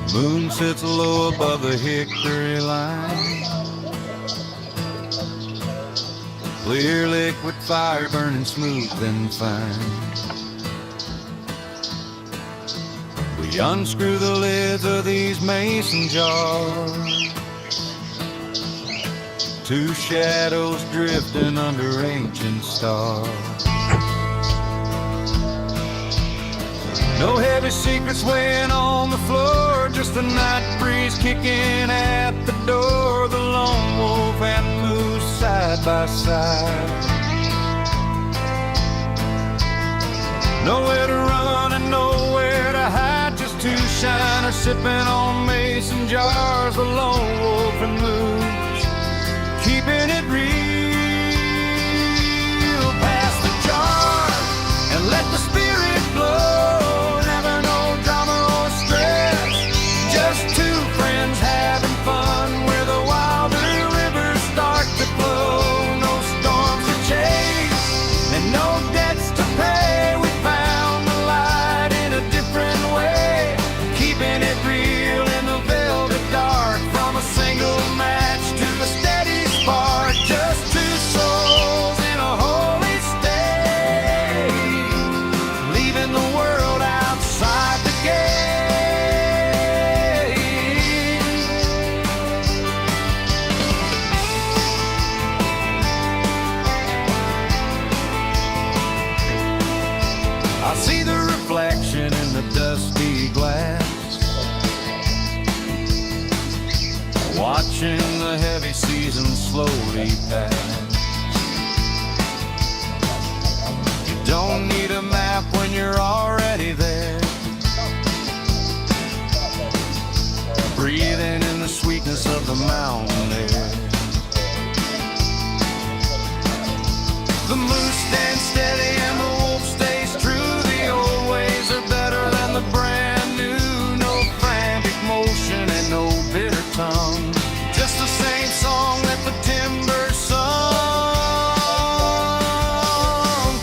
The moon sits low above the hickory line. Clear liquid fire burning smooth and fine. We unscrew the lids of these mason jars. Two shadows drifting under ancient stars. No heavy secrets weighing on the floor, just a night breeze kicking at the door. The lone wolf and moose side by side. Nowhere to run and nowhere to hide, just two shiners sipping on mason jars. The lone wolf and moose, keeping it real. Pass the jar and let the spirit blow. Never no drama or stress, just two friends having fun where the wilder rivers start to flow. No storms to chase and no debts to pay. We found the light in a different way, keeping it real in the velvet dark. From a single match to a steady spark, just two souls in a holy state, leaving the world outside the gate. I see the reflection in the dusty glass, watching the heavy season slowly pass. You don't need a map when you're already there, breathing in the sweetness of the mountain air. The moose stands steady and the wolf stays true. The old ways are better than the brand new. No frantic motion and no bitter tongue, just the same song that the timber sung.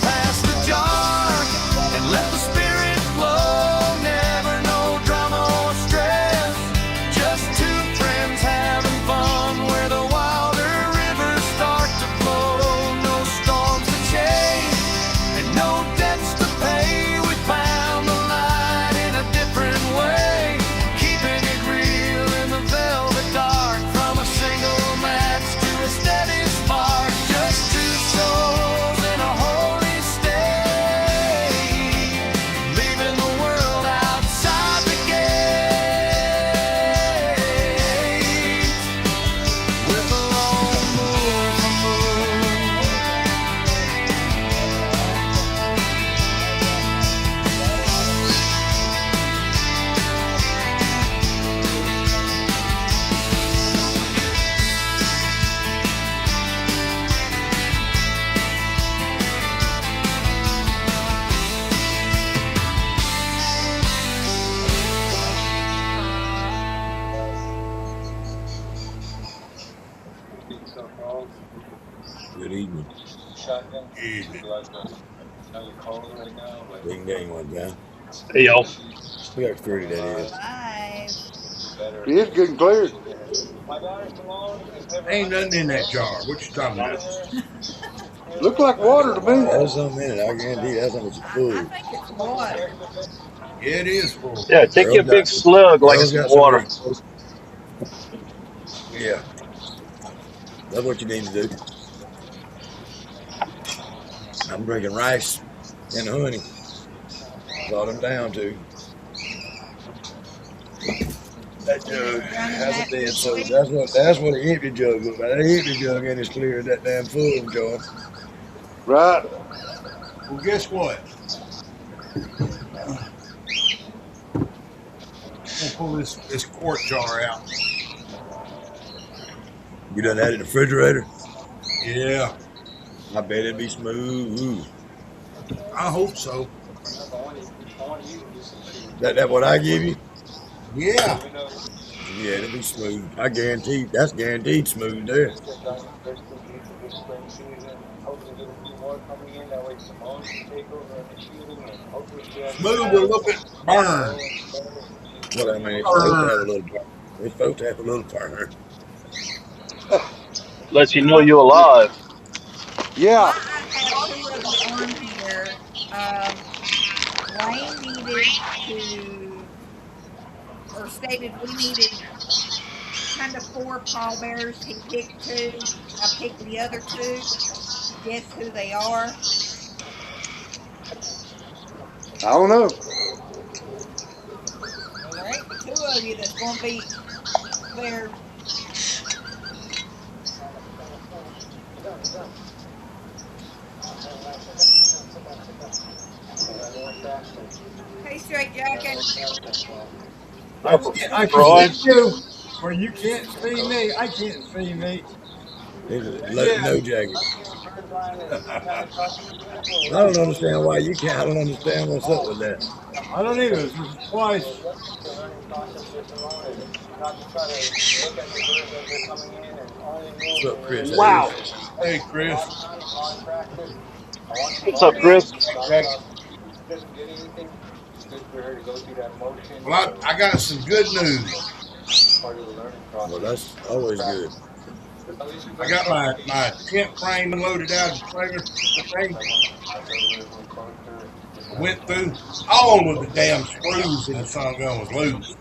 Pass the jar and let the spirit flow. Never no drama or stress, just two friends having fun where the wilder rivers start to flow. No storms to chase and no debts to pay. We found the light in a different way, keeping it real in the velvet dark. From a single match to a steady spark, just two souls in a holy state, leaving the world outside the gate. With the lone wolf and moose. Good evening. Shotgun. Evening. How you calling right now? Like, Big game one down. Hey, y'all. We got 30 that is. better. It is good and clear. My daughter's alone. Ain't nothing in that jar. What you talking about? Look like water to me. That's something in it. I guarantee that's how much it's full. I think it's water. Yeah, it is full. Yeah, take you a big slug like Girls some got some water. great- Yeah. That's what you need to do. I'm drinking rice and honey. That's all I'm down to. That jug has a dead soul. That's what an empty jug looks like. That empty jug ain't as clear as that damn full, John. Right. Well, guess what? We'll pull this quart jar out. You done had it in the refrigerator? Yeah, I bet it'd be smooth. I hope so. That what I give you? Yeah. Yeah, it'll be smooth. I guarantee. That's guaranteed smooth there. Just get done the first 2 weeks of this spring season. Hopefully get a few more coming in. That way Simone can take over initiating and hopefully she has Smooth with a little bit burn. Well, I mean, it's supposed to have a little. It's supposed to have a little burn. Lets you know you're alive. Yeah. Well, I have two of you on here. Wayne needed to, or stated we needed kind of 4 pallbearers. He picked 2. I picked the other 2. Guess who they are? I don't know. Well, there ain't but 2 of you that's going to be there. Hey, Straight Jacket. I can Roy. see you where you can't see me. I can't see me. No jacket. I don't understand why you can't. I don't understand what's up with that. I don't either. This is twice. What's up, Chris? Wow. Hey, Chris. What's up, Chris? Well, I got some good news. Well, that's always good. I got my tent frame loaded out of the trailer today. I went through all of the damn screws in the sun gun was loose.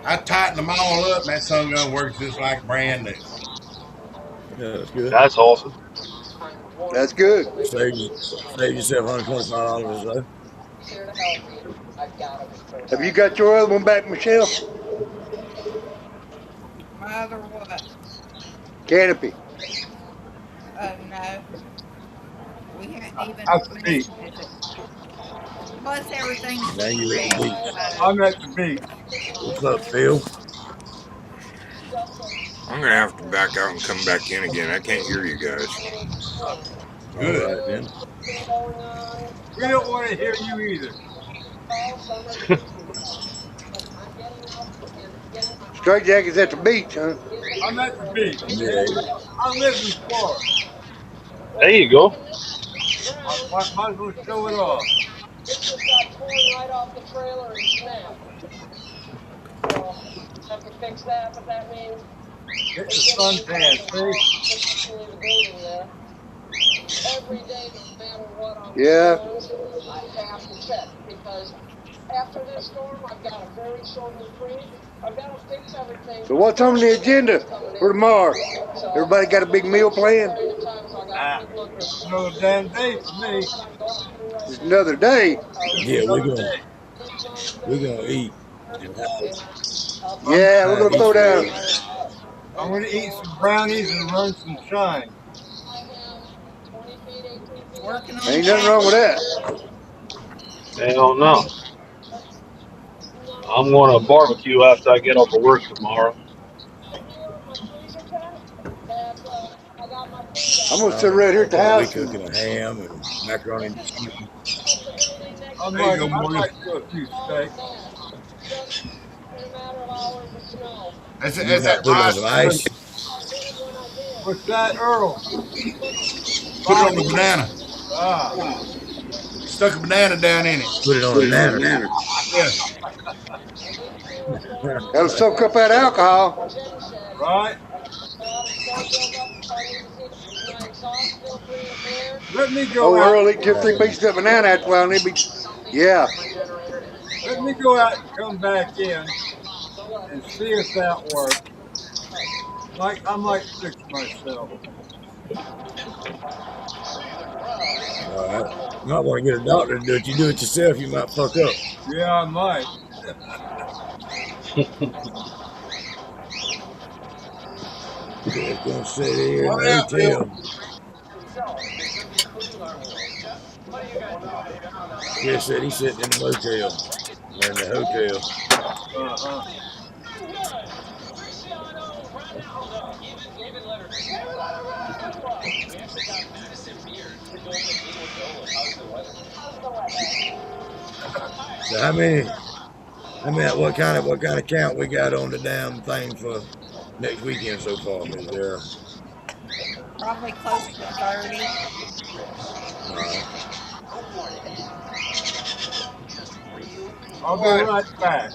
I tightened them all up, and that sun gun works just like brand new. Yeah, that's good. That's awesome. That's good. Save yourself $125 or so. Have you got your other one back, Michelle? My other what? Canopy. No. We haven't even That's the beach. mentioned it. Plus everything's Now you at the beach. I'm at the beach. What's up, Phil? I'm gonna have to back out and come back in again. I can't hear you guys. Good. All right, then. We don't want to hear you either. Straight Jacket's at the beach, huh? I'm at the beach. Yeah. I live in Florida. There you go. I might as well show it off. It just got torn right off the trailer and snapped. So, have to fix that, but that means Get the suntan, see? every day, no matter what I'm Yeah. doing, I have to check because after this storm, I've got a very short reprieve. I've got to fix everything. So what's on the agenda for tomorrow? Everybody got a big meal planned? Another damn day for me. Just another day. Yeah, we're gonna eat. Yeah, we're gonna throw down. I'm gonna eat some brownies and run some shine. working on Ain't nothing wrong with that. Hell no. I'm going to barbecue after I get off of work tomorrow. I'm gonna sit right here at the We house. cooking a ham and macaroni and cheese. I might do a few steaks. You got put on some ice. What's that, Earl? Put it on the banana. Ah, Stuck a banana down in it. Put it on a banana. Yeah. That'll soak up that alcohol. right. Let me go Oh, out. Earl, eat 2 or 3 pieces of banana after a while, and it'll be. Yeah. Let me go out and come back in and see if that works. I might fix myself. All right. You might want to get a doctor to do it. You do it yourself, you might fuck up. Yeah, I might. It's gonna sit here in What the up, hotel. Chris said he's sitting in the motel or in the hotel. Uh-huh. So how many I mean, what kind of count we got on the damn thing for next weekend so far, Miss Dara? Probably close to 30. All right. I'll be right back.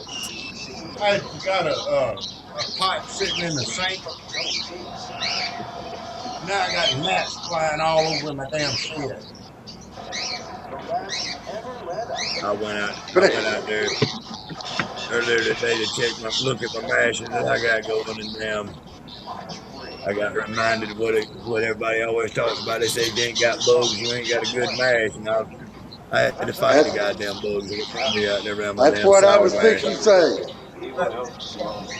I got a pot sitting in the sink. Now I got gnats flying all over my damn shed. I went out there earlier today to look at my mashing that I got going, and I got reminded of what everybody always talks about. They say if you ain't got bugs, you ain't got a good mash, and I had to fight the That's goddamn bugs that got me out there around my that's damn what I sour was mash. fixing to say.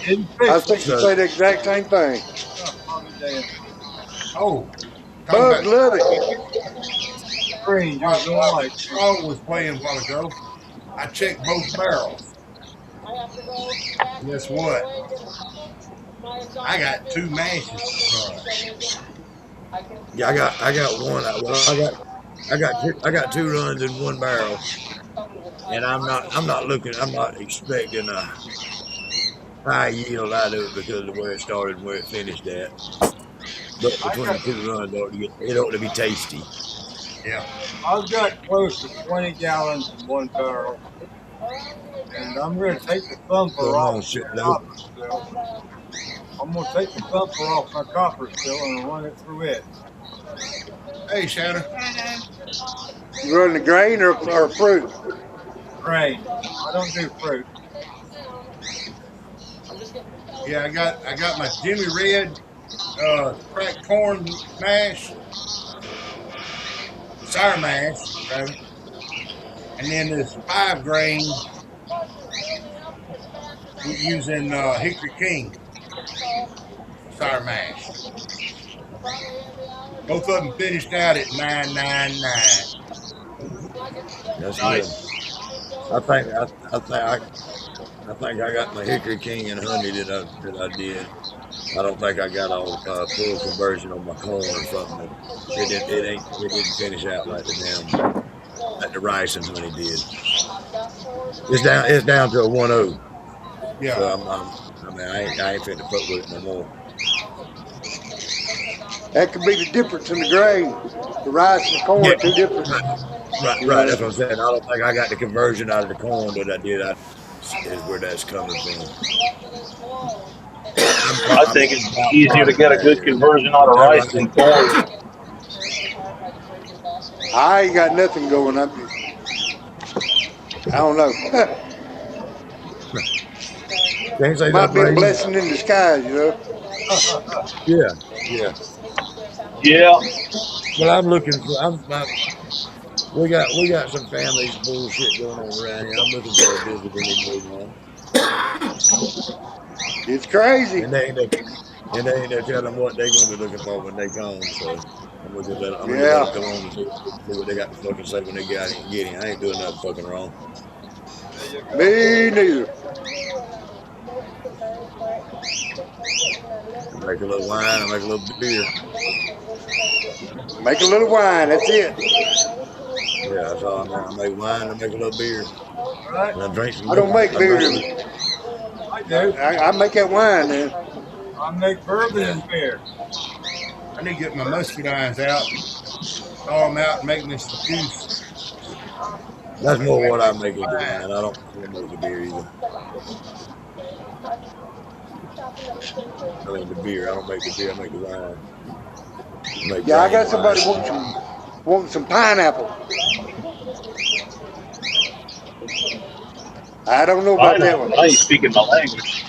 Didn't I fix was it. fixing to say the exact same thing. Oh, talking Bugs about love it. screen. Your dog was playing a while ago. I checked both barrels. I have to go back Guess the what? way to my I exhaust got is 2 mashes right to for run. some reason. I can Yeah, I got one. I got 2 runs in one barrel, and I'm not expecting a high yield out of it because of where it started and where it finished at. But I between got the 2 runs, it ought to be tasty. yeah. I've got close to 20 gallons in one barrel, and I'm going to take the thumper Going off on, my shit, though. copper still. I'm going to take the thumper off my copper still and run it through it. Hey, Shannon. Shadow. You run the grain or fruit? Grain. I don't do fruit. Yeah, I got my Jimmy Red cracked corn mash, sour mash, rather, and then this 5 grain using Hickory King sour mash. Both of them finished out at 999. That's good. Nice. I think I think I got my Hickory King and honey that I did. I don't think I got a full conversion on my corn or something. It didn't finish out like the rice and honey did. It's down to a 1-0. Yeah. So I mean I ain't finna fuck with it no more. That could be the difference in the grain. The rice and the corn Yeah, are two different. right. That's what I'm saying. I don't think I got the conversion out of the corn that I did. Is where that's coming from. I think it's About easier to get a positive good there. conversion out of That rice right. than corn. I ain't got nothing going. I don't know. Can't say Might nothing be a about you. blessing in disguise, you know. Yeah. Yeah. Well, I'm looking for. We got some family bullshit going on around here. I'm looking for a visit any day now. It's crazy. And they ain't there tell them what they're gonna be looking for when they come. So I'm gonna just let Yeah, them come on and see what they got to fucking say when they get in. I ain't doing nothing fucking wrong. me neither. I make a little wine. I make a little beer. Make a little wine. That's it. Yeah, that's all. I make wine. I make a little beer. Right? And I drink some I don't liquor. make I beer. drink some. I do. I make that wine then. I make bourbon and beer. I need to get my muscadines out, thaw them out, and make me some juice. That's more what I make is the wine. I don't make the beer either. I mean the beer. I don't make the beer. I make the wine. I make Yeah, I grain got somebody wine. wanting some pineapple. I don't know about that Pineapple. one. Now you speaking my language.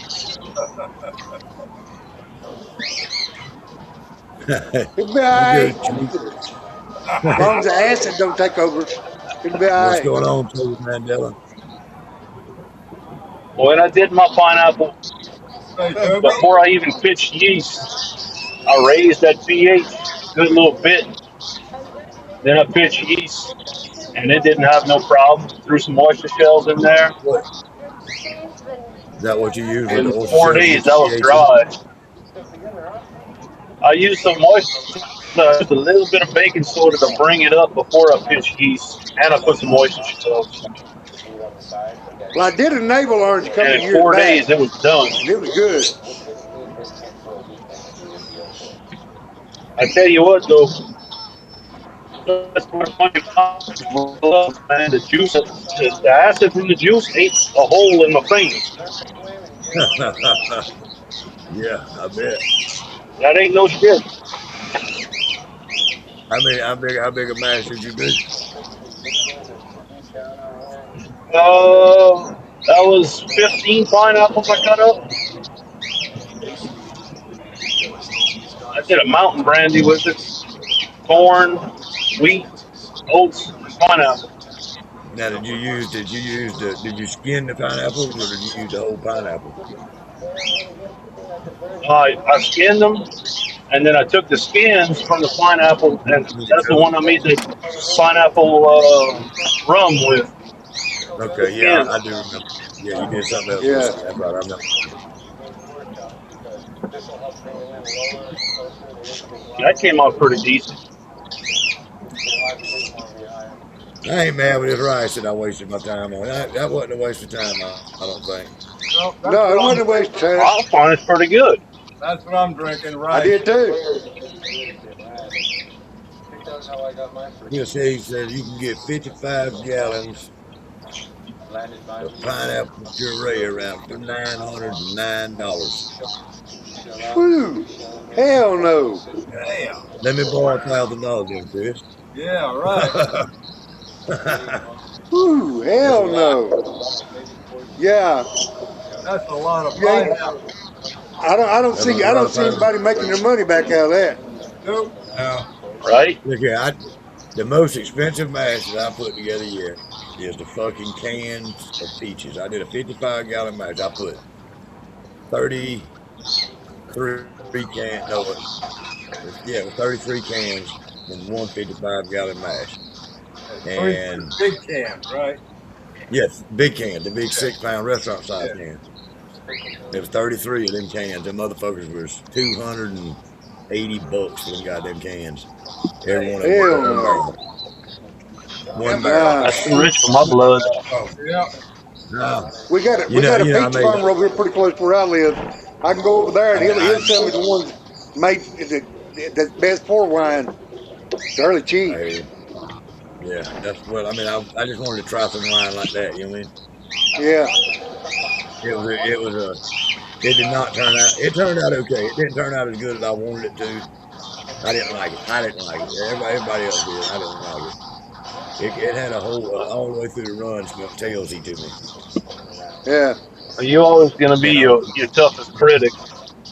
It'll be all I'm right. good. Chief. As long as the acid don't take over, it'll be all What's right. going on, Toby Mandela? When I did my pineapple, Hey, Toby. before I even pitched yeast, I raised that pH a good little bit. Then I pitched yeast, and it didn't have no problem. Threw some oyster shells in there. What is that? What you use with the In oyster four shells to days, get that was your pH? dry. I used some oyster, I used a little bit of baking soda to bring it up before I pitched yeast, and I put some oyster shells. Well, I did a navel orange a couple And of in years 4 back, days, it was done. and it was good. I tell you what, though, that's what my love, man. The juice, the acid from the juice ate a hole in my fingers. Yeah, I bet. That ain't no shit. How big a mash did you do? That was 15 pineapples I cut up. I did a mountain brandy with it. Corn, wheat, oats, and pineapple. Now, did you skin the pineapples or did you use the whole pineapple? I skinned them, and then I took the skins from the pineapple, and You that's the cook one I made the pineapple rum with. The Okay, yeah, I skins. do remember. Yeah, you did something else with the Yeah. skin. That's right. I remember. That came out pretty decent. I ain't mad with this rice that I wasted my time on. That wasn't a waste of time. I don't think. No, that's No, it what wasn't I'm a waste of time. I find it's pretty good. that's what I'm drinking. I Rice. did too. You see, he said you can get 55 gallons of pineapple puree around for $909. Whew. Hell no. Damn. Let me borrow $1,000 then, Chris. Yeah, right. Whew. That's a Hell lot. no. Yeah. That's a lot of Yeah. pineapple. I don't That's a see lot of pineapple. anybody making their money back out of that. Nope. No. Right? Look here, the most expensive mash that I put together yet is the fucking cans of peaches. I did a 55-gallon mash. I put 33 cans. No, it was 33 cans in one 55-gallon mash. And Big cans, right? yes, big can, the big 6-pound restaurant size can. There was 33 of them cans. Them motherfuckers was $280 for them goddamn cans. Every one of them was Hell one no. barrel. One Nah. barrel. That's too rich for my blood. Yeah. No, We got a I peach made. farmer over here pretty close to where I live. I can go over there and he'll tell me the ones made the best pour wine. It's fairly cheap. Yeah, that's what I mean. I just wanted to try some wine like that. You know what I mean? Yeah. It did not turn out. It turned out okay. It didn't turn out as good as I wanted it to. I didn't like it. Everybody else did. I didn't like it. It had a whole all the way through the run smelled tailsy to me. Yeah. You're always going to be And your toughest critic.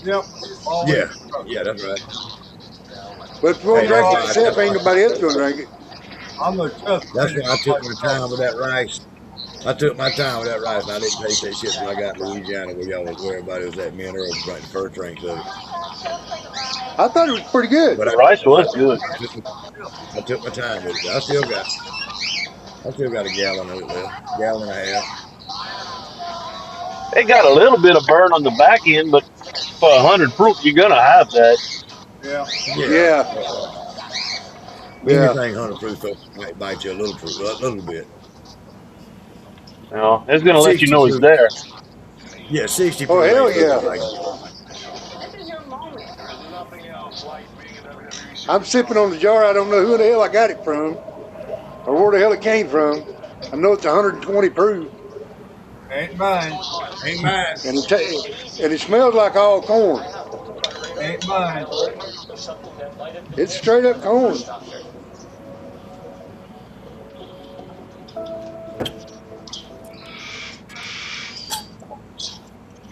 Yep. Always. yeah, that's right. But if you want to drink it yourself, ain't nobody else gonna drink it. I'm the tough. That's why I took my time with that rice. I took my time with that rice, and I didn't taste that shit till I got to Louisiana, where everybody was at. Me and Earl drank the first drinks of it. I thought it was pretty good. But The rice was good. I took my time with it. I still got a gallon of it left, gallon and a half. It got a little bit of burn on the back end, but for 100 proof, you're gonna have that. Yeah. Yeah. Anything 100 proof might bite you a little bit. You know, it's gonna let you 60 know it's proof. there. Yeah, 60 Oh proof. hell ain't yeah. like I'm sipping on the jar. I don't know who the hell I got it from, or where the hell it came from. I know it's 120 proof, Ain't mine. Ain't mine. and it smells like all corn. Ain't mine. It's straight up corn.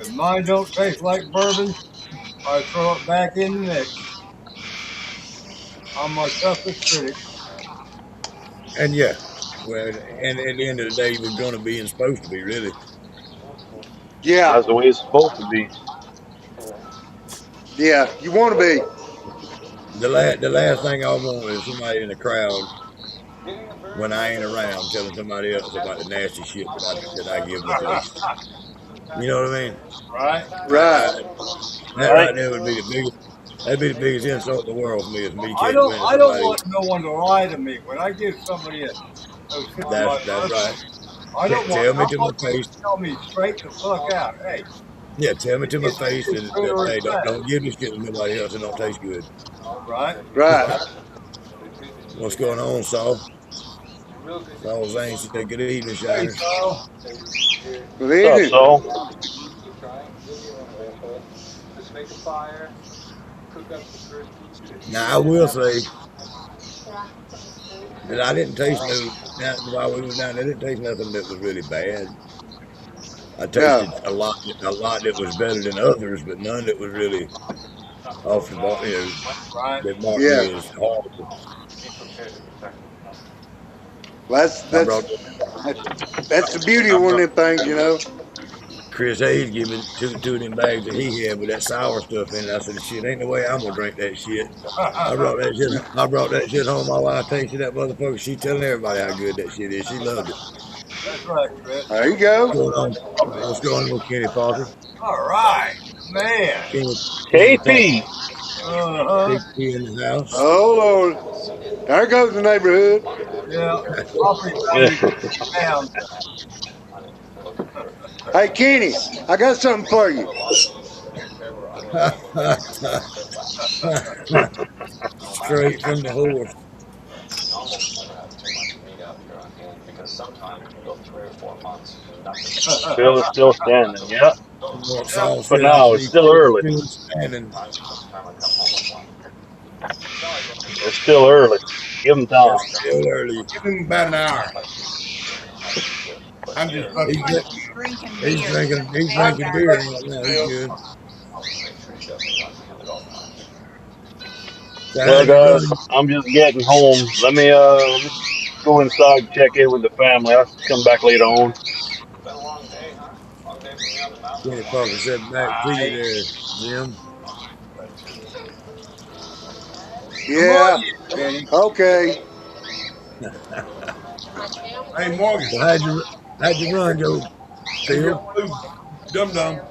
If mine don't taste like bourbon, I throw it back in the mix. I'm my toughest critic. And yeah, well, and at the end of the day, we're going to be and supposed to be really. Yeah. That's the way it's supposed to be. Yeah. You want to be. The last thing I want is somebody in the crowd when I ain't around telling somebody else about the nasty shit that I give them to taste. You know what I mean? Right? Right. That right there would be the biggest. That'd be the biggest insult in the world for me. Is me I catching don't somebody. want no one to lie to me. When I give somebody a That's right. I don't want. Tell I me to my want you face. to tell me straight the fuck out. Hey, Yeah, tell me to my it's face it's that, good or hey, it's bad, don't give this shit to nobody else. It don't taste good. right? Right. What's going on, Saul? Real good to Saul see you. Zane said, good evening, Hey, Shiners. Saul. Good What's up, evening. Saul? Keep trying. You'll get one eventually. Just make a fire, cook up some brisket. Now, I will say that I didn't taste no, while we was down there, I didn't taste nothing that was really bad. I No. tasted a lot that was better than others, but none that was really off the ball, Right. that marked Yeah. me as horrible. Be prepared to protect yourself. Well, I brought that's the beauty I of one brought of them things, you know. Chris Hayes gave me two of them bags that he had with that sour stuff in it. I said, "Shit, ain't no way I'm gonna drink that shit." I brought that shit. I brought that shit home. My wife tasted that motherfucker. She telling everybody how good that shit is. She loved it. That's right, Chris. There you go. What's going on? What's going on, Kenny Parker? All right, man. Kenny Parker, KP. Uh huh. KP in the house. Oh Lord. There goes the neighborhood. Yeah. Property Yeah. value down. Hey Kenny, I got something for you. Straight from the horse. Bill is still standing. Yeah. What Yep. Saul For said, I now, it's see still four early. spoons standing. It's still early. Give him time. It's still early. Give him about an hour. I'm just He's, fucking. drink, He's drinking he's beer. drinking. He's I'm drinking just beer fucking right now. He's Bill. good. So Well, how'd you run? guys, I'm just getting home. Let me go inside and check in with the family. I'll come back later on. Kenny Parker said back to you Right. there, Jim. Come on, Yeah. you Kenny. Okay. Hey, Morgan, So how'd you run, Joe where's your Phil? blue dum dum?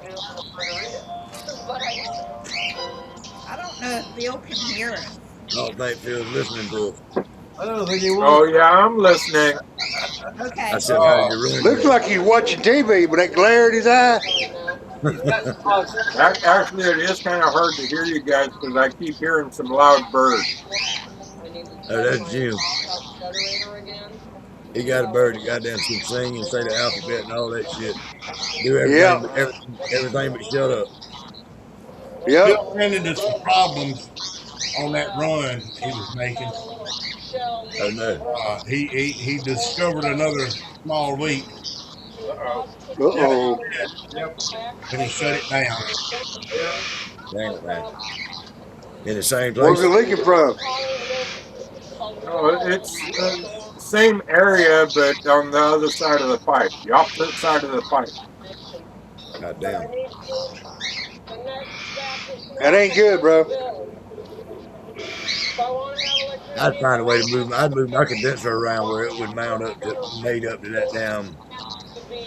I don't know if Bill can hear us. I don't think Phil's listening to us. I don't think he wants. Oh yeah, I'm listening. I Okay. said, how'd Oh, you run, Looks Joe? like he's watching TV, but that glare in his eye. he's got spots. Actually, it is kind of hard to hear you guys because I keep hearing some loud birds. Oh, that's Jim. He got a bird that goddamn can sing and say the alphabet and all that shit. Do Yeah. everything but shut up. Bill Yep. ran into some problems on that run he was making. Oh no. He discovered another small leak Uh-oh. down Yep. Uh-oh. Yep. and he shut it down. Yep. Dang it, man. In the same Where's it place? leaking from? No, it's the same area, but on the other side of the pipe, the opposite side of the pipe. God damn. That ain't good, bro. I'd find a way to move. I'd move my condenser around where it would made up to that damn,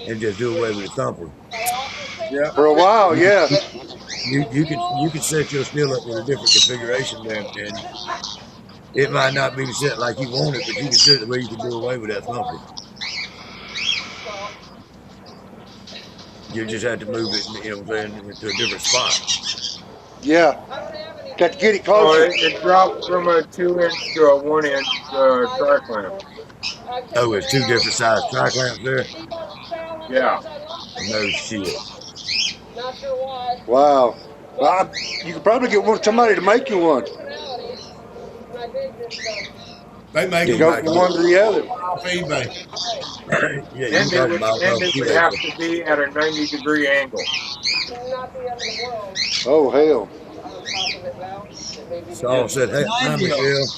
and just do away with the thumper. Yep. For a while, You could yeah. you could set your still up with a different configuration there, and it might not be set like you want it, but you can set it where you can do away with that thumper. You just have to move it, what I'm saying, to a different spot. Yeah. Got to get it Oh, closer. it dropped from a 2-inch to a 1-inch tri clamp. Oh, it's two different size tri clamps there. Yeah. No shit. Wow. Well, you could probably get somebody to make you one. They make Yeah, You them you go might from get. one to the other. off eBay. Yeah, you can probably buy one And off it would eBay. have to be at a 90-degree angle. Oh, hell. Saul said, "Hey, hi, 90 of them. Michelle."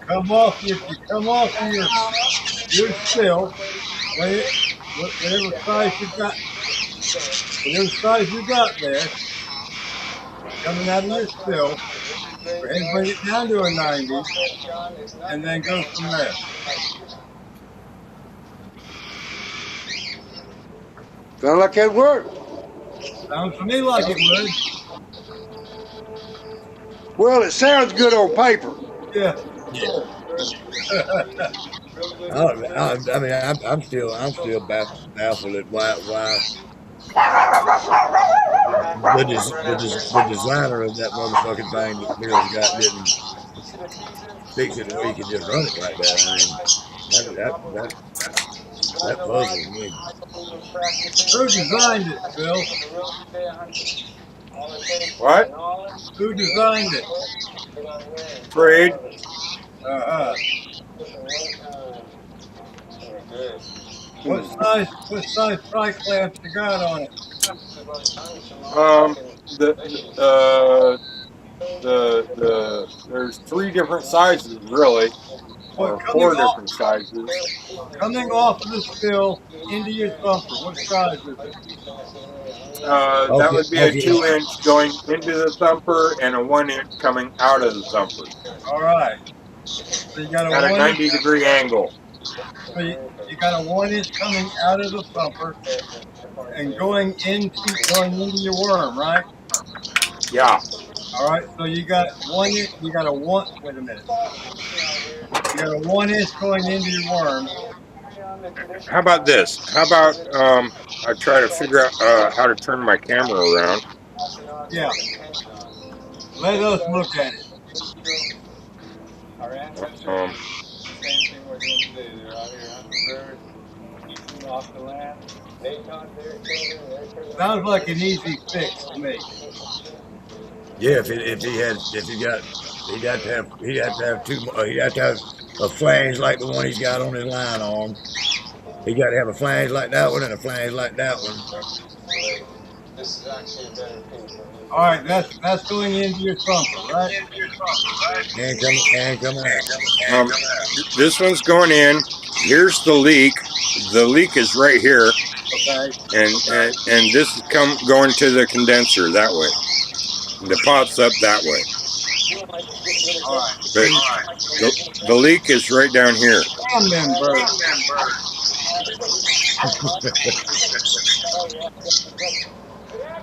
Come off if you come off of your spill, whatever size you got there, coming out of your spill, go ahead and bring it down to a 90, and then go from there. Sound like that work. Sounds to me like it would. Well, it sounds good on paper. Yeah. Yeah. I mean, I'm still baffled at why the designer of that motherfucking thing that Bill's got didn't fix it where you can just run it like that. I mean, that puzzles me. Who designed it, Phil? What? Who designed it? Trade? Uh-huh. What size strike clamps you got on it? There's 3 different sizes really, What or coming 4 different sizes. off of the spill into your thumper? What size is it? That Okay, would be a okay. 2 inch going into the thumper and a 1 inch coming out of the thumper All right. So you got a at a 1 inch. 90-degree angle. So you got a 1 inch coming out of the thumper and going into your worm, right? Yeah. All right. So you got 1 inch. You got a one. Wait a minute. You got a 1 inch going into your worm. How about this? How about I try to figure out how to turn my camera around. Yeah. Let us look at it. Our ancestors Um, did the same thing we're doing today. They're out here hunting birds, keeping them off the land. They taught their children, their children. Sounds like an easy fix to me. Yeah, he'd have to have he'd have to have a flange like the one he's got on his line arm. He got to have a flange like that one and a flange like that one. This is actually a better piece. All right. That's going into your thumper, right? And coming out. this one's going in. Here's the leak. The leak is right here, Okay. and this is going to the condenser that way. The pot's up that way. All right. But the leak is right down here. Damn them birds.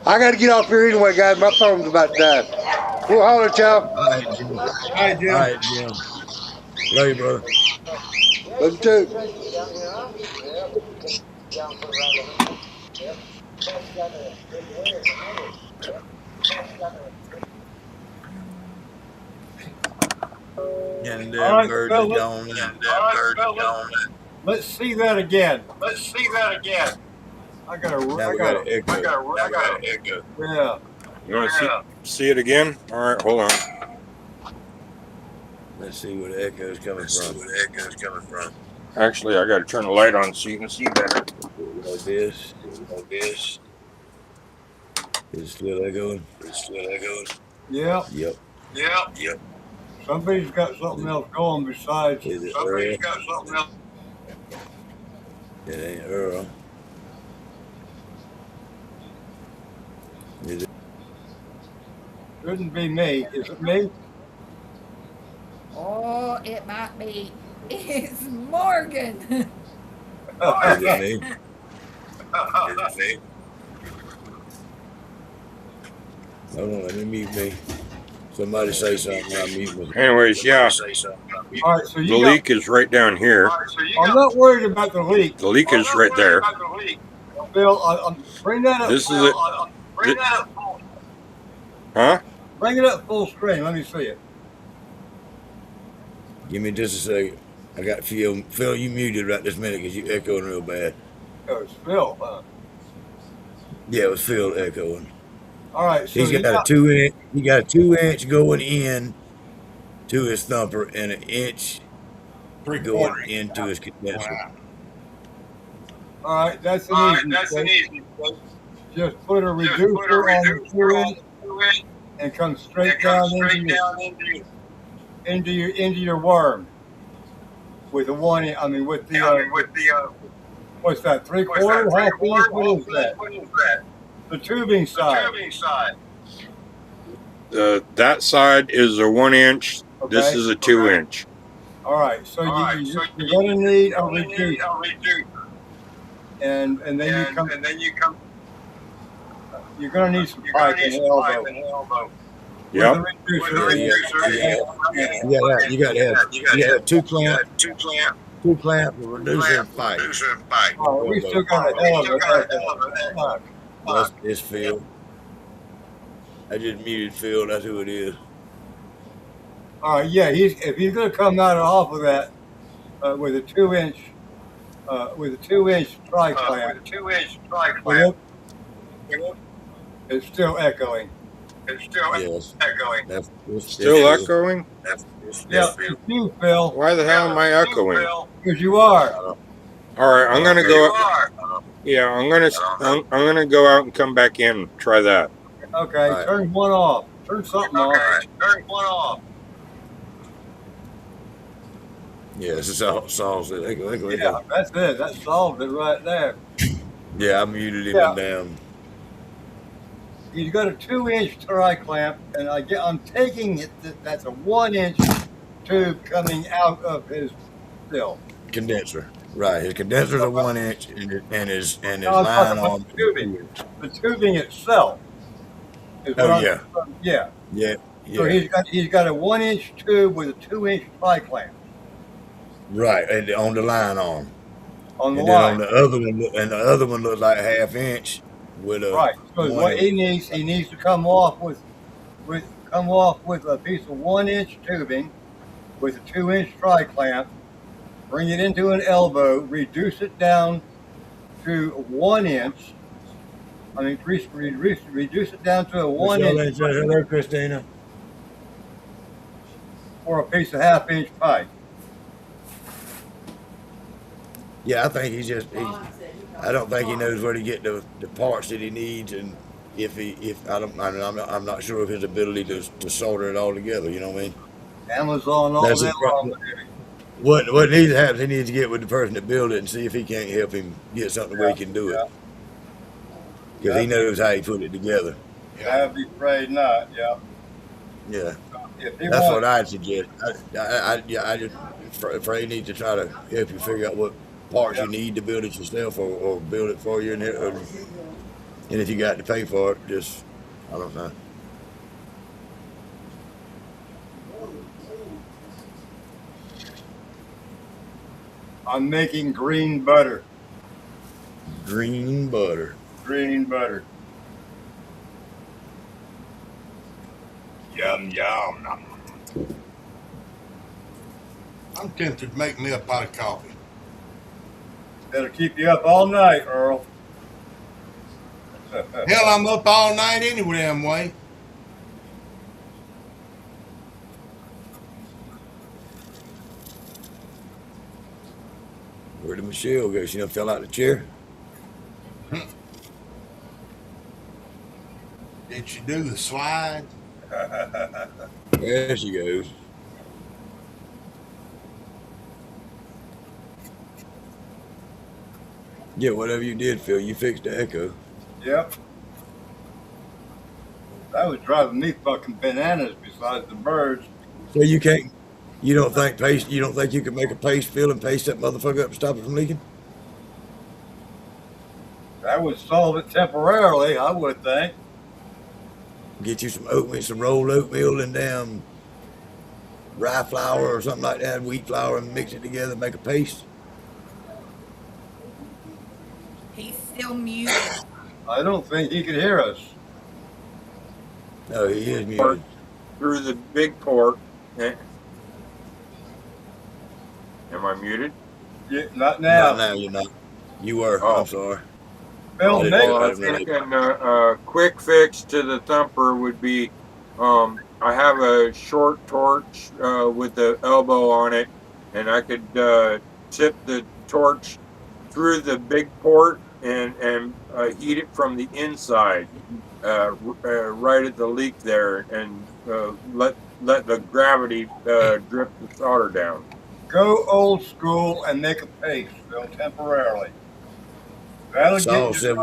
I got to get off here anyway, guys. My phone's about to die. We'll holler at y'all. All right, Jim. All right, Jim. All right, Jim. Love you, brother. Love you too. And All right, birds Phil, are gone. let's see that again. I got Now we got an echo. Yeah. You want to see it again? All right, hold on. Let's see where the echo is coming from. Actually, I got to turn the light on so you can see better. Like this. Is it still echoing? Yeah. Yep. Somebody's got something else going besides. Is it Earl? It ain't Earl. Is it? Couldn't be me. Is it me? Oh, it might be. It's Morgan. Is it me? Hold on, let me mute me. Somebody say something. I'll mute me. Anyways, yeah, All right, so the leak is right down here. I'm not worried about the leak. The leak is right there. Bill, bring that up. This is it. Huh? Bring it up full screen. Let me see it. Give me just a second. I got Phil. Phil, you muted right this minute because you echoing real bad. Oh, it's Phil. Yeah, it was Phil echoing. All right, so He's got a 2 inch. He got a 2 inch going in to his thumper and an inch going into his condenser. All right, that's an easy. Just put a reducer on the 2 inch and come straight down into your worm with the 1 inch. I mean, with the what's that? 3/4, half inch. What is that? The tubing side. That side is a 1 inch. Okay. This is a 2 inch. All right, so you're going to need a reducer, and then you come. You're going to need some pipe and elbow. with Yep. the reducer. Yeah, you got to have two clamp, a reducer, and pipe. Oh, we still got a hell of a fuck. That's it's Phil. I just muted Phil. That's who it is. All right, yeah, if he's gonna come out off of that with a 2 inch tri clamp, with it, it's still echoing. Yes, that's it's Still Phil. echoing? Yeah, it's you, Phil, Why the hell am I echoing? because you are. All right, I'm gonna go. Yeah, I'm gonna go out and come back in. And try that. Okay, All right. turn one off. Turn something off. Yeah, this is all solves it. Yeah, that's it. That solves it right there. Yeah, I muted him Yeah. and damn. He's got a 2 inch tri clamp, and I'm taking it that's a 1 inch tube coming out of his still. Condenser. Right. His condenser's a 1 inch and his No, I'm line talking about on the tubing. The tubing itself. Is Oh, what yeah. Yeah. Yeah. So Yeah. he's got a 1 inch tube with a 2 inch tri clamp Right. And on the line arm. on the And then line. on the other one, and the other one looks like 1/2 inch with a Right. So what he needs to come off with a piece of 1 inch tubing with a 2 inch tri clamp, bring it into an elbow, reduce it down to 1 inch. I mean, reduce it down to a 1 inch Hello, Christina. for a piece of 1/2 inch pipe. Yeah, I think I don't think he knows where to get the parts that he needs, and I'm not sure of his ability to solder it all together. You know what I mean? Amazon all That's day his problem. long. What needs to happen? He needs to get with the person that built it and see if he can't help him get something where he can do it, because he knows how he put it together. I'd be afraid not. Yeah. Yeah, If he that's wants, what I'd suggest. I just afraid need to try to help you figure out what parts you need to build it yourself, or build it for you, and if you got to pay for it, just I don't know. I'm making green butter. Green butter. Green butter. Yum yum. Nom. I'm tempted to make me a pot of coffee. That'll keep you up all night, Earl. Hell, I'm up all night anyway, damn way. Where did Michelle go? She done fell out the chair. Did she do the slide? There she goes. Yeah, whatever you did, Phil, you fixed the echo. Yep. That was driving me fucking bananas besides the birds. So you can't. You don't think you can make a paste fill and paste that motherfucker up and stop it from leaking? That would solve it temporarily, I would think. Get you some oatmeal, some rolled oatmeal and damn rye flour or something like that, wheat flour, and mix it together and make a paste. He's still muted. I don't think he could hear us. No, he is muted. Through the big port. Am I muted? Yeah, not now. Not now, you're not. You were. Oh. I'm sorry. Bill, Well, Nick, Well, I was thinking a quick fix to the thumper would be, I have a short torch with the elbow on it, and I could tip the torch through the big port and heat it from the inside, right at the leak there, and let the gravity drip the solder down. go old school and make a paste, Bill, temporarily. That'll Saul get you said,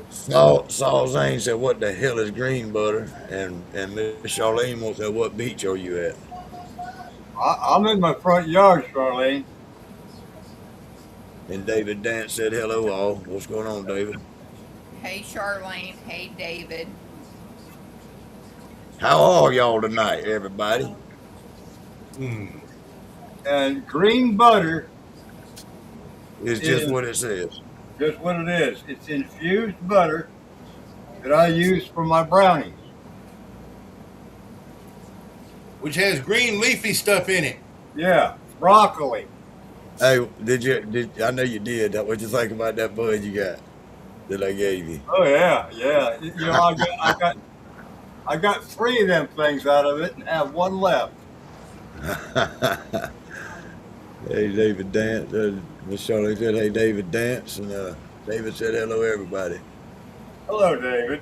started. Saul Zane said, "What the hell is green butter?" And Miss Charlene wants to know, "What beach are you at?" I'm in my front yard, Charlene. And David Dance said, "Hello, all. What's going on, David?" Hey, Charlene. Hey, David. How are y'all tonight, everybody? Hmm. And green butter It's just is what it says. just what it is. It's infused butter that I use for my brownies. Which has green leafy stuff in it. Yeah, broccoli. Hey, did I know you did? What you think about that bud you got that I gave you? Oh yeah, yeah. You know, I got 3 of them things out of it and have 1 left. Hey, David Dance. Miss Charlotte said, "Hey, David Dance," and David said, "Hello, everybody." Hello, David.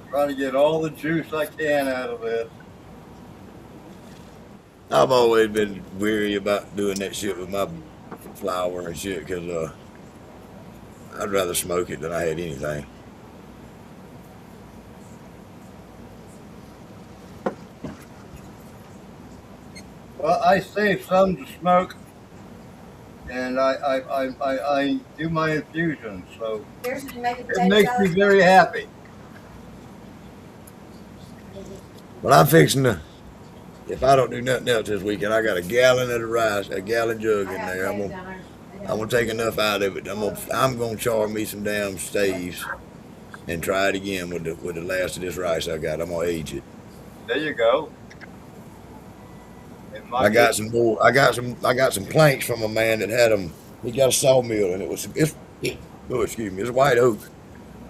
Trying to get all the juice I can out of this. I've always been weary about doing that shit with my flour and shit because I'd rather smoke it than I had anything. Well, I save some to smoke, and I do my infusions, so it makes me very happy. Well, I'm fixing to. If I don't do nothing else this weekend, I got a gallon of the rice, a gallon jug in there. I'm gonna take enough out of it. I'm gonna char me some damn staves and try it again with the last of this rice I got. I'm gonna age it. There you go. I got some more. I got some planks from a man that had them. He got a sawmill and oh, excuse me, it's white oak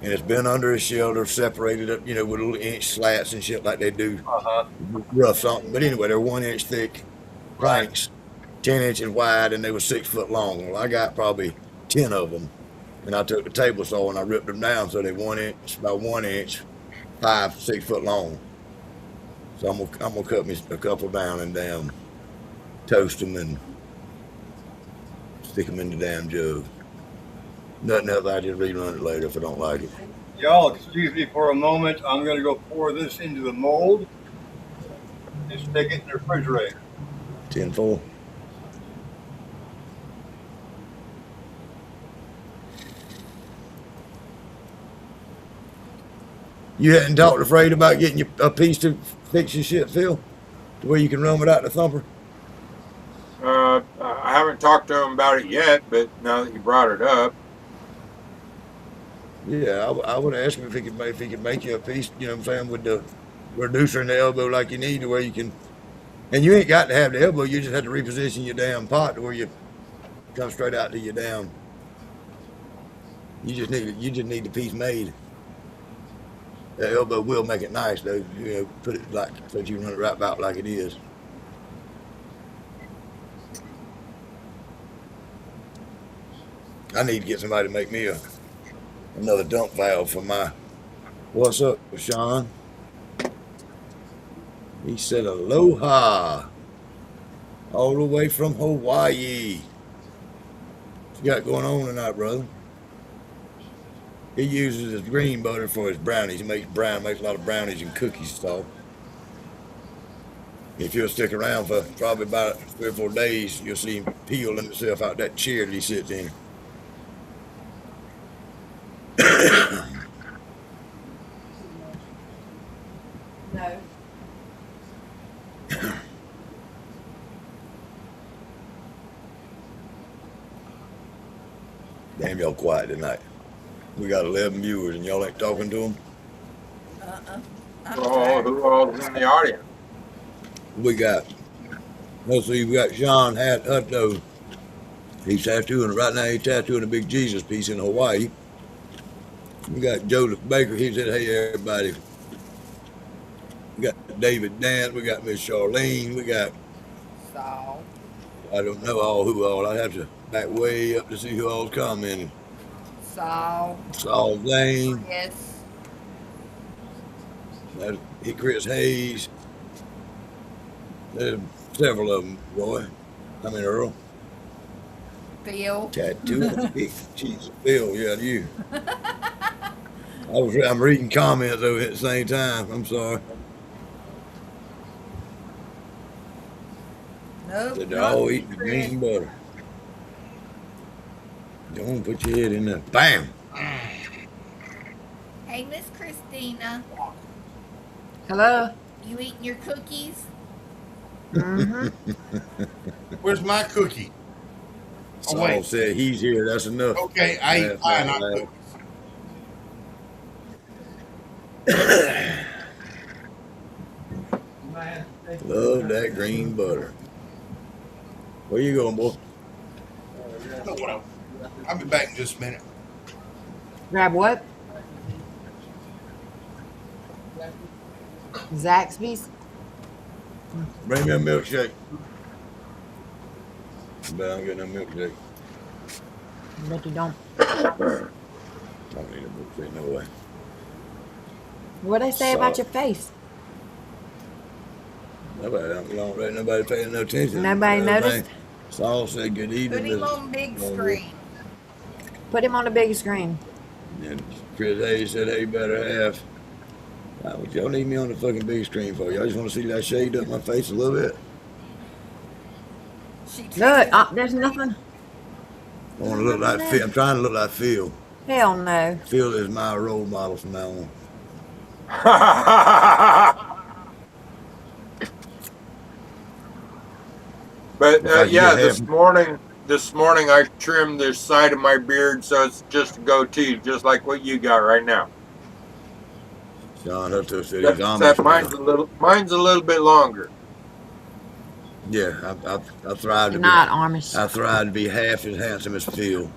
and it's been under a shelter, separated up, with little inch slats and shit like they do. Rough something, but anyway, they're 1 inch thick planks, 10 inches wide, and they were 6 foot long. Well, I got probably 10 of them, and I took the table saw and I ripped them down so they're 1 inch, about 1 inch, 6 foot long. So I'm gonna cut me a couple down and damn toast them and stick them in the damn jug. Nothing else. I just rerun it later if I don't like it. Y'all, excuse me for a moment. I'm going to go pour this into the mold and stick it in the refrigerator. 10-4. You hadn't talked to Freight about getting you a piece to fix your shit, Phil, to where you can run without the thumper? I haven't talked to him about it yet, but now that you brought it up, Yeah, I would ask him if he could make you a piece. You know what I'm saying, with the reducer in the elbow like you need, to where you can. And you ain't got to have the elbow. You just have to reposition your damn pot to where you come straight out to your damn. You just need the piece made. The elbow will make it nice though. Put it like so that you run it right about like it is. I need to get somebody to make me another dump valve for my. What's up, Sean? He said aloha, all the way from Hawaii. What you got going on tonight, brother? He uses his green butter for his brownies. He makes a lot of brownies and cookies and stuff. If you'll stick around for probably about 3 or 4 days, you'll see him peeling himself out that chair that he sits in. No. Damn, y'all quiet tonight. We got 11 viewers and y'all ain't talking to them. who all's in the audience? We got, let's see, we got Sean Hutto. He's tattooing, right now he's tattooing a big Jesus piece in Hawaii. We got Joseph Baker. He said, "Hey, everybody." We got David Dance. We got Miss Charlene. We got, Saul. I don't know who all. I'd have to back way up to see who all's commenting. Saul. Saul Lane. Yes. That's Chris Hayes. There's several of them, Roy. I mean, Earl. Phil. Tattoo. Big Jesus. Phil, yeah, you. I'm reading comments over at the same time. I'm sorry. Nope. They're all eating the green butter. Don't put your head in there. Bam. Hey, Miss Christina, Hello. you eating your cookies? Mm-hmm. Where's my cookie? Oh Saul wait. said he's here. That's enough. Okay, I eat Laugh, pie, laugh, not laugh. cookies. Love that green butter. Where you going, boy? No, what I'll be back in just a minute. Grab what? Zaxby's. Bring me a milkshake. But I'm getting a milkshake. Bet you don't. I don't need a milkshake, no way. What they say about Salt. your face? Don't let nobody pay no attention. Nobody noticed? Saul said good evening, Put him Mrs. on big Lonewolf. screen. Put him on the big screen. And Chris Hayes said, hey, better have. What y'all need me on the fucking big screen for? Y'all just want to see that shade up my face a little bit? She Look, tries there's nothing. I want to look like Phil. I'm trying to look like Phil. Hell no. Phil is my role model from now on. But Looks like you yeah, get half. this morning I trimmed the side of my beard so it's just a goatee, just like what you got right now. John Hutto said he's Except Amish now. mine's a little bit longer. Yeah, I thrive to You're be. not Amish. I thrive to be half as handsome as Phil.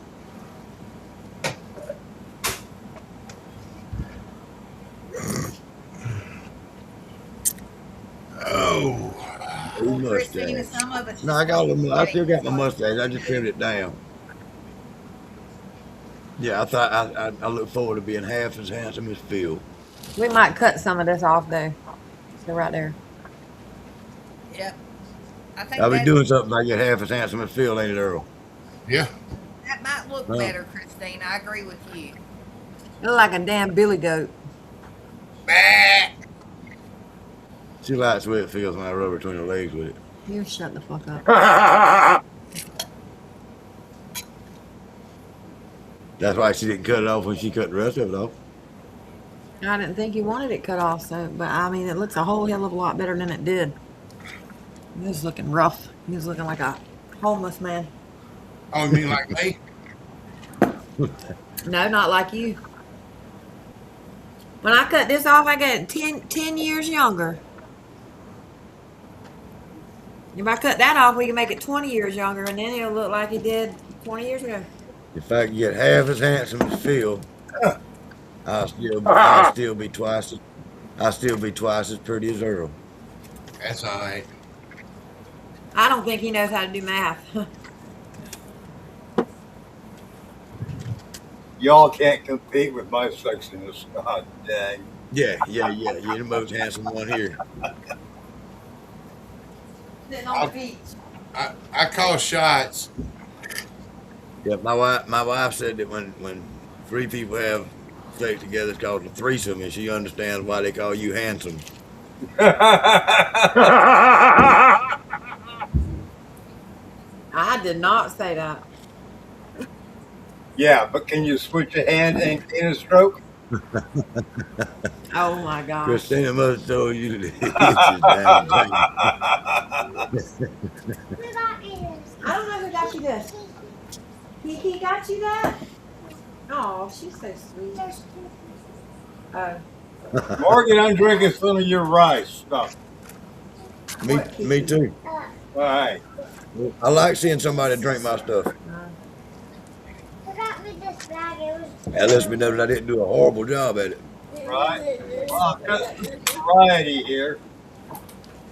Oh, Ooh, Christina, mustache. some of it's No, I still got my mustache. I just trimmed it down. Yeah, I look forward to being half as handsome as Phil. We might cut some of this off though. So right there. Yep. I think I'll be that doing something I get half as handsome as Phil, ain't it, Earl? yeah. that might look Huh? better, Christina. I agree with you. You look like a damn billy goat. Bah. She likes the way it feels when I rub between her legs with it. You shut the fuck up. That's why she didn't cut it off when she cut the rest of it off. I didn't think you wanted it cut off, so but I mean it looks a whole hell of a lot better than it did. He was looking rough. He was looking like a homeless man. Oh, you mean like me? No, not like you. When I cut this off, I get 10 years younger. If I cut that off, we can make it 20 years younger, and then it'll look like it did 20 years ago. If I could get half as handsome as Phil, I'll still be twice as pretty as Earl. That's all right. I don't think he knows how to do math. Y'all can't compete with my sexiness. God dang. Yeah. You're the most handsome one here. Sitting on the beach. I call shots. Yeah, my wife said that when three people have sex together, it's called a threesome, and she understands why they call you handsome. I did not say that. Yeah, but can you switch a hand in a stroke? Oh my gosh. Christina must have told you to hit your damn thing. I don't know who got you this. Kiki got you that? Oh, she's so sweet. Oh. Morgan, I'm drinking some of your rice stuff. Me too. All right. I like seeing somebody drink my stuff. That lets me know that I didn't do a horrible job at it. Right. Well, I've got some variety here.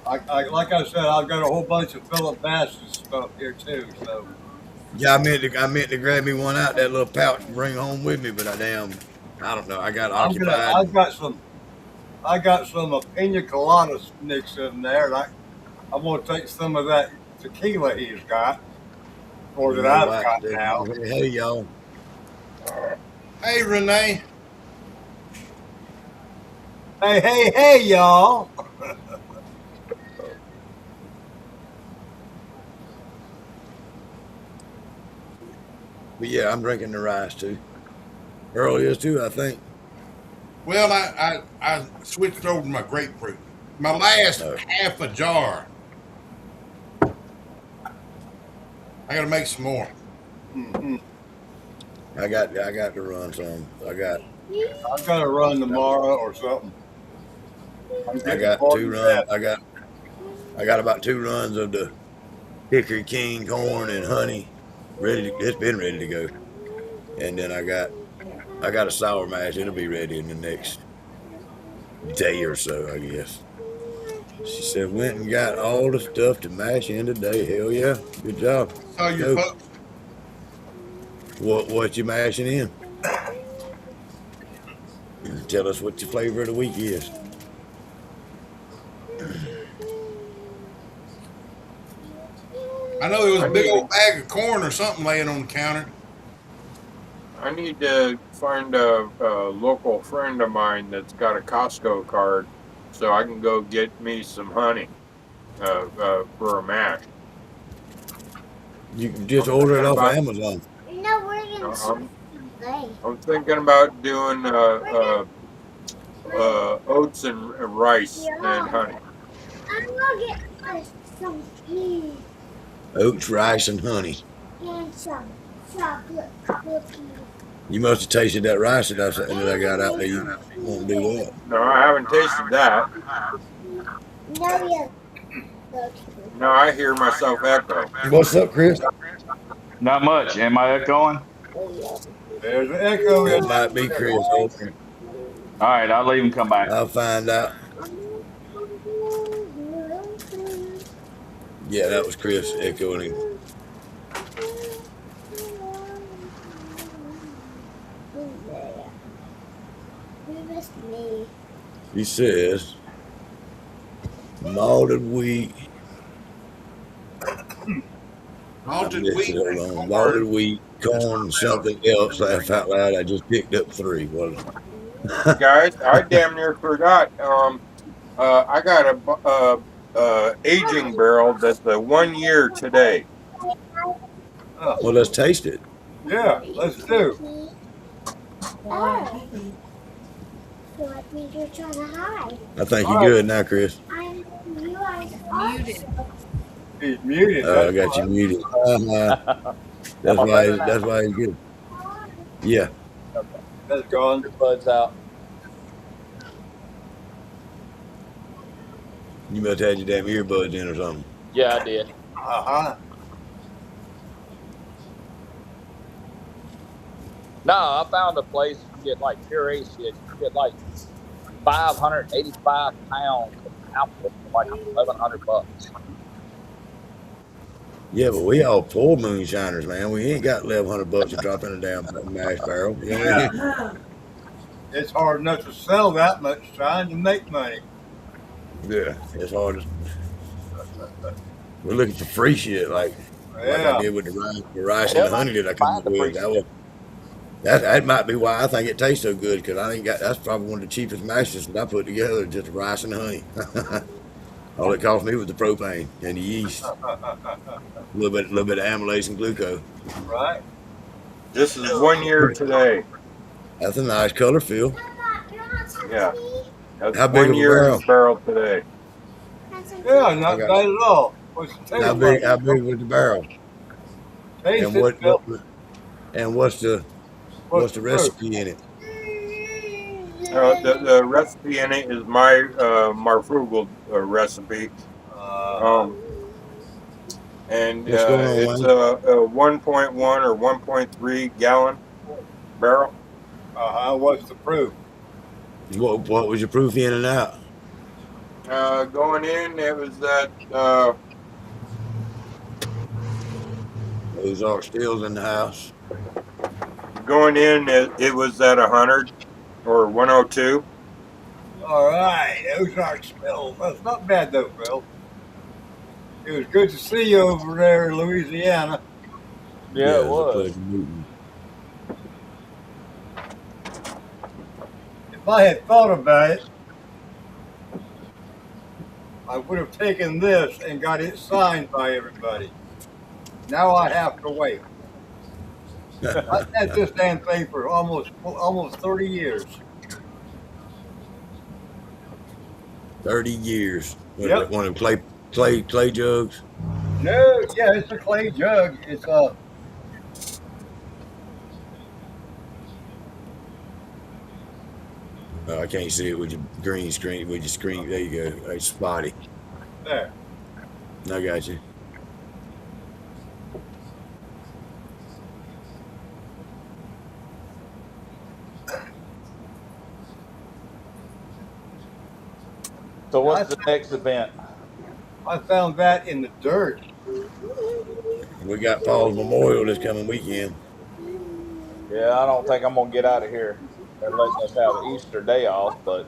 Like I said, I've got a whole bunch of Philip Bass's stuff here too. So Yeah, I meant to grab me one out that little pouch and bring home with me, but I don't know. I got occupied. I got some pina colada mix in there. And I'm gonna take some of that tequila he's got, or that I've got now. Hey y'all. Hey, Renee. Hey, y'all. But yeah, I'm drinking the rice too. Earl is too, I think. Well, I switched over to my grapefruit. My last No. half a jar. I got to make some more. Mm-hmm. I got to run some. I've got to run tomorrow or something. I'm I getting got bored 2 to runs. death. I got about 2 runs of the Hickory King corn and honey. It's been ready to go. And then I got a sour mash. It'll be ready in the next day or so, I guess. She said, went and got all the stuff to mash in today. Hell yeah. Good job. So your Go. folks, What you mashing in? Tell us what your flavor of the week is. I know there was a big old bag of corn or something laying on the counter. I need to find a local friend of mine that's got a Costco card, so I can go get me some honey for a mash. You can just I'm order it thinking off of about Amazon. No, we're uh, gonna I'm, play. I'm thinking about doing oats and rice and Yeah. honey. I'm gonna get us some tea Oats, rice, and honey. and some chocolate cookies. You must have tasted that rice that I got out there. You won't do that. No, I haven't tasted that. No, yeah. No, I hear myself echo. What's up, Chris? Not much. Am I echoing? There's an echo That in might be there. Chris. All right, I'll leave and come back. I'll find out. Yeah, that was Chris echoing. He says, malted wheat. Malted Hold wheat. on. Malted wheat, corn, something else. Laugh out loud. I just picked up 3. What? Guys, I damn near forgot. I got a aging barrel that's a 1 year today. Oh, Well, let's taste it. yeah, let's do. Oh. So I think you're trying to hide. I think you're All right. good now, Chris. I'm you guys Muted. He's muted. I got you muted. That's why he's good. Yeah. That's gone. Buds out. You must have had your damn earbuds in or something. Yeah, I did. Uh-huh. No, I found a place you get like puree shit. You get like 585 pounds of apple for like $1,100. Yeah, but we all poor moonshiners, man. We ain't got $1,100 to drop in a damn mash barrel. You know what I mean? It's hard enough to sell that much trying to make money. Yeah, it's hard. We're looking for free shit like Yeah. I did with the rice and the honey that I come up with. That might be why I think it tastes so good, because I ain't got. That's probably one of the cheapest mashes that I put together, just rice and honey. All it cost me was the propane and the yeast, a little bit of amylase and glucose. Right. This is 1 year today. That's a nice color, Phil. Yeah. That's How big 1 of a year barrel? today. Yeah, not bad at all. What's the taste How big was the barrel? Taste And it, Phil. what's the recipe in it? The recipe in it is my Marfrugal recipe. And What's going on, it's Wayne? a 1.1 or 1.3 gallon barrel. What's the proof? What was your proof in and out? Going in, it was that Those are stills in the house. going in, it was at 100 or 102. All right, those are spills. That's not bad though, Phil. It was good to see you over there in Louisiana. Yeah, it a was. pleasure meeting If I had thought about it, I would have taken this and got it signed by everybody. Now I have to wait. I've had this damn thing for almost 30 years. 30 years. Yep. One of them clay jugs. No, yeah, it's a clay jug. It's a. Oh, I can't see it with your green screen. With your screen, there you go. It's spotty. There. I got you. So what's the next event? I found that in the dirt. We got Paul's Memorial this coming weekend. Yeah, I don't think I'm gonna get out of here. They're letting us have Easter day off, but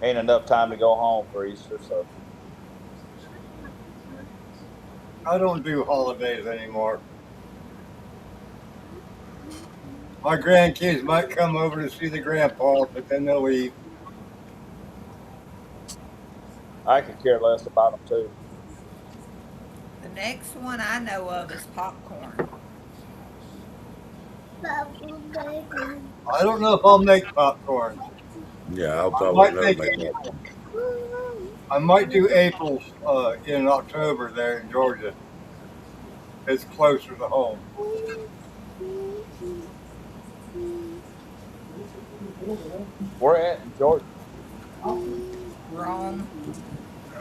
ain't enough time to go home for Easter. So I don't do holidays anymore. My grandkids might come over to see the grandpa, but then they'll leave. I could care less about them too. The next one I know of is popcorn. I don't know if I'll make popcorn. Yeah, I'll I probably might never make make April. one. I might do April's in October there in Georgia. It's closer to home. We're at in Georgia. Rome.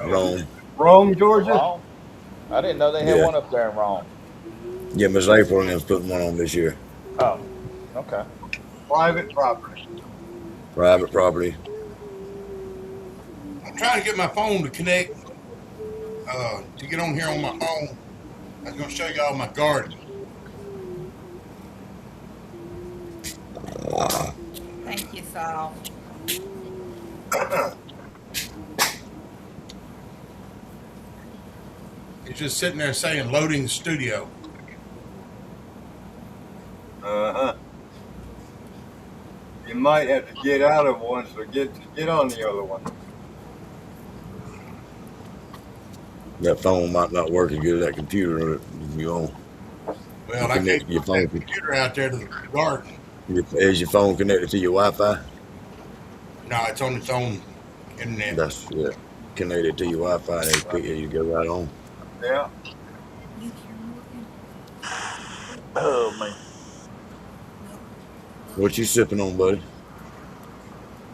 Rome. Rome, Georgia? Rome? I didn't know they had Yeah. one up there in Rome. Yeah, Miss April and them's putting one on this year. Oh, okay. Private property. Private property. I'm trying to get my phone to connect to get on here on my phone. I was going to show y'all my garden. Thank you, Saul. It's just sitting there saying loading studio. Uh-huh. You might have to get out of one to get on the other one. That phone might not work as good as that computer you on. Well, I connect can't your get phone. that computer out there to the garden. Is your phone connected to your Wi-Fi? No, it's on its own internet. That's connected to your Wi-Fi. And you go right on. Yeah. Oh man. What you sipping on, buddy?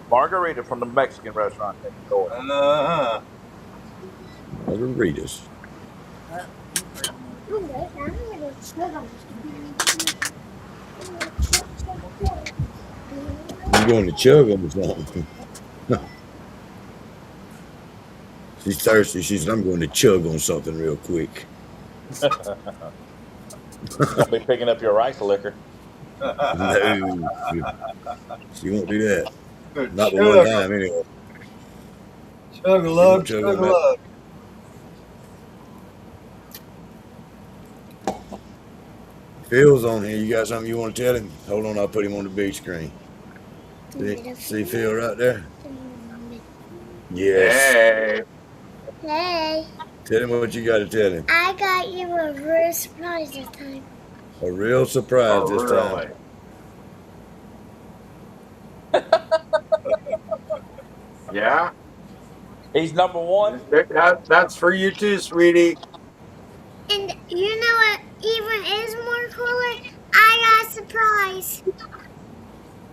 Margarita from the Mexican restaurant next door. Uh-huh. Margaritas. You going to chug on something? She's thirsty. She said, "I'm going to chug on something real quick." Gonna be picking up your rice liquor. No, she won't do that. Good Not but chug. one time, anyway. Chug a lug, chug a lug. Phil's on here. You got something you want to tell him? Hold on, I'll put him on the big screen. See Phil right there? Yes. Hey. Hey. Tell him what you got to tell him. I got you a real surprise this time. A real surprise this time. Yeah? He's number one. That's for you too, sweetie. And you know what even is more cooler? I got a surprise.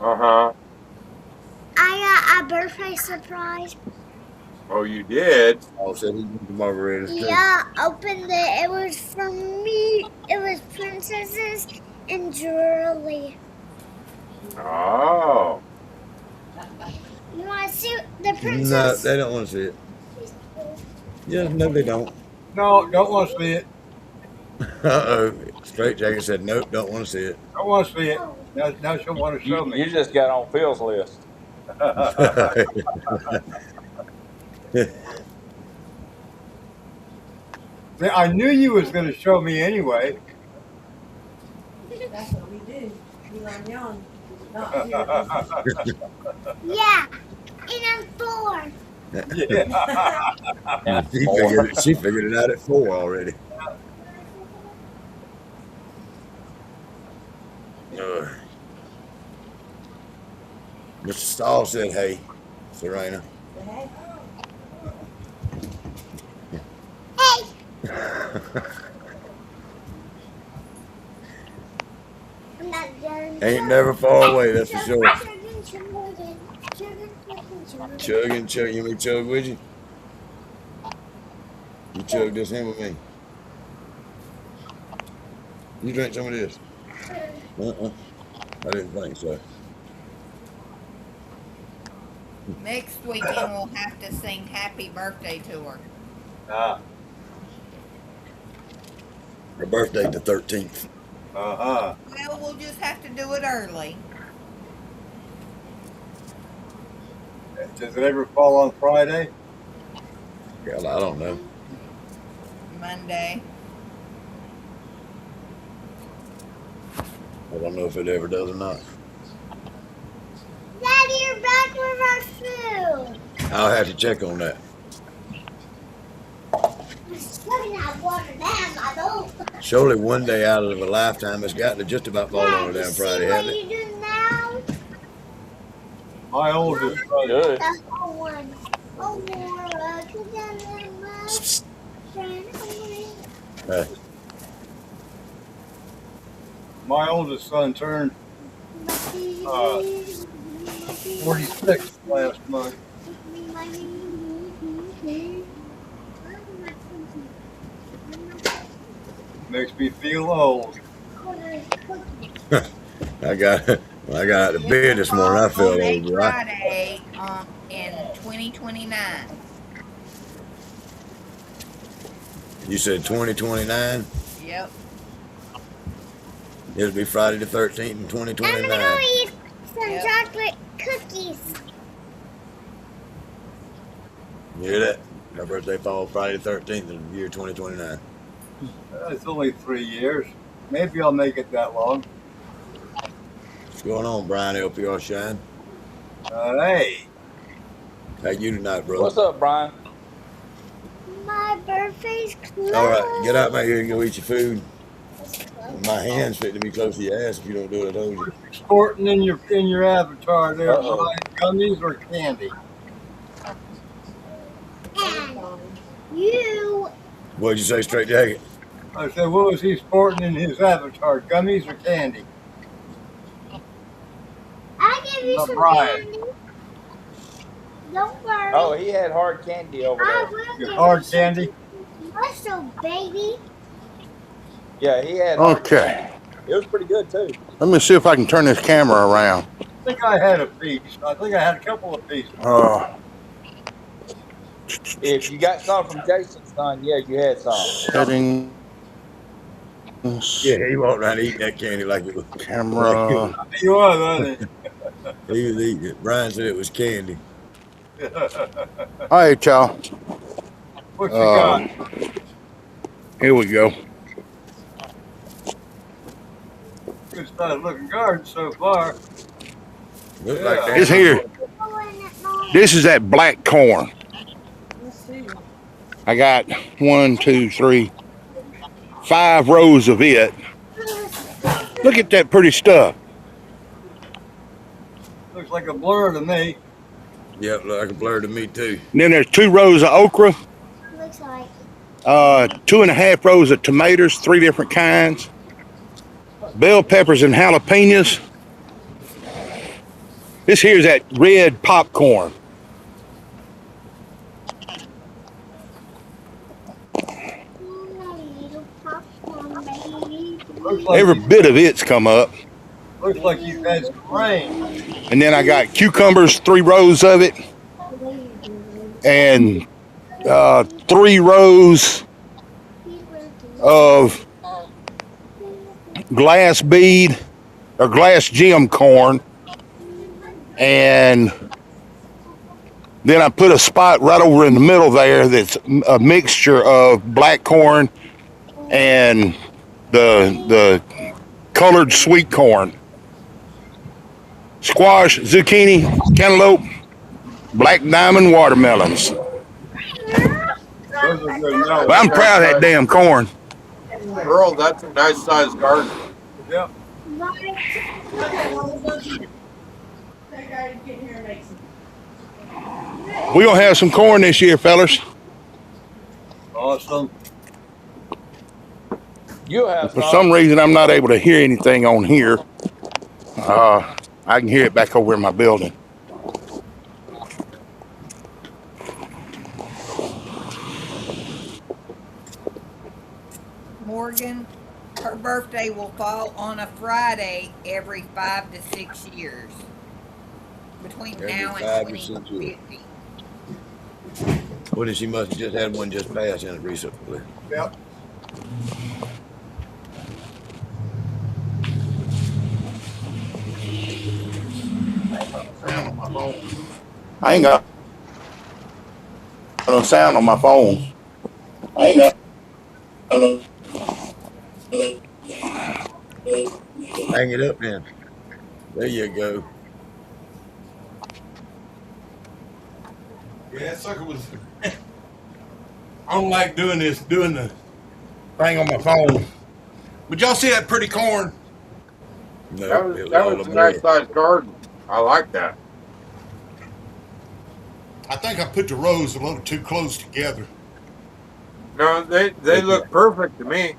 Uh-huh. I got a birthday surprise. Oh, you did? Oh, so he went to Margaritas too. Yeah, opened it. It was from me. It was princesses and jewelry. Oh. You want to see the No, princess? they don't want to see it. Yeah, no, they don't. No, don't want to see it. Uh-oh. Straight Jacket said, nope, don't want to see it. Don't want to see it. Now she'll want to show me. You just got on Phil's list. I knew you was going to show me anyway. That's what we do. We learn young. Yeah, and I'm 4. Yeah. She figured it out at 4 already. Mr. Stahl said, hey, Serena. I'm not done. Ain't never far away, that's for sure. Chugging. Chugging, chug. You want me to chug with you? You chug this in with me. You drink some of this? I didn't think so. Next weekend we'll have to sing happy birthday to her. Her birthday the 13th. Uh-huh. Well, we'll just have to do it early. Does it ever fall on Friday? Hell, I don't know. Monday. I don't know if it ever does or not. Daddy, you're back with our food. I'll have to check on that. I'm shoving that water down my nose. Surely one day out of a lifetime it's got to just about fall on a Dad, you damn see Friday, what hasn't it? you do now? My oldest son, Good. The whole one. Oh, Laura, could that little mouse? my oldest son turned 46 last month. Makes me feel old. I got out of bed this morning. I felt On a old, right? Friday in 2029. You said 2029? Yep. It'll be Friday the 13th in 2029. I'm gonna eat some Yep. chocolate cookies. You hear that? My birthday falls Friday the 13th in the year 2029. It's only 3 years. Maybe I'll make it that long. What's going on, Brian LPR Shine? Hey. How you tonight, brother? What's up, Brian? My birthday's close. All right, get out my here and go eat your food. My hand's fit to be close to your ass if you don't do it. I told you. Sporting in your avatar there, Uh-oh. gummies or candy? And you. What'd you say, straight jacket? I said, what was he sporting in his avatar, gummies or candy? I'll give you some Brian. candy. Don't worry. Oh, he had hard candy over I there. will give Hard you some candy? Muscle, baby. Yeah, he had hard Okay. candy. It was pretty good, too. Let me see if I can turn this camera around. I think I had a piece. I think I had a couple of pieces. If you got some from Jason's son, yeah, you had some. Settings. Yeah, he walked around eating that candy like it was Camera. You was, wasn't He was eating it. Brian said it was candy. he? All right, y'all. What you got? Here we go. Good started looking garden so far. Look like This here. This is that black corn. I got 1, 2, 3, 5 rows of it. Look at that pretty stuff. Looks like a blur to me. Yeah, look like a blur to me too. And then there's 2 rows of okra, Looks like. 2.5 rows of tomatoes, 3 different kinds, bell peppers and jalapenos. This here's that red popcorn. Little popcorn, baby. Looks like Every bit of it's come up. Looks like you've had some rain. And then I got cucumbers, 3 rows of it, and 3 rows of glass bead or glass gem corn. And then I put a spot right over in the middle there that's a mixture of black corn and the colored sweet corn. Squash, zucchini, cantaloupe, black diamond watermelons. Those are good melons. But I'm proud of that damn corn. Earl, that's a nice sized garden. Yep. We're gonna have some corn this year, fellas. Awesome. You'll have For some. some reason, I'm not able to hear anything on here. I can hear it back over in my building. Morgan, her birthday will fall on a Friday every 5 to 6 years between Every now and 5 to 6 years. 2050. Well, then she must have just had one just pass in it recently. Yep. Sound on my phone. I ain't got no sound on my phone. I ain't got no. Hang it up then. There you go. Yeah, that sucker was. I don't like doing the thing on my phone. But y'all see that pretty corn? No, it was That all was a a nice blur. sized garden. I like that. I think I put the rows a little too close together. No, they Look look at, perfect to me.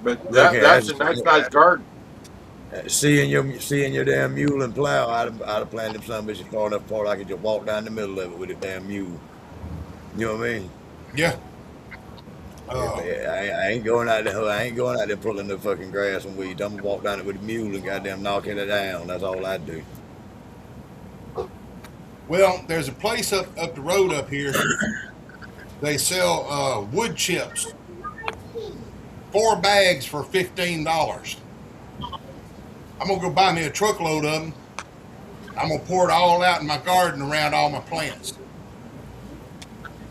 But look that's a at nice sized garden. seeing your damn mule and plow. I'd have planted them some bitches far enough apart I could just walk down the middle of it with a damn mule. You know what I mean? Yeah. If I ain't going out there. I ain't going out there pulling the fucking grass and weeds. I'm gonna walk down it with a mule and goddamn knocking it down. That's all I do. Well, there's a place up the road up here. They sell wood chips. 4 bags for $15. I'm gonna go buy me a truckload of them. I'm gonna pour it all out in my garden around all my plants.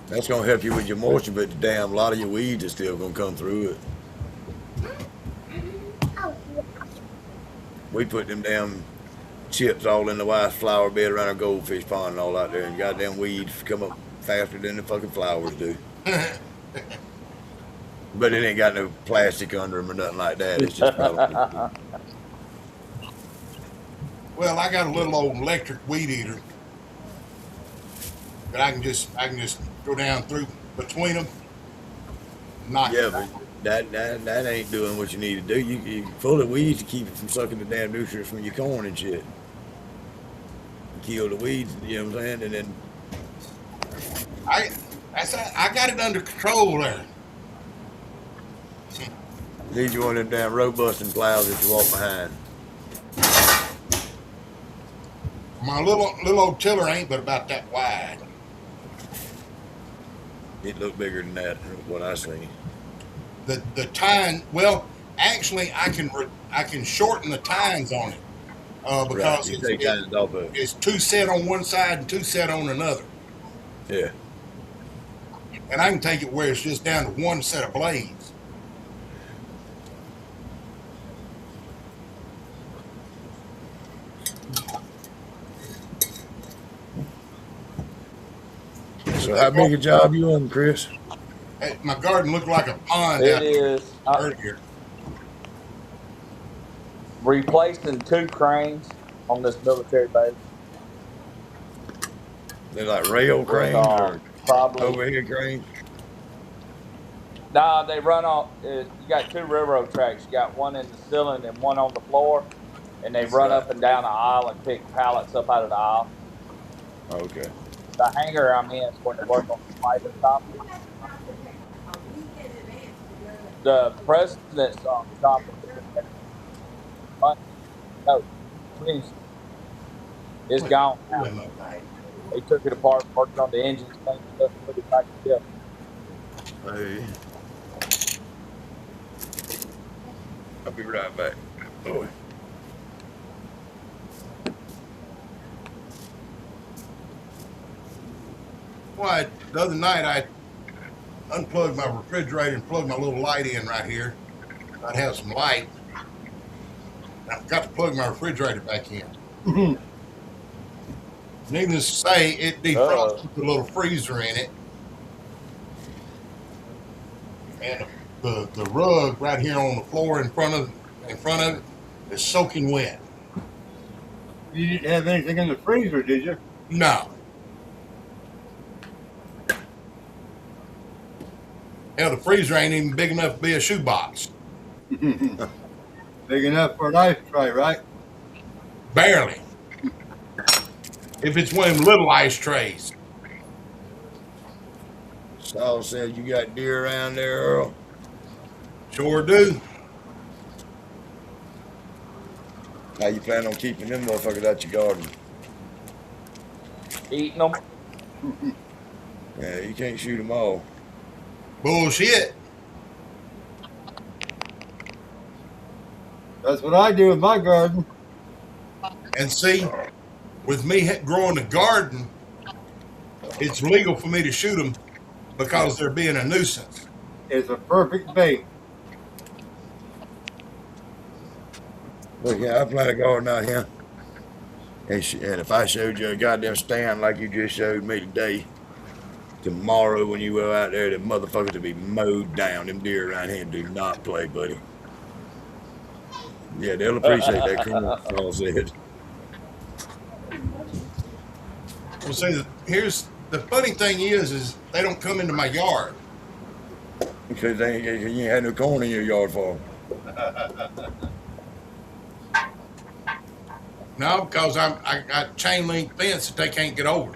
That's gonna help you with your moisture, but the damn lot of your weeds are still gonna come through it. We put them damn chips all in the wife's flower bed around our goldfish pond and all out there, and goddamn weeds come up faster than the fucking flowers do. But it ain't got no plastic under them or nothing like that. It's just probably. Well, I got a little old electric weed eater that I can just go down through between them, knock it Yeah, out. but that ain't doing what you need to do. You full of weeds to keep it from sucking the damn nutrients from your corn and shit. Kill the weeds, you know what I'm saying? And then I got it under control there. need you one of them damn road busting plows that you walk behind. My little old tiller ain't but about that wide. It looked bigger than that, what I seen. The tine, well, actually, I can shorten the tines on it Right, because you take kind off of it. it's 2 set on one side and 2 set on another, Yeah. and I can take it where it's just down to 1 set of blades. So how big a job you on, Chris? Hey, my garden looked like a pond It out is earlier. replacing 2 cranes on this military base. They're like rail With cranes or probably overhead cranes? nah, they run on. You got 2 railroad tracks. You got one in the ceiling and one on the floor, and they run Right. up and down the aisle and pick pallets up out of the aisle. Okay. The hangar I'm in is where they work on the fighter chopper. The president's chopper, no, twins, is gone now. They took it apart, worked on the engines, cleaned it up, put it back together. Hey. I'll be right back. Oh. Why, the other night I unplugged my refrigerator and plugged my little light in right here. I'd have some light. I forgot to plug my refrigerator back in. Needless to say, it defrosted with a little freezer in it. And the rug right here on the floor in front of it is soaking wet. You didn't have anything in the freezer, did you? No. Hell, the freezer ain't even big enough to be a shoebox. Big enough for an ice tray, right? Barely. If it's one of them little ice trays. Saul said you got deer around there, Earl. Sure do. How you plan on keeping them motherfuckers out your garden? Eating them. Yeah, you can't shoot them all. Bullshit. That's what I do with my garden. And see, with me growing a garden, it's legal for me to shoot them because they're being a nuisance. It's a perfect bait. Look, yeah, I plant a garden out here. And if I showed you a goddamn stand like you just showed me today, tomorrow when you go out there, the motherfuckers will be mowed down. Them deer around here do not play, buddy. Yeah, they'll appreciate that corn, Saul said. Well, see, here's the funny thing is they don't come into my yard. Because you ain't had no corn in your yard for them. No, because I got chain link fence that they can't get over.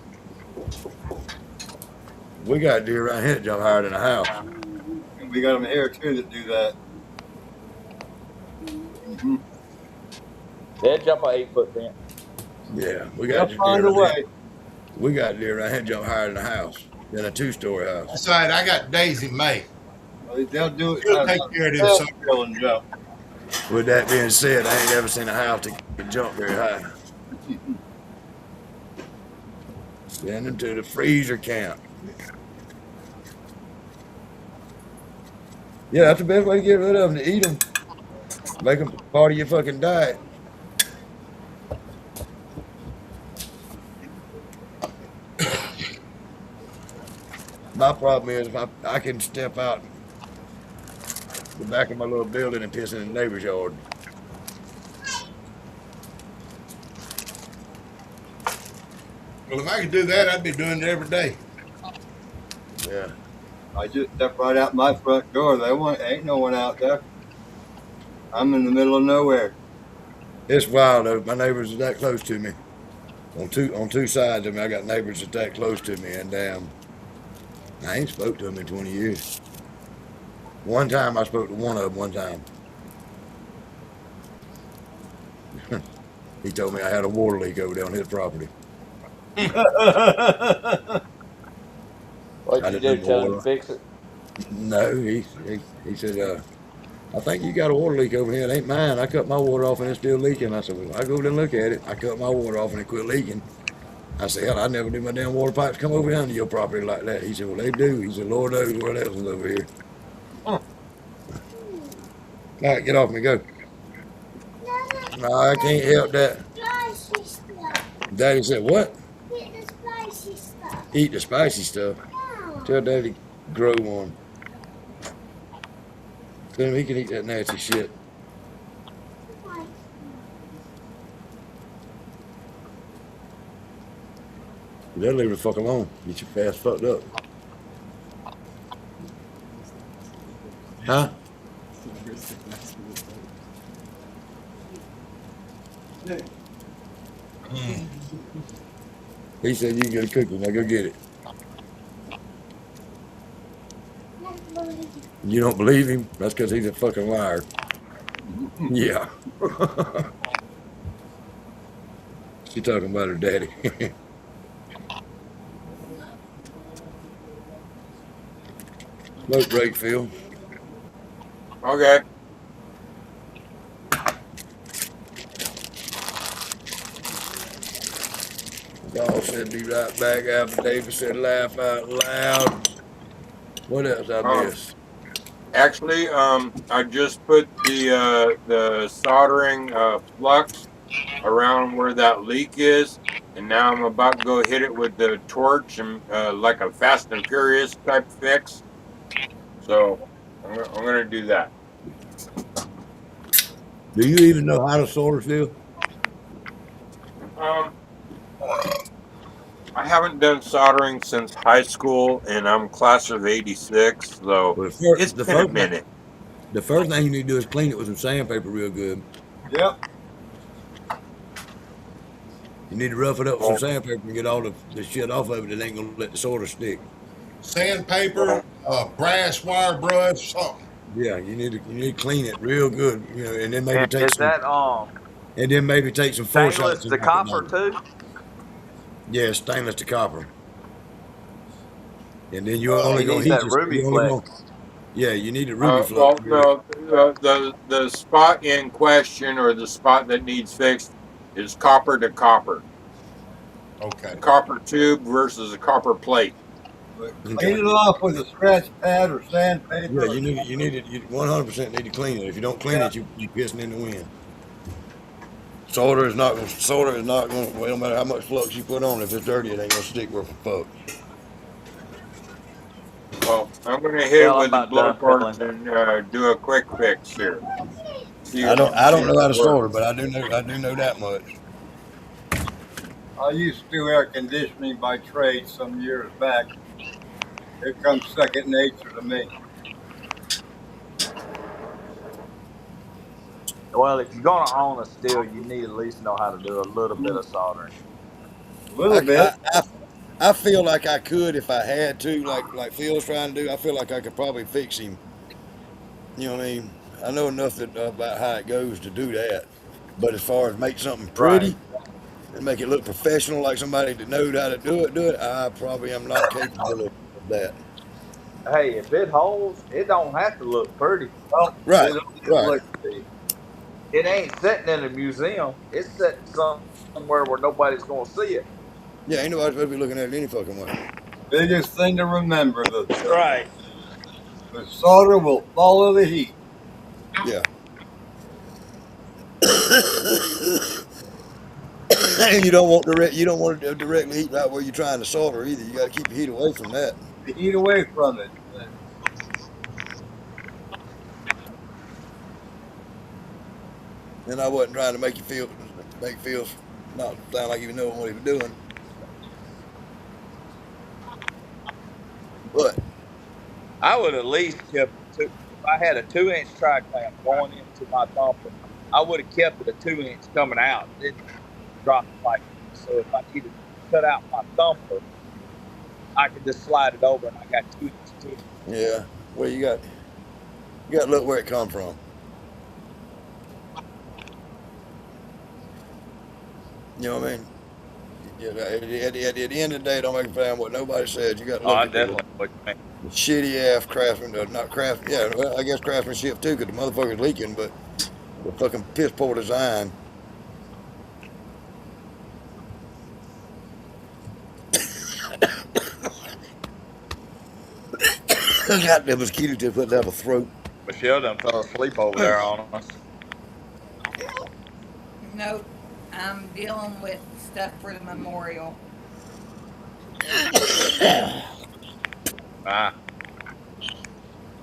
We got deer around here that jump higher than a house. And we got them here too that do that. Mm-hmm. They'll jump an 8-foot fence. Yeah, we got They'll find a way. We got deer around here that jump higher than a house, than a 2-story house. Besides, I got Daisy May. Well, they'll do it. She'll take care of them. And jump. With that being said, I ain't ever seen a house that can jump very high. Send them to the freezer camp. Yeah, that's the best way to get rid of them, to eat them. Make them part of your fucking diet. My problem is I can step out the back of my little building and piss in the neighbor's yard. Well, if I could do that, I'd be doing it every day. Yeah. I just step right out my front door. Ain't no one out there. I'm in the middle of nowhere. It's wild though. My neighbors are that close to me. On two sides of me, I got neighbors that close to me, and I ain't spoke to them in 20 years. One time I spoke to one of them one time. He told me I had a water leak over there on his property. What'd you do? Tell him to fix it? No, he said, I think you got a water leak over here. It ain't mine. I cut my water off and it's still leaking. I said, well, I go over there and look at it. I cut my water off and it quit leaking. I said, hell, I never knew my damn water pipes come over down to your property like that. He said, well, they do. He said, Lord knows what else is over here. All right, get off me, go. No, I can't help that. Daddy said, what? Eat the spicy stuff. Eat the spicy stuff. No. Tell Daddy grow one. Tell him he can eat that nasty shit. They'll leave the fuck alone. Get your ass fucked up. Huh? He said you can get a cookie. Now go get it. You don't believe him? That's because he's a fucking liar. Yeah. She talking about her daddy. Smoke break, Phil. Okay. Dawg said be right back. Alpha David said laugh out loud. What else I missed? Actually, I just put the soldering flux around where that leak is, and now I'm about to go hit it with the torch and like a Fast and Furious type fix. So I'm gonna do that. Do you even know how to solder, Phil? I haven't done soldering since high school, and I'm class of '86, so it's been a minute. The first thing you need to do is clean it with some sandpaper real good. Yep. You need to rough it up with some sandpaper and get all the shit off of it that ain't gonna let the sorter stick. Sandpaper, brass wire brush, something. Yeah, you need to clean it real good, and then maybe And take is some that four stainless shots in to like at copper night. too? Yeah, stainless to copper. And then you're He only gonna needs heat that it. ruby You only flex. gonna Yeah, you need a ruby flux. Well, no, the spot in question or the spot that needs fixed is copper to copper. Okay. A copper tube versus a copper plate. But Okay. clean it off with a scratch pad or Yeah, sandpaper. you need it. You 100% need to clean it. If you don't clean Yeah. it, you pissing in the wind. Solder is not going. Well, no matter how much flux you put on, if it's dirty, it ain't gonna stick worth a fuck. Well, I'm going to hit it Well, I'm with the about blow done parts filling. and do a quick fix here. See I if don't I see don't if know how it to works. solder, but I do know that much. I used to do air conditioning by trade some years back. It comes second nature to me. Well, if you're gonna own a steel, you need at least know how to do a little bit of soldering. A little I, bit. I, I, I feel like I could if I had to, like Phil's trying to do. I feel like I could probably fix him. You know what I mean? I know enough about how it goes to do that. But as far as make something Right. pretty and make it look professional, like somebody that knows how to do it, I probably am not capable of that. Hey, if it holds, it don't have to look pretty. Well, Right, it don't have to right. look pretty. It ain't sitting in a museum. It's sitting somewhere where nobody's gonna see it. Yeah, ain't nobody supposed to be looking at it any fucking way. Biggest thing to remember: Right. the solder will follow the heat. Yeah. And you don't want to directly heat right where you're trying to solder either. You got to keep your heat away from that. The heat away from it. And I wasn't trying to make you feel not sound like you know what he was doing. But I would at least kept two. If I had a 2-inch tri clamp going into my thumper, I would have kept it a 2-inch coming out. Didn't drop it like this. So if I needed to cut out my thumper, I could just slide it over, and I got 2 inches to it. yeah, well you got to look where it come from. You know what I mean? Yeah, at the end of the day, don't make a fan what nobody says. You got to Oh, look I at definitely know what you mean. the shitty ass craftsman, not craft. Yeah, well, I guess craftsmanship too, because the motherfucker's leaking, but the fucking piss poor design. Got the mosquito just put down my throat. Michelle done fell asleep over there on us. Nope. I'm dealing with stuff for the memorial. Ah,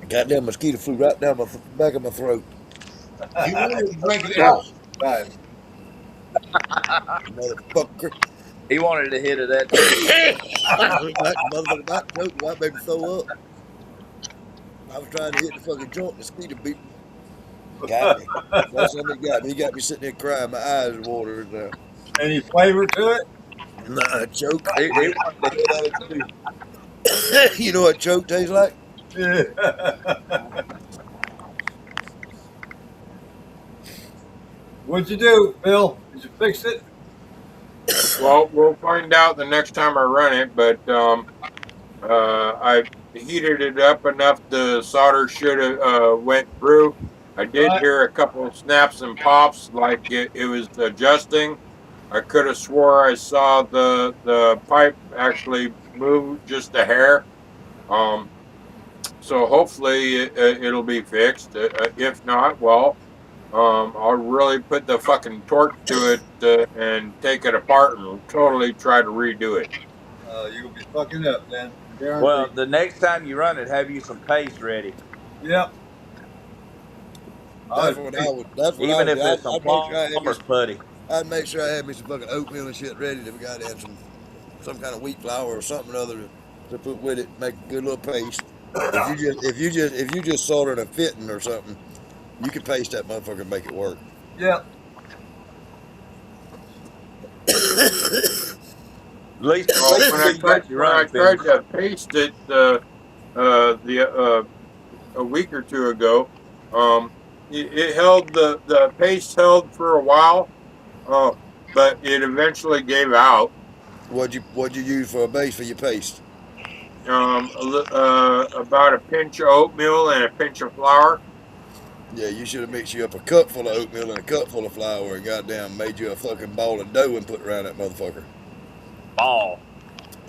Goddamn mosquito flew right down my back of my throat. He wanted to drink it Yeah. out. Right. Motherfucker. he wanted to hit it that too. Motherfucker about to choke me. I made me throw up. I was trying to hit the fucking joint. The mosquito beat me. Got me. That's what it got me. He got me sitting there crying. My eyes watered now. Any flavor to it? Nah, choke. He wanted to hit that too. You know what choke tastes like? Yeah. What'd you do, Phil? Did you fix it? Well, we'll find out the next time I run it, but I heated it up enough the solder should have went through. I did Right. hear a couple of snaps and pops like it was adjusting. I could have swore I saw the pipe actually move just a hair. Um, so hopefully it'll be fixed. If not, well, I'll really put the fucking torque to it and take it apart and totally try to redo it. You'll be fucking up, man. Well, Guaranteed. the next time you run it, have you some paste ready, Yep. That's what I would. That's what I even would if do. it's some I'd make sure I had me. plumber's putty. I'd make sure I had me some fucking oatmeal and shit ready. That we got to have some kind of wheat flour or something other to put with it. Make a good little paste. If you just sorted a fitting or something, you could paste that motherfucker and make it work. Yep. At Well, least until you got your when I run tried finished. to paste it a week or two ago, it held the paste held for a while, uh, but it eventually gave out. What'd you use for a base for your paste? About a pinch of oatmeal and a pinch of flour. Yeah, you should have mixed you up a cup full of oatmeal and a cup full of flour and goddamn made you a fucking ball of dough and put around that motherfucker. Ball.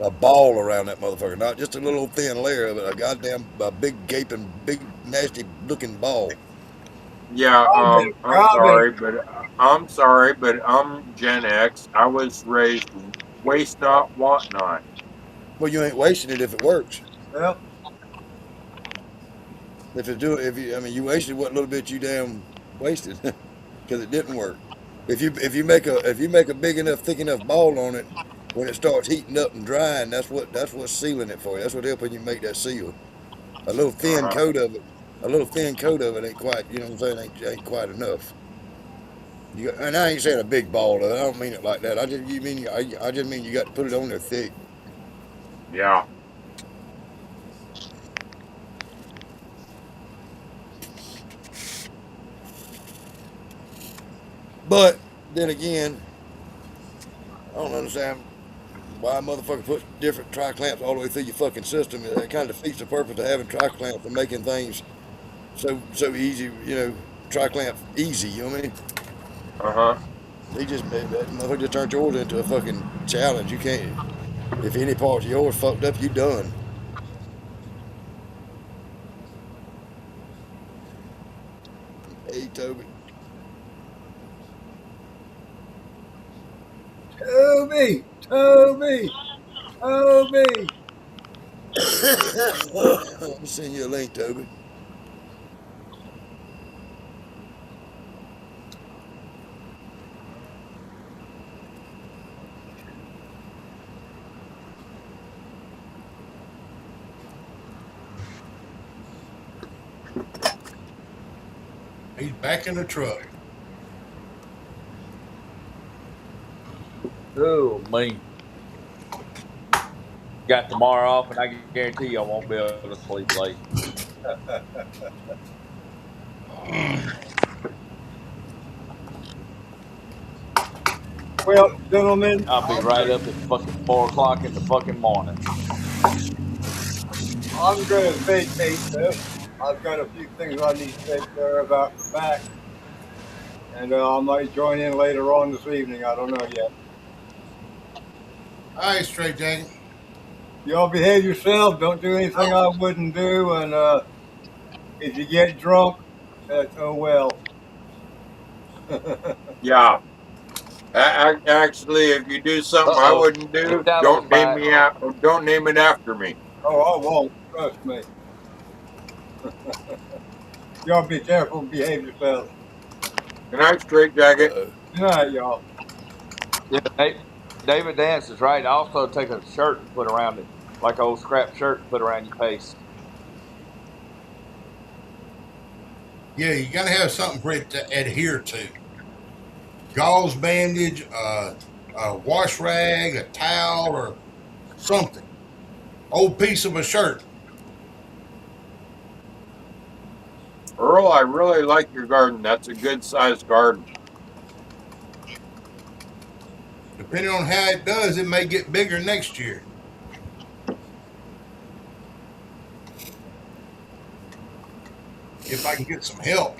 A ball around that motherfucker, not just a little thin layer of it, a big gaping, big nasty looking ball. Yeah, Robbie. I'm sorry, but I'm Gen X. I was raised waste not, want not. Well, you ain't wasting it if it works. Yep. I mean, you wasted what little bit you damn wasted because it didn't work. If you make a big enough, thick enough ball on it, when it starts heating up and drying, that's what's sealing it for you. That's what helping you make that seal. A little thin Uh-huh. coat of it, a little thin coat of it ain't quite. You know what I'm saying? Ain't quite enough. And I ain't saying a big ball of it. I don't mean it like that. I just mean you got to put it on there thick. Yeah. But then again, I don't understand why a motherfucker puts different tri clamps all the way through your fucking system. That kind of defeats the purpose of having tri clamps and making things so easy. Tri clamp easy. You know what I mean? Uh-huh. That motherfucker just turned yours into a fucking challenge. You can't. If any parts of yours fucked up, you done. Hey, Toby. Toby. Toby. Toby. I'll send you a link, Toby. He's back in the truck. Oh, me. Got tomorrow off, and I guarantee you I won't be able to sleep late. Well, gentlemen, I'll be right up at fucking 4 o'clock in the fucking morning. I'm going to vacate this. I've got a few things I need to take care of out the back, and I might join in later on this evening. I don't know yet. All right, straight jacket. Y'all behave yourself. Don't do anything I wouldn't do, and if you get drunk, oh well. Yeah. Actually, if you do something I Uh-oh. wouldn't Your do, shadow's back. don't name it after me. Oh, I won't. Trust me. Y'all be careful and behave yourselves. Good night, straight jacket. Good night, y'all. Yeah, David Dance is right. Also, take a shirt and put around it, like an old scrap shirt, and put around your face. Yeah, you got to have something for it to adhere to. Gauze bandage, a wash rag, a towel, or something. Old piece of a shirt. Earl, I really like your garden. That's a good sized garden. Depending on how it does, it may get bigger next year. If I can get some help.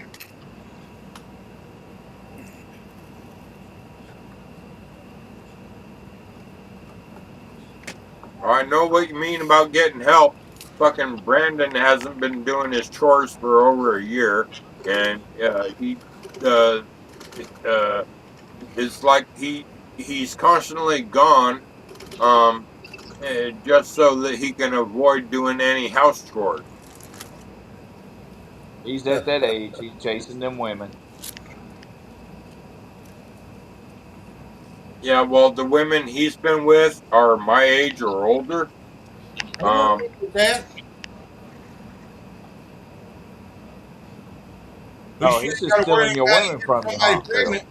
I know what you mean about getting help. Fucking Brandon hasn't been doing his chores for over a year, and he uh, uh, it's like he's constantly gone, um, just so that he can avoid doing any house chores. He's at that age. He's chasing them women. Yeah, well, the women he's been with are my age or older. Ain't nothing wrong with that. No, he's just stealing your women from you, huh, somebody Phil? pregnant.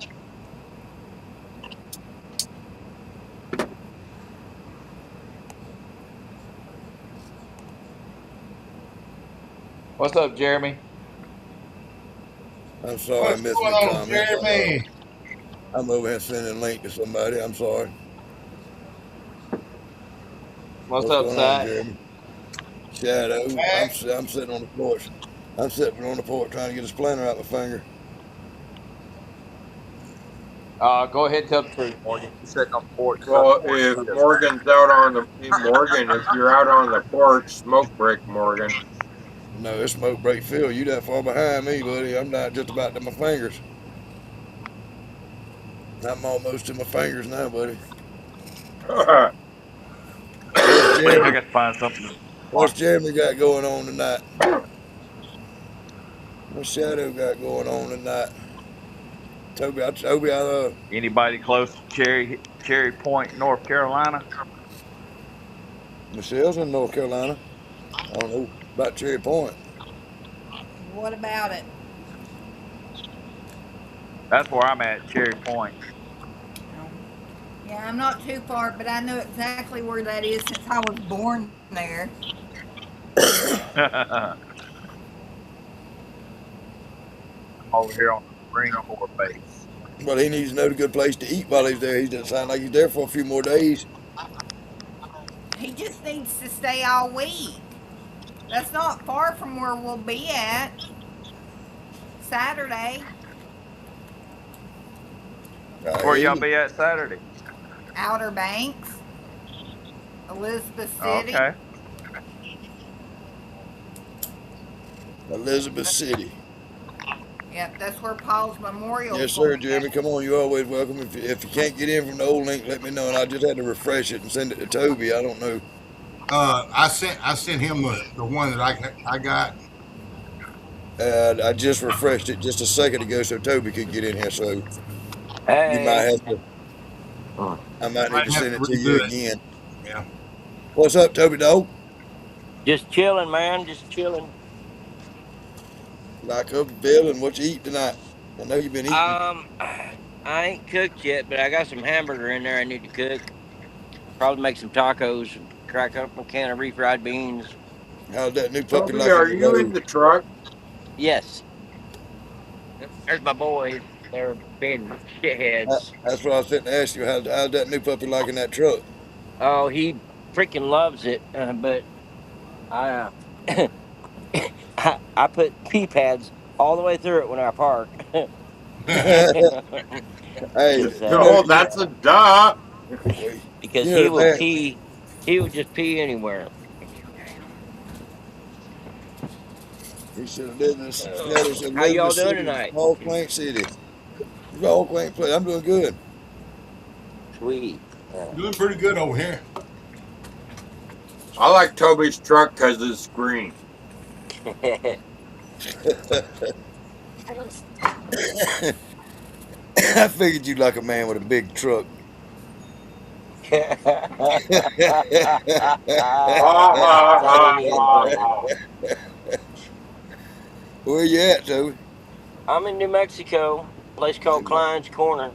What's up, Jeremy? I'm sorry I What's missed going my on, comments. Jeremy? I'm over here sending a link to somebody. I'm sorry. What's What's up, going on, Zach? Jeremy? Shadow. I'm Back. I'm sitting on the porch. I'm sitting on the porch trying to get a splinter out my finger. Go ahead and tell the truth, Morgan. You sitting on the porch, so the Well, porch if does that. Morgan's out on the Morgan, if you're out on the porch, smoke break, Morgan. No, it's smoke break Phil. You that far behind me, buddy. I'm not just about to my fingers. I'm almost to my fingers now, buddy. What's Wait, I Jeremy? got to find something. What's Jeremy got going on tonight? What's Shadow got going on tonight? Toby, Anybody close to Cherry Point, North Carolina? Michelle's in North Carolina. I don't know about Cherry Point. What about it? That's where I'm at, Cherry Point. Um, yeah, I'm not too far, but I know exactly where that is since I was born there. I'm over here on the Marine Corps base. But he needs to know the good place to eat while he's there. He doesn't sound like he's there for a few more days. He just needs to stay all week. That's not far from where we'll be at Saturday. Where y'all He, be at Saturday? Outer Banks, Elizabeth City. Okay. Elizabeth City. Yep, that's where Paul's Memorial Yes, is going sir, to be at. Jeremy. Come on, you're always welcome. If you can't get in from the old link, let me know, and I just had to refresh it and send it to Toby. I don't know. I sent him the one that I got. I just refreshed it just a second ago so Toby could get in here. So you might Hey, have to. I might need Might to have send to it to redo you it. again. Yeah. What's up, Toby dog? just chilling, man. Just chilling. Like up, Bill, and what you eat tonight? I know you've been eating. I ain't cooked yet, but I got some hamburger in there I need to cook. Probably make some tacos and crack up a can of refried beans. How's that new puppy Toby, liking are the you in road? the truck? Yes, there's my boys. They're being shitheads. That's what I was sitting to ask you. How's that new puppy liking that truck? Oh, he freaking loves it. But I, I put pee pads all the way through it when I park. Hey, Because Oh, that's a duh. because you know he the will man. pee. He would just pee anywhere. He should have lived in How y'all Elizabeth doing City, tonight? small quaint city. Small quaint place. I'm doing good. Sweet. Doing pretty good over here. I like Toby's truck because it's green. I figured you'd like a man with a big truck. Ha ha That ha ain't even ha funny. ha. Where you at, Toby? I'm in New Mexico, place called Klein's Corner.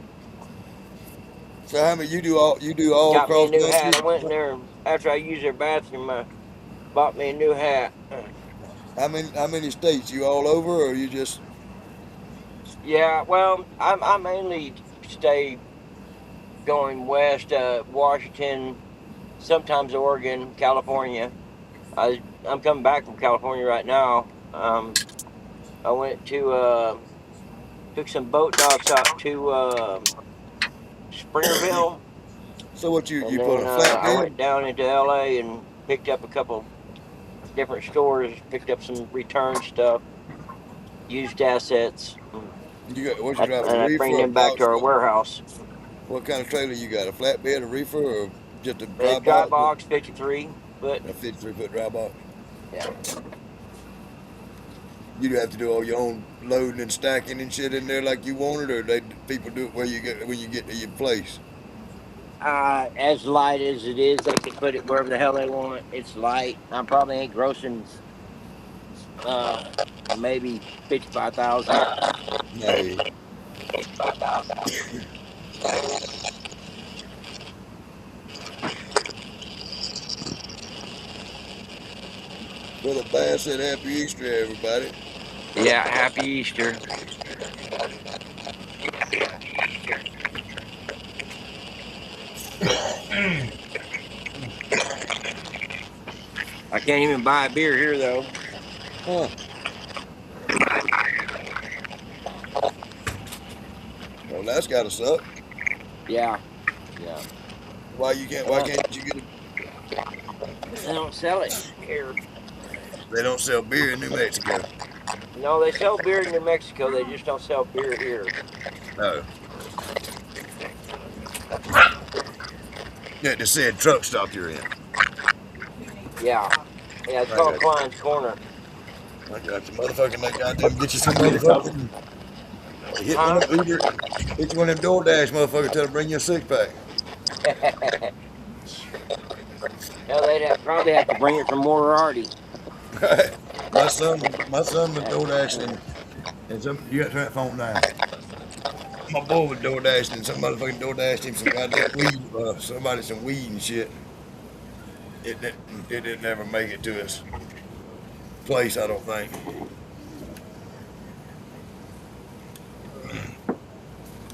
So how many you do all Got me a across new hat. country? I went in there after I used their bathroom. I bought me a new hat. How many states? You all over or you just Yeah, well, I mainly stay going west, Washington, sometimes Oregon, California. I'm coming back from California right now. I went to took some boat docks out to Springerville, so what and you put then a I flatbed? went down into LA and picked up a couple different stores, picked up some return stuff, used assets, What you driving, a and I reefer bring or a them back to box our truck? warehouse. What kind of trailer you got? A flatbed, a reefer, or just a dry Dry box? box 53 foot. A 53-foot dry box. Yeah. You have to do all your own loading and stacking and shit in there like you wanted, or people do it where you get when you get to your place. As light as it is, they can put it wherever the hell they want. It's light. I probably ain't grossing Maybe 55,000. Hey, Brother Bass said Happy Easter, everybody. Yeah, happy Easter. I can't even buy a beer here though. Huh. Well, that's gotta suck. Yeah, yeah. Why you can't? Why Uh, can't you get it? they don't sell it here. They don't sell beer in New Mexico. No, they sell beer in New Mexico. They just don't sell beer here. No. Yeah, they said truck stop you're in. Yeah, yeah. It's I called got you. Klein's Corner. I got you, motherfucker. That goddamn get you some motherfucking hit one Huh? of them Uber, hit you one of them DoorDash motherfuckers. Tell them bring you a 6-pack. Hell, probably have to bring it from Moriarty. my son was DoorDashing, and some you got to turn that phone down. My boy was DoorDashing, and some motherfucking DoorDashed him some goddamn weed, somebody some weed and shit. It didn't ever make it to his place, I don't think.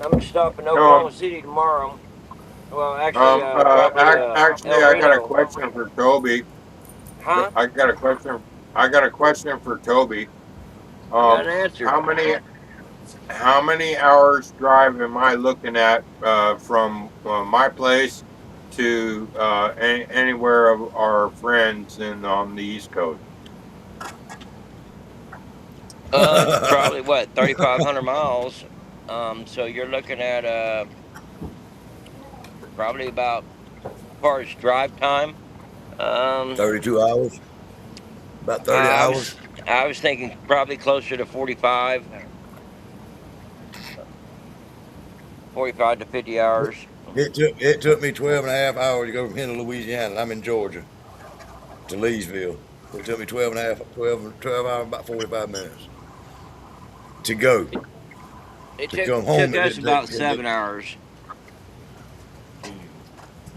I'm gonna stop in No, Oklahoma City tomorrow. Well, actually, probably actually, El I got a Reno. question for Toby. Huh? I got a question. I got a question for Toby. I got Um, an answer. how many hours drive am I looking at from my place to anywhere of our friends in on the East Coast? Probably what 3,500 miles. So you're looking at probably about as far as drive time. Um, 32 hours, about 30 I hours. was I was thinking probably closer to 45, 45 to 50 hours. It took me 12 and a half hours to go from here to Louisiana. I'm in Georgia to Leesville. It took me 12 and a half, 12 hours, about 45 minutes to go. It, it To took come home, took it us didn't take. about 7 hours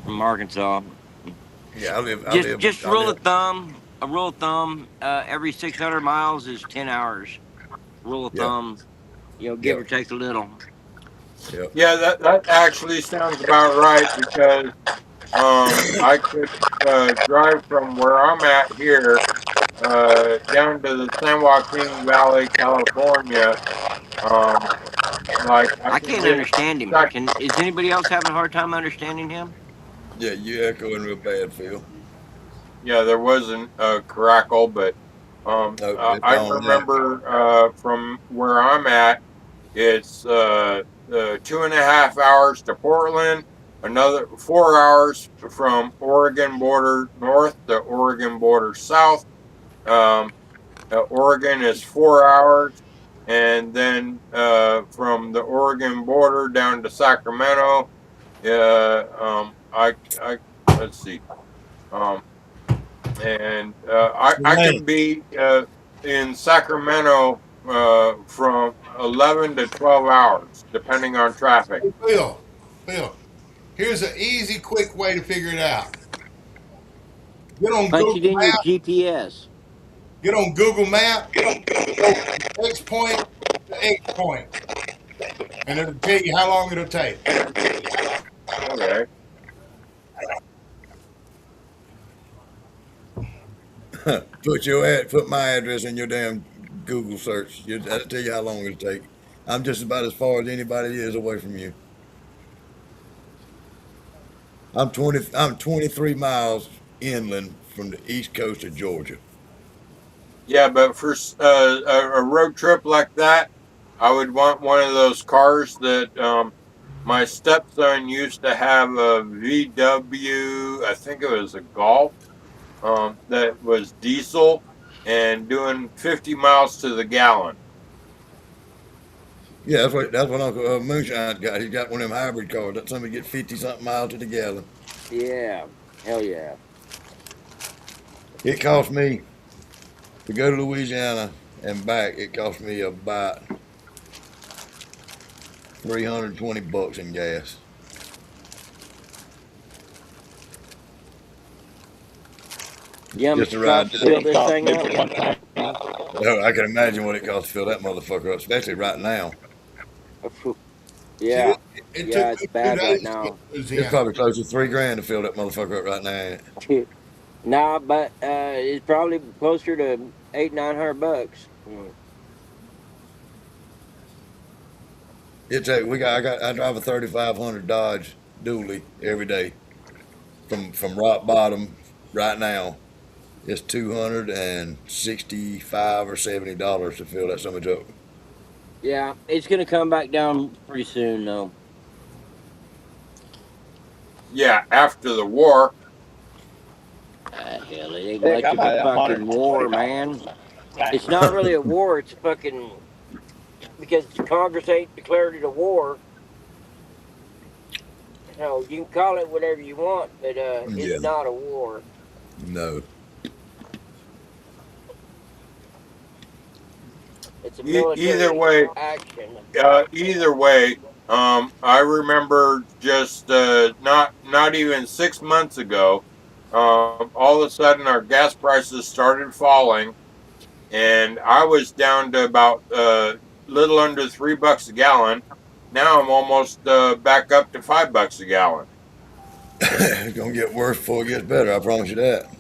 from Arkansas. Yeah, I Just live, just I rule live. of thumb. A rule of thumb. Every 600 miles is 10 hours. Rule of Yeah, thumb. Give yeah, or take a little. yeah, Yeah, that actually sounds about right because I could drive from where I'm at here down to the San Joaquin Valley, California. Um, like I I can can't hit understand him. Sac- Is anybody else having a hard time understanding him? yeah. You echoing real bad, Phil. yeah, there wasn't a crackle, but No, it's I gone now. remember from where I'm at, it's 2.5 hours to Portland, another 4 hours from Oregon border north to Oregon border south. Um, Oregon is 4 hours, and then from the Oregon border down to Sacramento, I let's see. Um, and I Man, can be in Sacramento from 11 to 12 hours, depending on traffic. Hey, Phil, here's an easy, quick way to figure it out. Get on Punch Google it in your Maps. GPS. Get on Google Maps. Go from X point to X point, and it'll tell you how long it'll take. Okay. put my address in your damn Google search. That'll tell you how long it'll take. I'm just about as far as anybody is away from you. I'm 23 miles inland from the east coast of Georgia. Yeah, but for a road trip like that, I would want one of those cars that my stepson used to have a VW. I think it was a Golf that was diesel and doing 50 miles to the gallon. Yeah, that's what Uncle Moonshine's got. He's got one of them hybrid cars. That somebody get 50 something miles to the gallon. Yeah. Hell yeah. It cost me To go to Louisiana and back, it cost me about $320 in gas. You know how Just much to it ride costs to down. fill this thing up? Oh, I can imagine what it costs to fill that motherfucker up, especially right now. See, Yeah, it took yeah, it's me two bad right days to get now. to It's Louisiana. probably close to $3 grand to fill that motherfucker up right now, ain't it? Nah, but it's probably closer to 800-900 bucks. I drive a 3500 Dodge dually every day from rock bottom right now. It's $265 or $70 to fill that summer up. Yeah, it's gonna come back down pretty soon, though. Yeah, after the war. Hell, it ain't Heck, much I'm of a at fucking war, man. $120. It's not really a war. It's fucking because Congress ain't declared it a war. Hell, you can call it whatever you want, but it's Yeah, not a war. no. It's a Either military way, action. either way, I remember just not even 6 months ago, all of a sudden our gas prices started falling, and I was down to about little under $3 a gallon. Now I'm almost back up to $5 a gallon. It's gonna get worse before it gets better. I promise you that.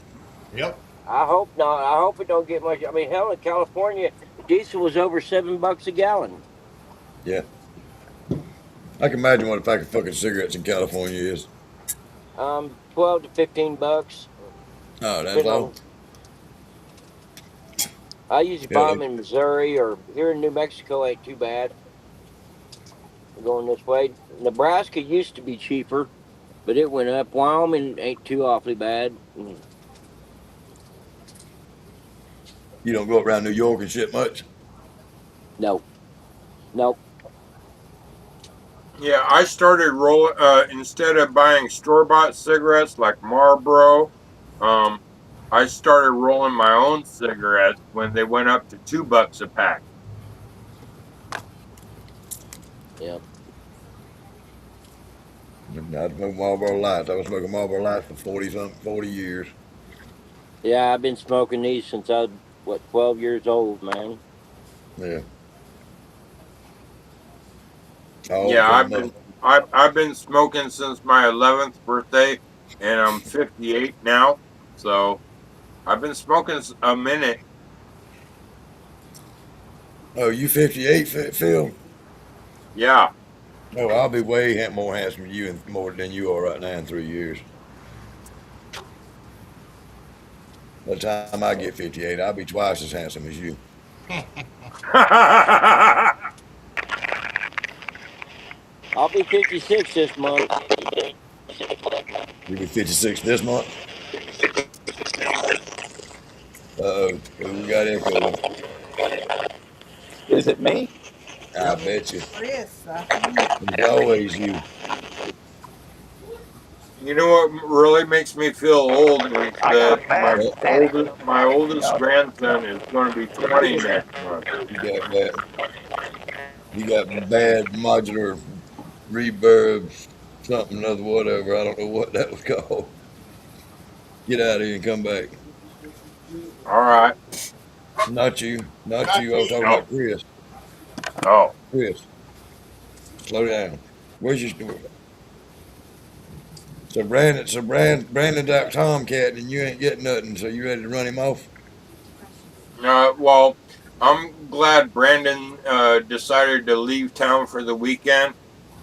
Yep. I hope not. I hope it don't get much. I mean, hell, in California, diesel was over $7 a gallon. Yeah, I can imagine what a pack of fucking cigarettes in California is. 12 to 15 bucks, Oh, that's depending all. on. I usually Yeah, buy them in Missouri or here in New Mexico. Ain't too bad going this way. Nebraska used to be cheaper, but it went up. Wyoming ain't too awfully bad. you don't go around New York and shit much. No, nope. Yeah, I started rolling instead of buying store-bought cigarettes like Marlboro. Um, I started rolling my own cigarettes when they went up to $2 a pack. Yep. I smoke Marlboro Lights. I was smoking Marlboro Lights for 40 years. Yeah, I've been smoking these since I was 12 years old, man. Yeah, all Yeah, from the mother. I've been smoking since my 11th birthday, and I'm 58 now. So I've been smoking a minute. Oh, you 58, Phil? Yeah. Oh, I'll be way more handsome than you and more than you are right now in 3 years. By the time I get 58, I'll be twice as handsome as you. I'll be 56 this month. You'll be 56 this month. Uh-oh, we got echo. Is it me? I Yep. bet you. Chris, I think. It's always you. You know what really makes me feel old is I got that a bad static. my oldest No. grandson is going to be 20 next month. You got bad. You got bad modular reverb, something other, whatever. I don't know what that was called. Get out of here and come back. All right. Not you. Not Not you. I was me. talking Oh, about Chris. oh. Chris, slow down. Where's your store? Brandon got Tomcat and you ain't getting nothing, so you ready to run him off? Well, I'm glad Brandon decided to leave town for the weekend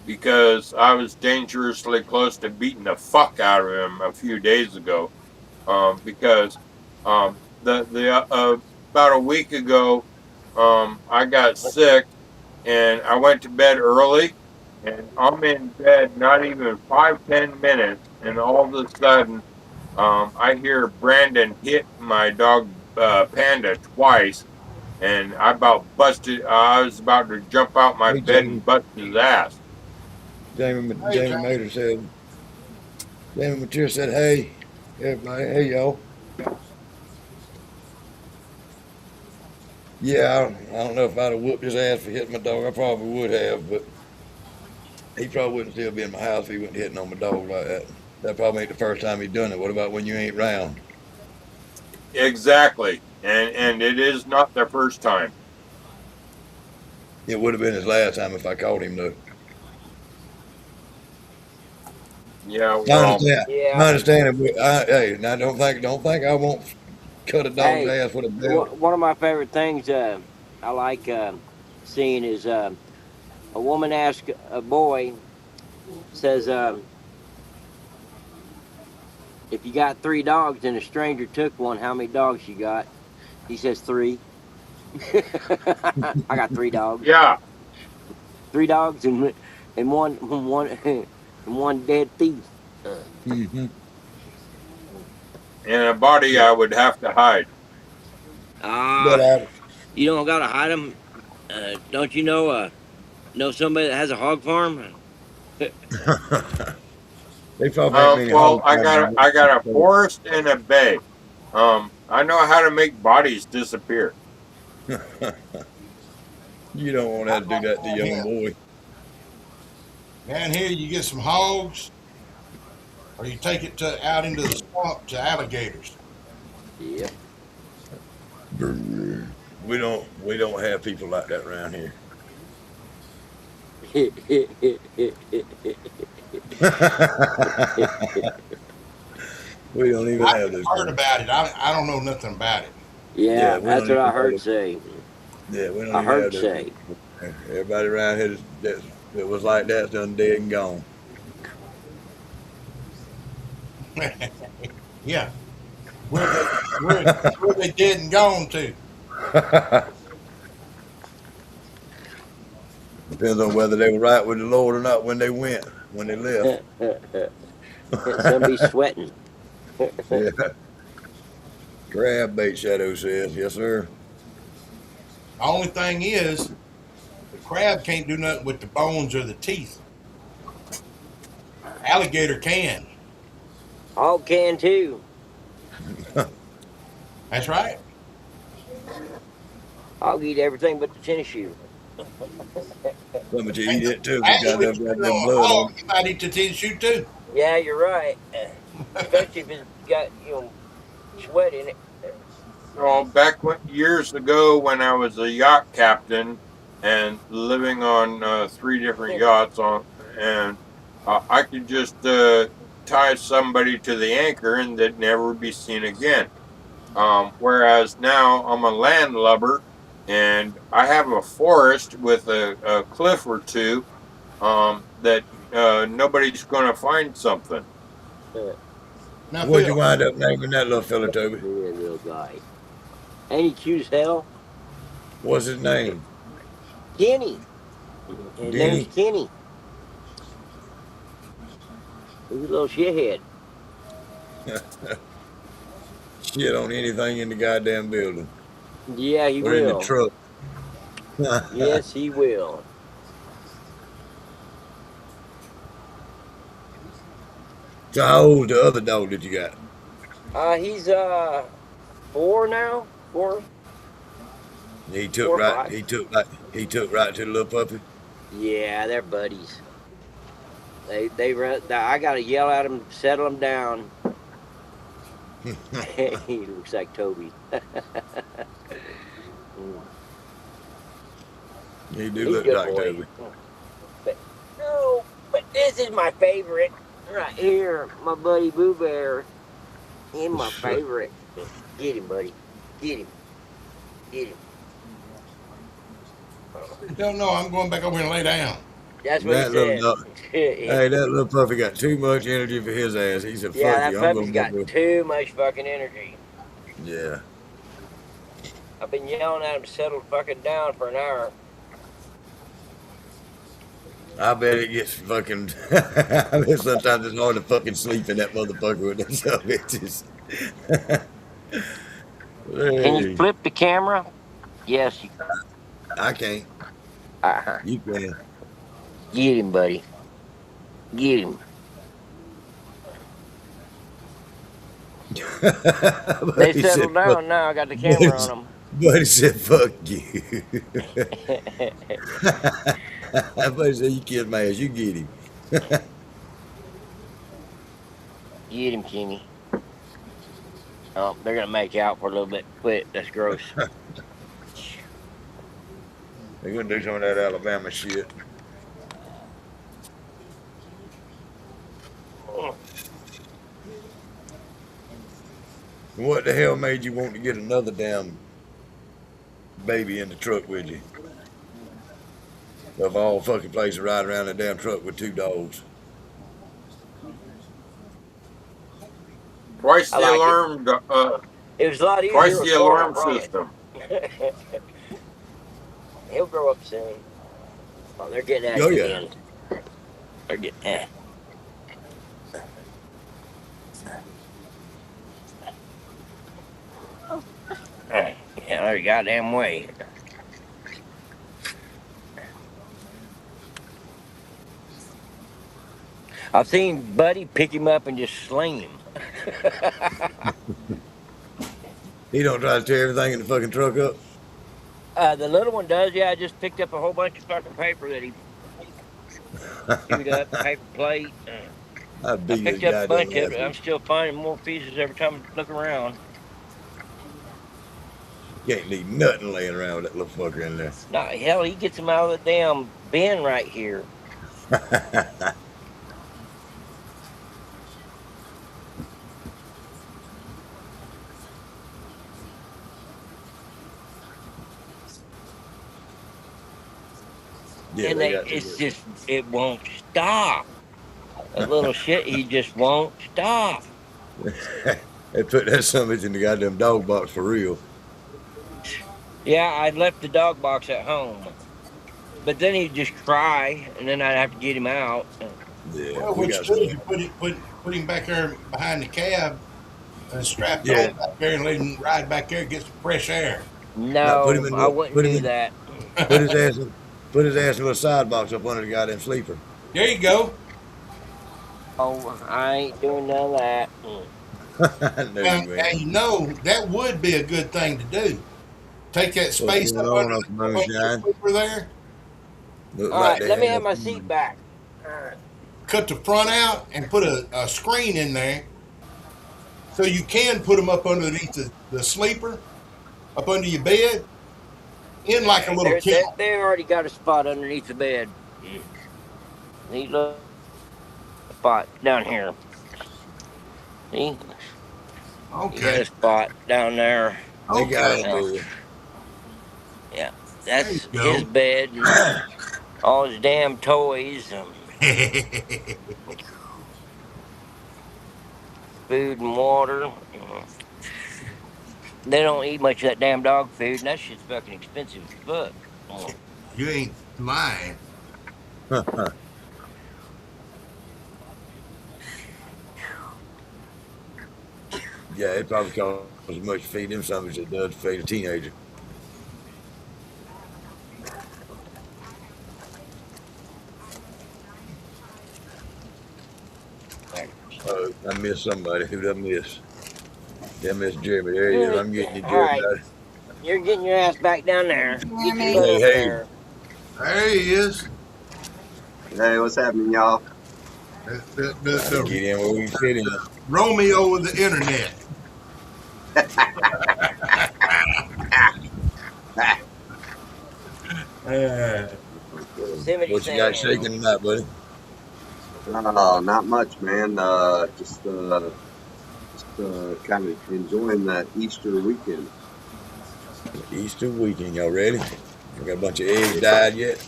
because I was dangerously close to beating the fuck out of him a few days ago. Because the about a week ago, I got sick and I went to bed early, and I'm in bed not even 5-10 minutes, and all of a sudden, I hear Brandon hit my dog Panda twice, and I about busted. I was about to jump out my Hey, bed and Jamie. bust his ass. Hey, Jamie Jamie. Mater said, Jamie Mateer said, hey, everybody, hey, y'all. Yeah, I don't know if I'd have whooped his ass for hitting my dog. I probably would have, but he probably wouldn't still be in my house if he wasn't hitting on my dog like that. That probably ain't the first time he done it. What about when you ain't round? Exactly, and it is not the first time. It would have been his last time if I caught him though. Yeah, I well, understand. Yeah. I understand it. But hey, now don't think I won't cut a dog's Hey, ass with a belt. one of my favorite things I like seeing is a woman ask a boy, says, if you got 3 dogs and a stranger took one, how many dogs you got? He says 3. I got 3 dogs. yeah, 3 dogs and one and one dead thief. Mm-hmm. and a body But, I would have to hide. but Ah, you don't gotta hide them. Don't you know somebody that has a hog farm? they probably ain't many Well, hog farms. I got a forest and a bay. I know how to make bodies disappear. You don't want to have to do that to Down young here, boy. down here, you get some hogs, or you take it to out into the swamp to alligators. Yep. We don't have people like that around here. We don't even I've have those heard things. about it. I don't know nothing about it. Yeah, Yeah, we that's don't what I even have heard those. say. Yeah, we don't I even heard have those say. things. Everybody around here that was like that's done dead and gone. Yeah, where they dead and gone to? Depends on whether they were right with the Lord or not when they left. Somebody's sweating. Yeah. Crab bait, Shadow says. Yes, sir. The only thing is, the crab can't do nothing with the bones or the teeth. Alligator can. Hog can too. That's right. I'll eat everything but the tennis shoe. But you eat it too if it's got Actually, if enough you kill goddamn a blood hog, on it. you might eat the tissue too. Yeah, you're right. Especially if it's got sweat in it. Well, back years ago when I was a yacht captain and living on 3 different yachts and I could just tie somebody to the anchor and they'd never be seen again. Whereas now I'm a landlubber and I have a forest with a cliff or two that nobody's going to find something. Now, What'd you Phil, wind up naming that little fella, Toby? Yeah, little guy. Ain't he cute as hell? What's his name? Kenny. His name's Denny? Kenny. He's a little shithead. Shit on anything in the goddamn building Yeah, he or in the will. truck. Yes, he will. So how old's the other dog that you got? He's 4 now. 4 He took or right. 5. He took right to the little puppy. Yeah, they're buddies. They run. I gotta yell at him, settle him down. He looks like Toby. He do He's a look good like boy. Toby. But no, but this is my favorite right here, my buddy Boo Bear. He's my favorite. Get him, buddy. Get him. Get him. don't know. I'm going back over here and lay down. That's what he That little said. dog. Hey, that little puppy got too much energy for his ass. He said, Yeah, "Fuck that you, I'm puppy's going back got there." too much fucking energy. Yeah. I've been yelling at him to settle fucking down for an hour. I bet it gets fucking. I bet sometimes it's hard to fucking sleep in that motherfucker with them son of bitches. Can you Hey, flip the camera? Yes. I can't. Uh-huh. You can. Get him, buddy. Get him. They He said, settled down now. I got the camera on them. Buddy said, "Fuck you." Buddy said, "You kiss my ass. You get him." Get him, Kenny. Oh, they're gonna make out for a little bit. Quit. That's gross. They're gonna do some of that Alabama shit. What the hell made you want to get another damn baby in the truck with you? Of all fucking places, ride around a damn truck with two dogs. Twice I the like it. alarm. It was a lot Twice easier with the four, I alarm promise. system. He'll grow up soon. Oh, they're getting at Oh it yeah. again. They're getting at it. Yeah, they're goddamn way. I've seen Buddy pick him up and just sling him. He don't try to tear everything in the fucking truck up. The little one does. Yeah, I just picked up a whole bunch of fucking paper that he chewed up, paper plate. I I beat his picked up a bunch goddamn of ass. it. I'm still finding more pieces every time I look around. Can't leave nothing laying around with that little fucker in there. No, hell, he gets them out of the damn bin right here. Yeah, And they got it's just, it won't stop. That little shit, he just won't stop. They put that summit in the goddamn dog box for real. Yeah, I left the dog box at home. But then he'd just cry, and then I'd have to get him out. Yeah, Well, we what you got do some. is you put him back there behind the cab and strap Yeah, on back there and let him ride back there and get some fresh air. now put him No, in I the wouldn't put him do in that. put his ass in put his ass in a little side box up under the goddamn sleeper. There you go. Oh, I ain't doing none of that. No, Now, you now ain't. you know that would be a good thing to do. Take that What's space going on up in up under the moonshine? sleeper there, Look All like right, they let me had have my fun. seat back. All right. cut the front out, and put a screen in there so you can put them up underneath the sleeper, up under your bed, in like a little kennel. They already got a spot underneath the bed. These little spot down here. See? You got Okay. a spot down there. They got Okay. it, Yeah, dude. yeah. There you That's his go. bed and all his damn toys, food and water. They don't eat much of that damn dog food, and that shit's fucking expensive as fuck. You ain't lying. Yeah, it probably costs as much to feed them something as it does to feed a teenager. I miss somebody. Who did I miss? Did I miss Jeremy? There he is. I'm getting you, All Jeremy. right, you're getting your ass back down there. Get your Jeremy. butt Hey, up hey. there. There he is. Hey, what's happening, y'all? The Get in where we can fit in. Romeo of the internet. Yosemite What you got Sam. shaking tonight, buddy? Not much, man. Just kind of enjoying that Easter weekend. Easter weekend. Y'all ready? We got a bunch of eggs dyed yet?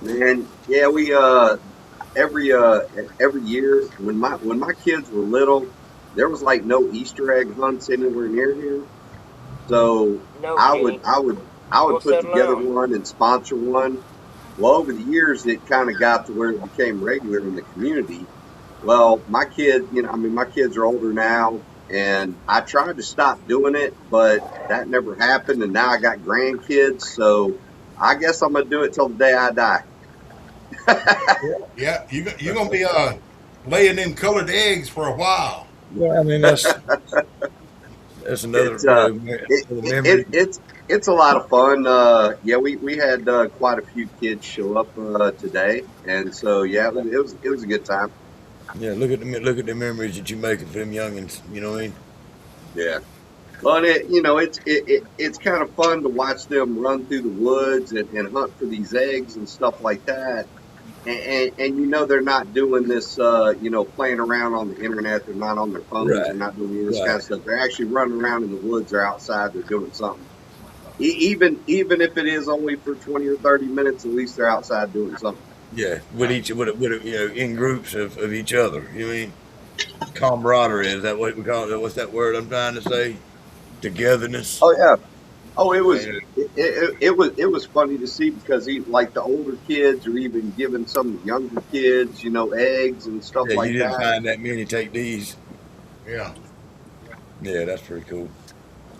Man, yeah, we every year when my kids were little, there was like no Easter egg hunts anywhere near here. So No I kidding. would Go put settle together down. one and sponsor one. Well, over the years, it kind of got to where it became regular in the community. Well, my kids, my kids are older now, and I tried to stop doing it, but that never happened. And now I got grandkids, so I guess I'm gonna do it till the day I die. Yeah, you're gonna be laying them colored eggs for a while. Yeah, I mean That's another, It's memory. it's a lot of fun. Yeah, we had quite a few kids show up today, and so yeah, it was a good time. Yeah, look at the memories that you making for them youngins. You know what I mean? Yeah. Well, and it's kind of fun to watch them run through the woods and hunt for these eggs and stuff like that. And they're not doing this playing around on the internet. They're not on their phones. Right, They're not doing any of this kind right. of stuff. They're actually running around in the woods or outside. They're doing something. Even if it is only for 20 or 30 minutes, at least they're outside doing something. Yeah, in groups of each other. You know what I mean? Camaraderie, is that what we call it? What's that word I'm trying to say? Togetherness. Oh yeah. Oh, Man, it was funny to see because like the older kids are even giving some of the younger kids, eggs and stuff yeah, you like didn't that. find that many take these. Yeah. Yeah, that's pretty cool.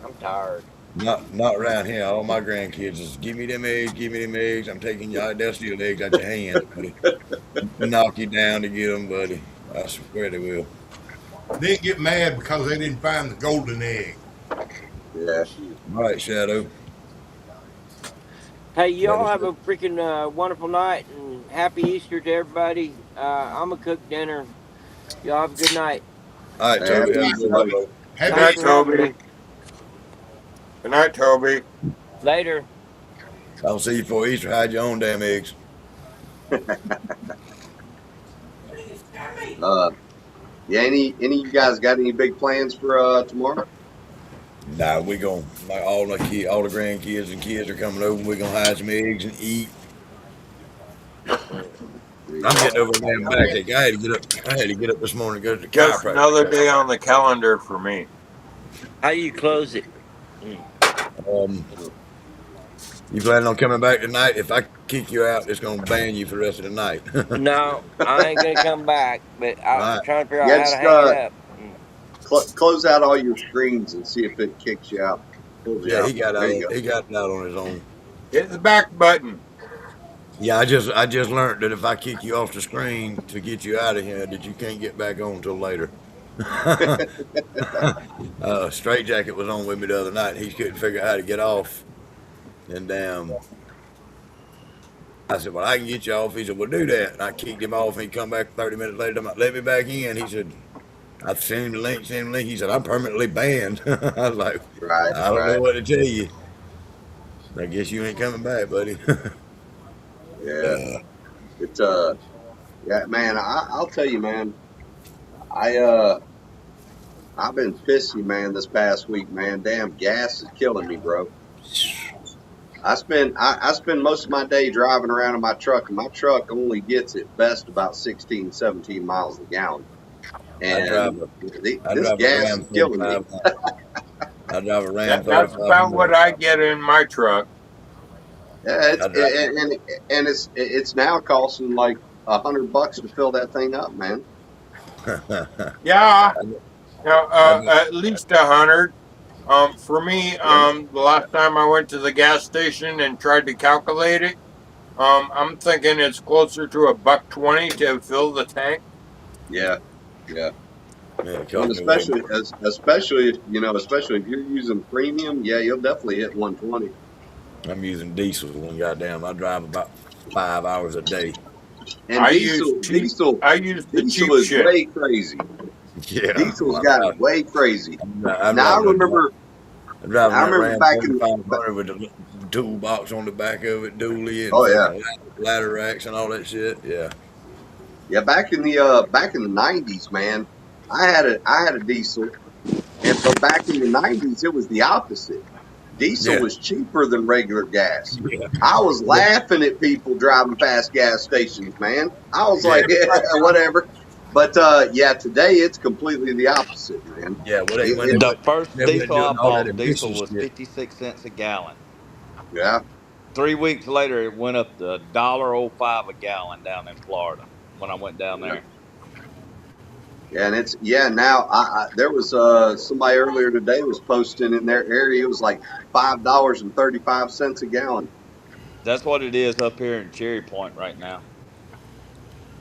I'm tired. Not around here. All my grandkids is give me them eggs, give me them eggs. I'm taking y'all. They'll steal eggs out your hands, buddy. Knock you down to get them, buddy. I swear they will. Didn't get mad because they didn't find the golden egg. Yeah. All right, Shadow. Hey, That y'all is have it. a freaking wonderful night and happy Easter to everybody. I'm gonna cook dinner. Y'all have a good night. All right, Hey, Toby. happy Have a Easter, good one, buddy. buddy. Good Happy Thanks night, for Easter. having me. Toby. Good night, Toby. Later. I'll see you for Easter. Hide your own damn eggs. Uh, yeah. Any of you guys got any big plans for tomorrow? Nah, we gonna like all the grandkids and kids are coming over. We gonna hide some eggs and eat. I'm getting over a damn backache. I had to get up. I had to get up this morning to go to the Just another chiropractor. day on the calendar for me. How you close it? Um, you planning on coming back tonight? If I kick you out, it's gonna ban you for the rest of the night. No, I ain't gonna come back, but All I'm right. trying to figure out Yeah, how to just hang it up. close out all your screens and see if it kicks you out, pulls you Yeah, out. There you go. he got it out on his own. Hit the back button. Yeah, I just learned that if I kick you off the screen to get you out of here, that you can't get back on until later. Straight Jacket was on with me the other night. He couldn't figure out how to get off, and I said, "Well, I can get you off." He said, "Well, do that." And I kicked him off, and he come back 30 minutes later. I'm like, "Let me back in." He said, "I've sent him the link. Sent him the link." He said, "I'm permanently banned." I was like, Right, "I don't know right. what to tell you. I guess you ain't coming back, buddy." Yeah. It's yeah, man. I'll tell you, man. I I've been pissy, man, this past week, man. Damn, gas is killing me, bro. I spend most of my day driving around in my truck, and my truck only gets at best about 16, 17 miles a gallon. I drive And a I this drive a gas Ram is killing me. 3500. I drive a Ram That's about what 3500. I get in my truck. Yeah, I drive and it's now costing like $100 to fill that thing up, man. Yeah, I drive at least 100. For me, Yeah, the last time I went to the gas station and tried to calculate it, I'm thinking it's closer to $1.20 to fill the tank. yeah, yeah. Man, it And cost me way more. especially if especially if you're using premium, yeah, you'll definitely hit 120. I'm using diesel and goddamn, I drive about 5 hours a day. And I use the diesel cheap is shit. way crazy. Yeah, Diesel's gotten way crazy. I'm Now driving I'm driving I that remember Ram back in 3500 with the toolbox on the back of it, dually, and oh yeah, fucking ladder racks and all that shit. Yeah, yeah, back in the 90s, man. I had a diesel, but back in the 90s it was the opposite. Diesel yeah, was cheaper than regular gas. yeah, I was yeah, laughing at people driving past gas stations, man. I was yeah. like, yeah, whatever. But yeah, today it's completely the opposite, man. Yeah, well, It The first they went diesel I doing all that bought, diesel emission was shit. 56 cents a gallon. yeah, 3 weeks later, it went up to $1.05 a gallon down in Florida when I went down yeah, there. yeah, and it's yeah. Now there was somebody earlier today was posting in their area. It was like $5.35 a gallon. That's what it is up here in Cherry Point right now.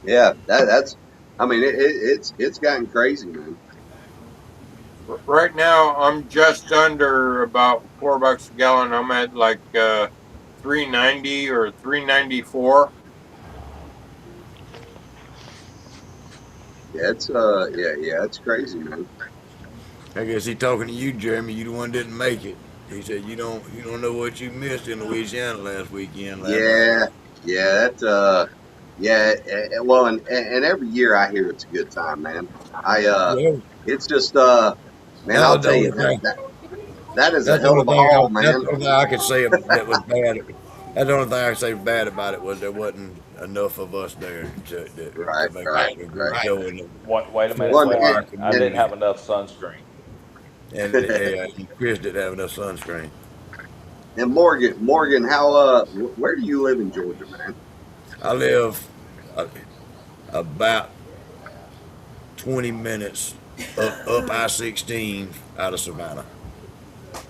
Yeah, that's. I mean, it's gotten crazy, man. Right now, I'm just under about $4 a gallon. I'm at like 390 or 394. Yeah, it's it's crazy, man. I guess he talking to you, Jeremy. You the one didn't make it. He said you don't know what you missed in Louisiana last weekend, last night. Yeah, yeah, that's well, and every year I hear it's a good time, man. I Yeah, it's just man, that I'll was the tell only you thing. that is a That's the hell only of a thing. haul, That's man. the only thing I could say that was bad. That's the only thing I could say bad about it was there wasn't enough of us there to Right, make right, a good right. show and Wait a minute. One Wait a for our minute. I didn't community. have enough sunscreen. And Chris didn't have enough sunscreen. and Morgan, how where do you live in Georgia, man? I live uh, about 20 minutes up I-16 out of Savannah.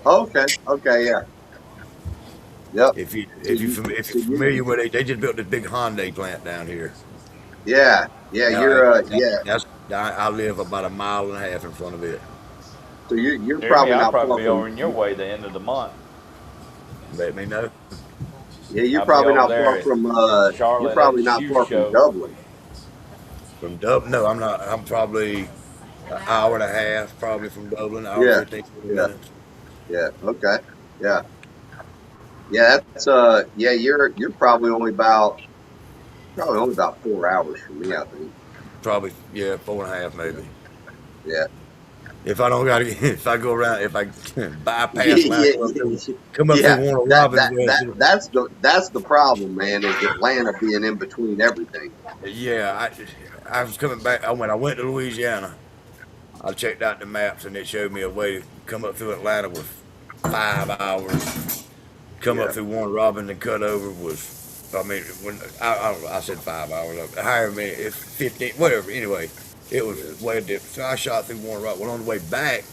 Oh, okay, okay, yeah, yep. So If so you're you, familiar with it, they just built this big Hyundai plant down here. yeah, yeah, Uh, you're that, yeah. that's I live about a mile and a half in front of it. So you're Jeremy, probably I'll not probably far be from over in your way the end of the month. Let me know. yeah, you're I'll be probably over not there far at from you're Charlotte at probably a not shoe far from show. Dublin. From Dublin? No, I'm not. I'm probably an hour and a half, probably from Dublin, hour Yeah, 15, 20 yeah, minutes. yeah. Okay, yeah, yeah. That's yeah. You're probably only about 4 hours from me, I think. Probably, yeah, four and a half Yeah, maybe. yeah, If I don't got to, if I go around, if I bypass line, yeah, come up through yeah. Warner That Robins, that's the problem, man. Is Atlanta being in between everything? yeah, I was coming back. When I went to Louisiana, I checked out the maps and it showed me a way to come up through Atlanta with 5 hours. Come up Yeah, through Warner Robins and cut over was, I mean, when I said 5 hours, however many, it's 15, whatever. Anyway, it was yeah, way different. So I shot through Warner Robins. Well, on the way back,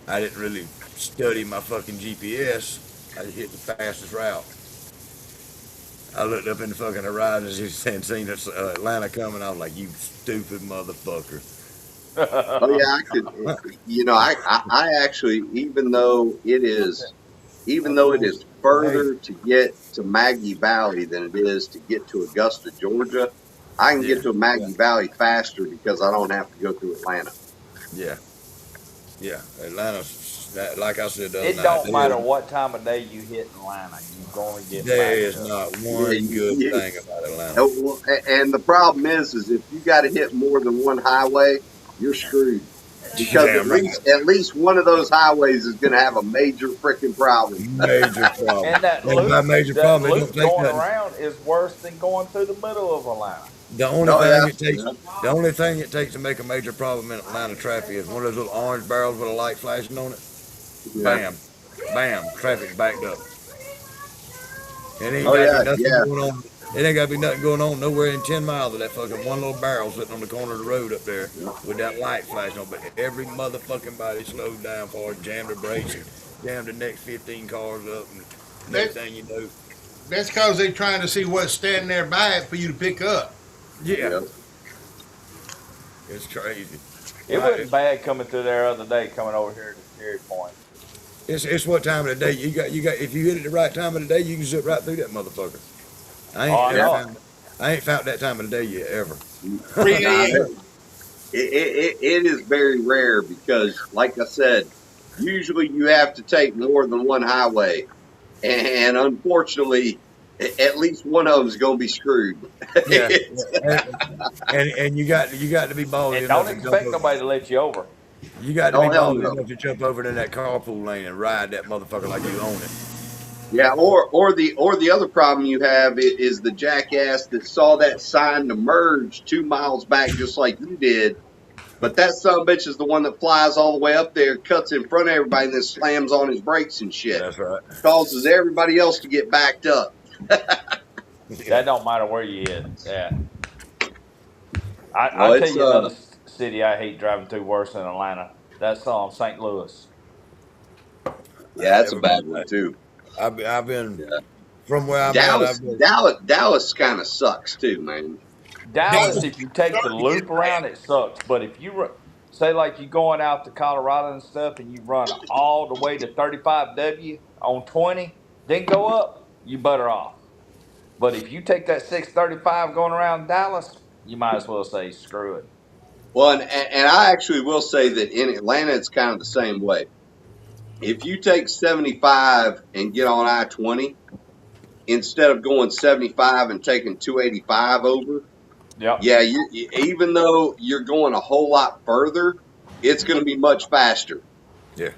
I didn't really study my fucking GPS. I just hit the fastest route. I looked up in the fucking horizon and seen Atlanta coming. I was like, "You stupid motherfucker!" oh yeah. I could. You know, I actually, even though it is Hey, further to get to Maggie Valley than it is to get to Augusta, Georgia, I can get yeah, to Maggie Valley faster because I don't have to go through Atlanta. yeah, yeah. Atlanta, like I said the other It night, don't matter what time of day you hit Atlanta, you're going to get there backed is up. not Yeah, one good thing about Atlanta. and the problem is if you got to hit more than one highway, you're screwed You because damn right. at least one of those highways is going to have a major freaking problem. Major problem. And And by major that problem, it don't loop take going nothing. around is worse than going through the middle of Atlanta. The only Oh thing yeah, it takes, yeah, the only thing it takes to make a major problem in Atlanta traffic is one of those little orange barrels with a light flashing on it. yeah. Bam, bam, traffic backed up. It ain't Oh got to be yeah, nothing yeah, going on. It ain't got to be nothing going on nowhere in 10 miles of that fucking one little barrel sitting on the corner of the road up there yeah. with that light flashing on. But every motherfucking body slowed down for it, jammed the brakes, and jammed the next 15 cars up, and next That thing you know, that's because they're trying to see what's standing there by it for you to pick up. yeah, Yeah. it's crazy. It I, wasn't bad coming through there the other day, coming over here to Cherry Point. it's what time of the day you got. If you hit it the right time of the day, you can zip right through that motherfucker. I Oh, ain't I ever Yeah. know. found I ain't found that time of the day yet ever. 3 Nah, a.m. it is very rare because, like I said, usually you have to take more than one highway, and unfortunately, at least one of them is going to be screwed. Yeah, It's- and you got to be ballsy And enough don't to jump expect over. nobody to let you over. You got to be oh hell ballsy no! enough to jump over to that carpool lane and ride that motherfucker like you own it. Yeah, or the other problem you have is the jackass that saw that sign to merge 2 miles back, just like you did. But that son of a bitch is the one that flies all the way up there, cuts in front of everybody, and then slams on his brakes and shit. That's right. Causes everybody else to get backed up. Yeah. That don't matter where you hit. Yeah. Oh, I tell it's you another city I hate driving through worse than Atlanta. That's St. Louis. I yeah, ain't that's a never been bad one back. too. I've been Yeah, from where I'm at. Dallas kind of sucks too, man. Dallas, Dallas if you take the starting to get loop bad. around, it sucks. But if you say like you going out to Colorado and stuff, and you run all the way to 35W on 20, then go up, you better off. But if you take that 635 going around Dallas, you might as well say screw it. Well, and I actually will say that in Atlanta, it's kind of the same way. If you take 75 and get on I-20, instead of going 75 and taking 285 over, Yep. yeah, even though you're going a whole lot further, it's going to be much faster. Yeah.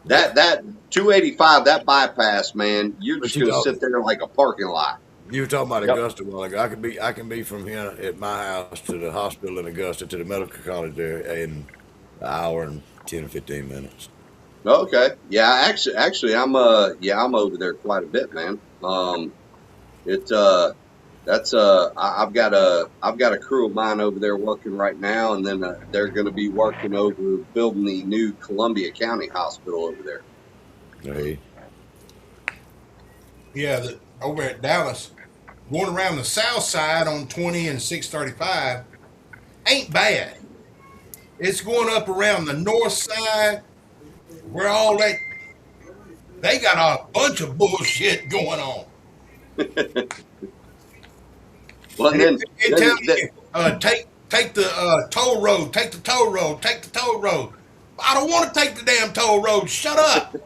That 285, that bypass, man, you're just going to sit there like a parking lot. You were talking about Yep. Augusta a while ago. I can be from here at my house to the hospital in Augusta to the medical college there in an hour and 10 or 15 minutes. Okay, yeah, actually, I'm over there quite a bit, man. I've got a crew of mine over there working right now, and then they're going to be working over building the new Columbia County Hospital over there. Hey. Yeah, over at Dallas, going around the south side on 20 and 635 ain't bad. It's going up around the north side where all that they got a bunch of bullshit going on. Well, and then tell you, take the toll road, take the toll road, take the toll road. I don't want to take the damn toll road. Shut up.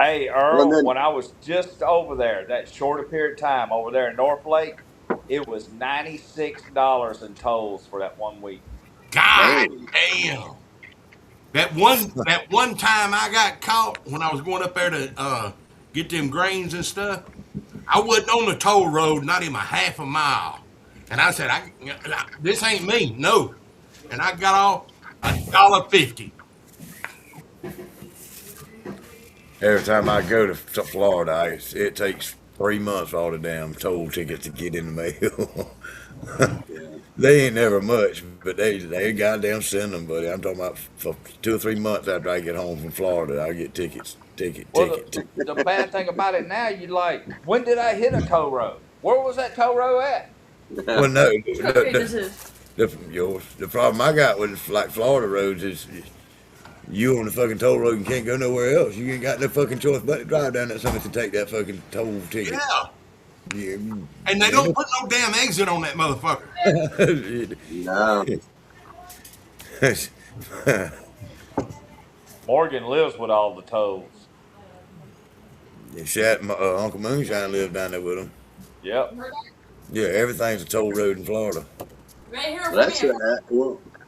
Hey, Earl, when I was just over there, that shorter period of time over there in North Lake, it was $96 in tolls for that 1 week. God damn. That one time I got caught when I was going up there to get them grains and stuff, I wasn't on the toll road, not even a half a mile. And I said, this ain't me, no. And I got off $1.50. Every time I go to Florida, it takes 3 months for all the damn toll tickets to get in the mail. They ain't never much, but they goddamn send them, buddy. I'm talking about for 2 or 3 months after I get home from Florida, I get tickets. The bad thing about it now, you like, when did I hit a toll road? Where was that toll road at? Well, no, the problem I got with like Florida roads is you on the fucking toll road and can't go nowhere else. You ain't got no fucking choice but to drive down that something to take that fucking toll ticket. Yeah. And they don't put no damn exit on that motherfucker. No. Morgan lives with all the tolls. Uncle Moonshine lives down there with him. Yep. Yeah, everything's a toll road in Florida. Right here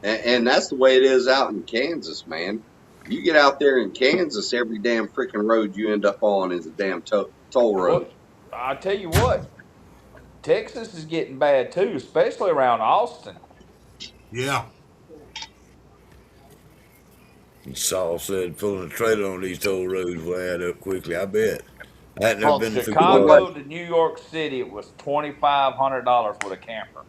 And that's the way it is out in Kansas, man. You get out there in Kansas, every damn freaking road you end up on is a damn toll road. Well, I tell you what, Texas is getting bad too, especially around Austin. Yeah. And Saul said pulling a trailer on these toll roads will add up quickly. I bet. I hadn't never From been to Chicago to New York City, it was $2,500 with a camper.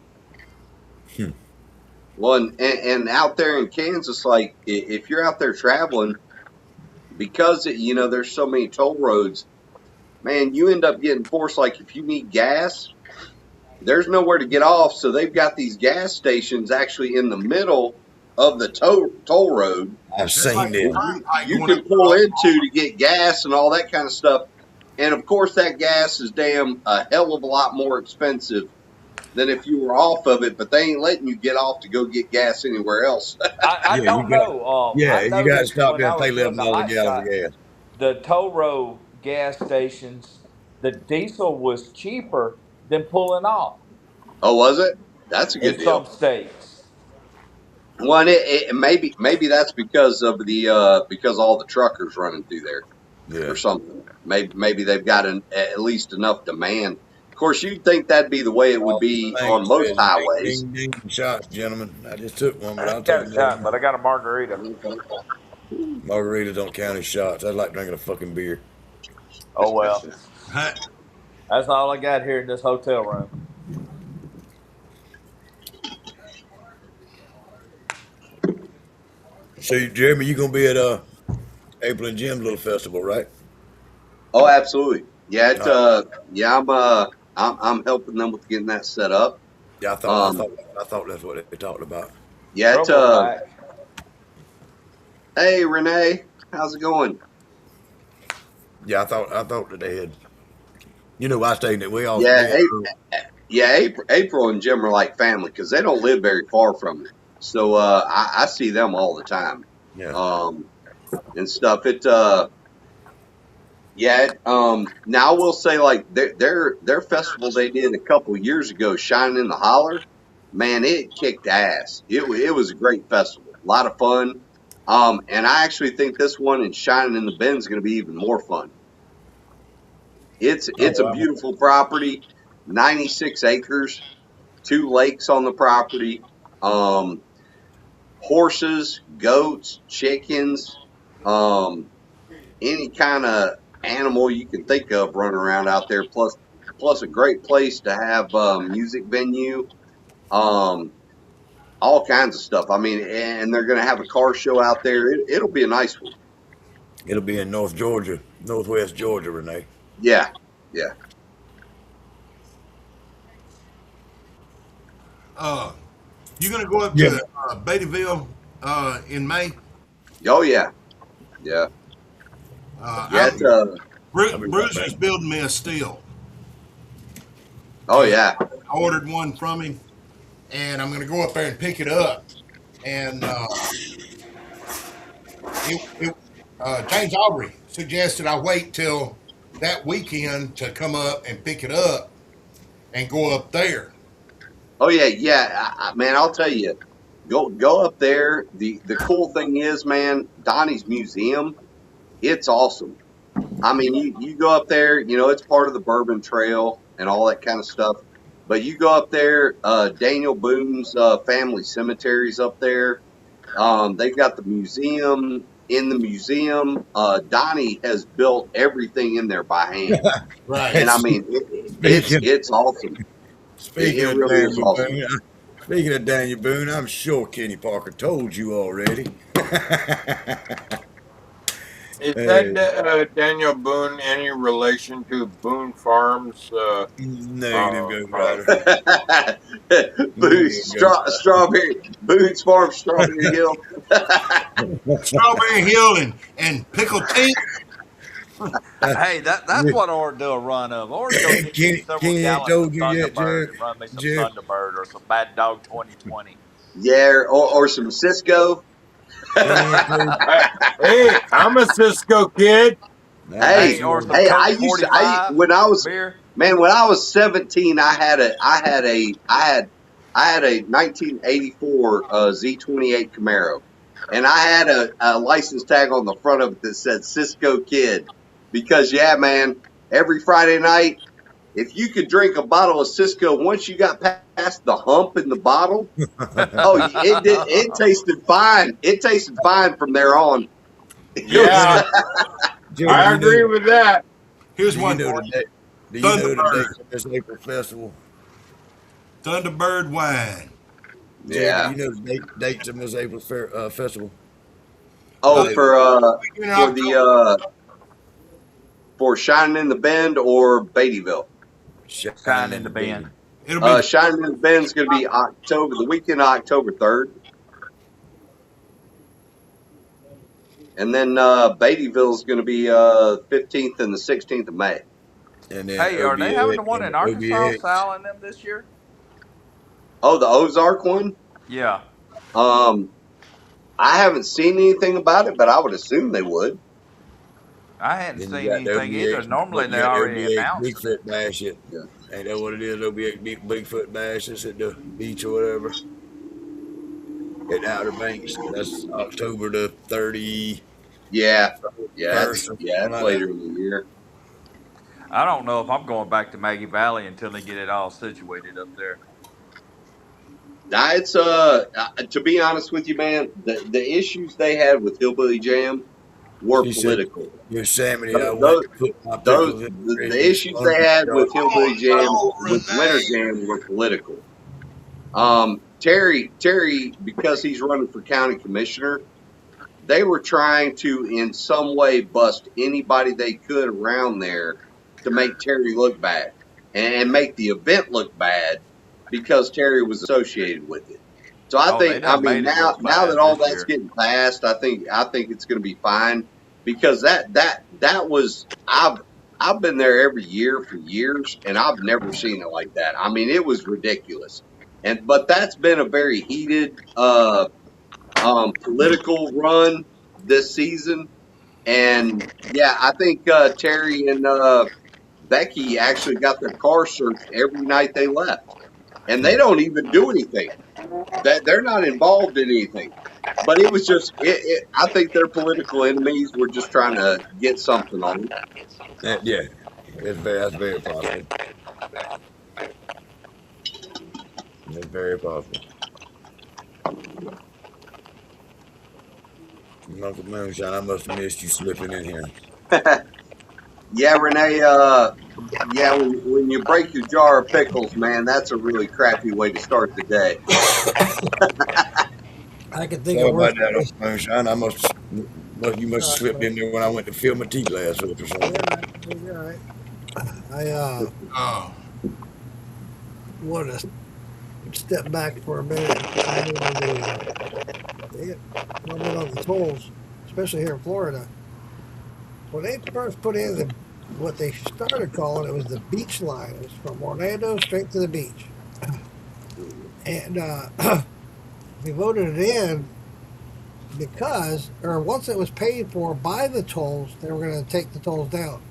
Well, and out there in Kansas, like if you're out there traveling, because there's so many toll roads, man, you end up getting forced. Like if you need gas, there's nowhere to get off, so they've got these gas stations actually in the middle of the toll road. I've seen it. You can pull into to get gas and all that kind of stuff. And of course, that gas is a hell of a lot more expensive than if you were off of it, but they ain't letting you get off to go get gas anywhere else. I don't know. You got to stop there and pay $11 a gallon for gas. The toll road gas stations, the diesel was cheaper than pulling off. Oh, was it? That's a good deal. In some states. Well, maybe that's because of because all the truckers running through there, or something. Maybe they've got at least enough demand. Of course, you'd think that'd be the way it would be on most highways. Ding, shots, gentlemen. I just took one, but I'll got take a shot, but I got a margarita. Margaritas don't count as shots. I like drinking a fucking beer. Oh well. That's all I got here in this hotel room. So, Jeremy, you gonna be at April and Jim's little festival, right? Oh, absolutely. Yeah, I'm helping them with getting that set up. Yeah, I thought that's what they talked about. Yeah, Hey, Renee, how's it going? Yeah, I thought that they had. I stayed that we all Yeah, we had. April and Jim are like family because they don't live very far from it. So I see them all the time, Yeah, and stuff. Now I will say like their festival they did a couple years ago, Shining in the Holler, man, it kicked ass. It was a great festival, a lot of fun. And I actually think this one in Shining in the Bend is going to be even more fun. oh It's a wow. beautiful property, 96 acres, two lakes on the property, um, horses, goats, chickens, um, any kind of animal you can think of running around out there. Plus a great place to have music venue, um, all kinds of stuff. I mean, and they're going to have a car show out there. It'll be a nice one. It'll be in North Georgia, Northwest Georgia, Renee. Yeah, yeah. You gonna go up Yeah. to Beattyville in May? Oh yeah, yeah, yeah. I'm I'll be right back. Bruiser's building me a still Oh because yeah. I ordered one from him, and I'm gonna go up there and pick it up. And James Aubrey suggested I wait till that weekend to come up and pick it up and go up there. Oh yeah, yeah, man. I'll tell you, go up there. The cool thing is, man, Donnie's Museum. It's awesome. I mean, you go up there. It's part of the Bourbon Trail and all that kind of stuff. But you go up there. Daniel Boone's family cemetery's up there. They've got the museum. In the museum, Donnie has built everything in there by hand, Right. and I mean, Speaking it's awesome. speaking It of really is Daniel awesome. Boone, speaking of Daniel Boone, I'm sure Kenny Parker told you already. Is that Hey, Daniel Boone any relation to Boone Farms? negative, Ghost Rider. Boone's Negative, Ghost strawberry, Boone's Farm, Strawberry Hill. Strawberry Hill and Pickle Tink. Rider. Hey, that's what I ought to do a run of. I ought to go get me several Kenny ain't gallons of told you yet, Thunderbird Jared. and run me some Jared, Thunderbird or some Bad Dog 2020. Yeah, or some Cisco. Kenny ain't told. Hey, I'm a Cisco kid. I bet Hey, Hey, you or are. some hey, Coke 45 when I was beer. man, when I was 17, I had a 1984 Z28 Camaro, and I had a license tag on the front of it that said Cisco Kid, because yeah, man, every Friday night, if you could drink a bottle of Cisco, once you got past the hump in the bottle, oh, it tasted fine. It tasted fine from there on. It was, Yeah, Jared, I agree with that. Here's do you one know for the you. date? Do you know the Thunderbird. dates of this April festival? Thunderbird wine. Jared, do yeah. you know the dates of this April festival? Oh, Uh, Available. in for October. for Shining in the Bend or Beattyville. Shine Shining in in the the bin. Bend. It'll be Shining in the Bend is going to be the weekend of October 3rd. And then Beattyville is going to be 15th and the 16th of May. And then Hey, are they having OBA the one and in Arkansas, OBX. Sal, and them this year? Oh, the Ozark one? Yeah. Um, I haven't seen anything about it, but I would assume they would. I hadn't Then you seen got the anything either. OBX. Normally You they got the already OBX announced them. Bigfoot Bash. Yeah. Ain't that what it is? OBX Bigfoot Bash. It's at the beach or whatever at the Outer Banks. That's October the 31st Yeah. or something It's like that. later in the year. I don't know if I'm going back to Maggie Valley until they get it all situated up there. Now, it's to be honest with you, man, the issues they had with Hillbilly Jam were She said, political. Yosemite, I Those, went to put my those pickles in the the grease. issues they Onion had jar. with Hillbilly Jam, oh with Winter Renee. Jam, were political. Terry, because he's running for county commissioner, they were trying to, in some way, bust anybody they could around there to make Terry look bad and make the event look bad because Terry was associated with it. So I Oh, they think, I done mean, made it look now that bad all this that's year. getting passed, I think it's going to be fine because that was I've been there every year for years and I've never seen it like that. I mean, it was ridiculous. But that's been a very heated political run this season. And yeah, I think Terry and Becky actually got their car searched every night they left, and they don't even do anything. That they're not involved in anything. But it was just, I think their political enemies were just trying to get something on them. Yeah, that's very possible. That's very possible. Uncle Moonshine, I must have missed you slipping in here. Yeah, Renee. Yeah, when you break your jar of pickles, man, that's a really crappy way to start the day. I can think Sorry of worse about that, ways. Uncle Moonshine. You must have slipped in there when I went to fill my tea glass up or You're something. right. You're right. I Oh, want to step back for a minute and comment on comment on the tolls, especially here in Florida. When they first put in what they started calling it was the beach line. It was from Orlando straight to the beach, and we voted it in because, or once it was paid for by the tolls, they were going to take the tolls down.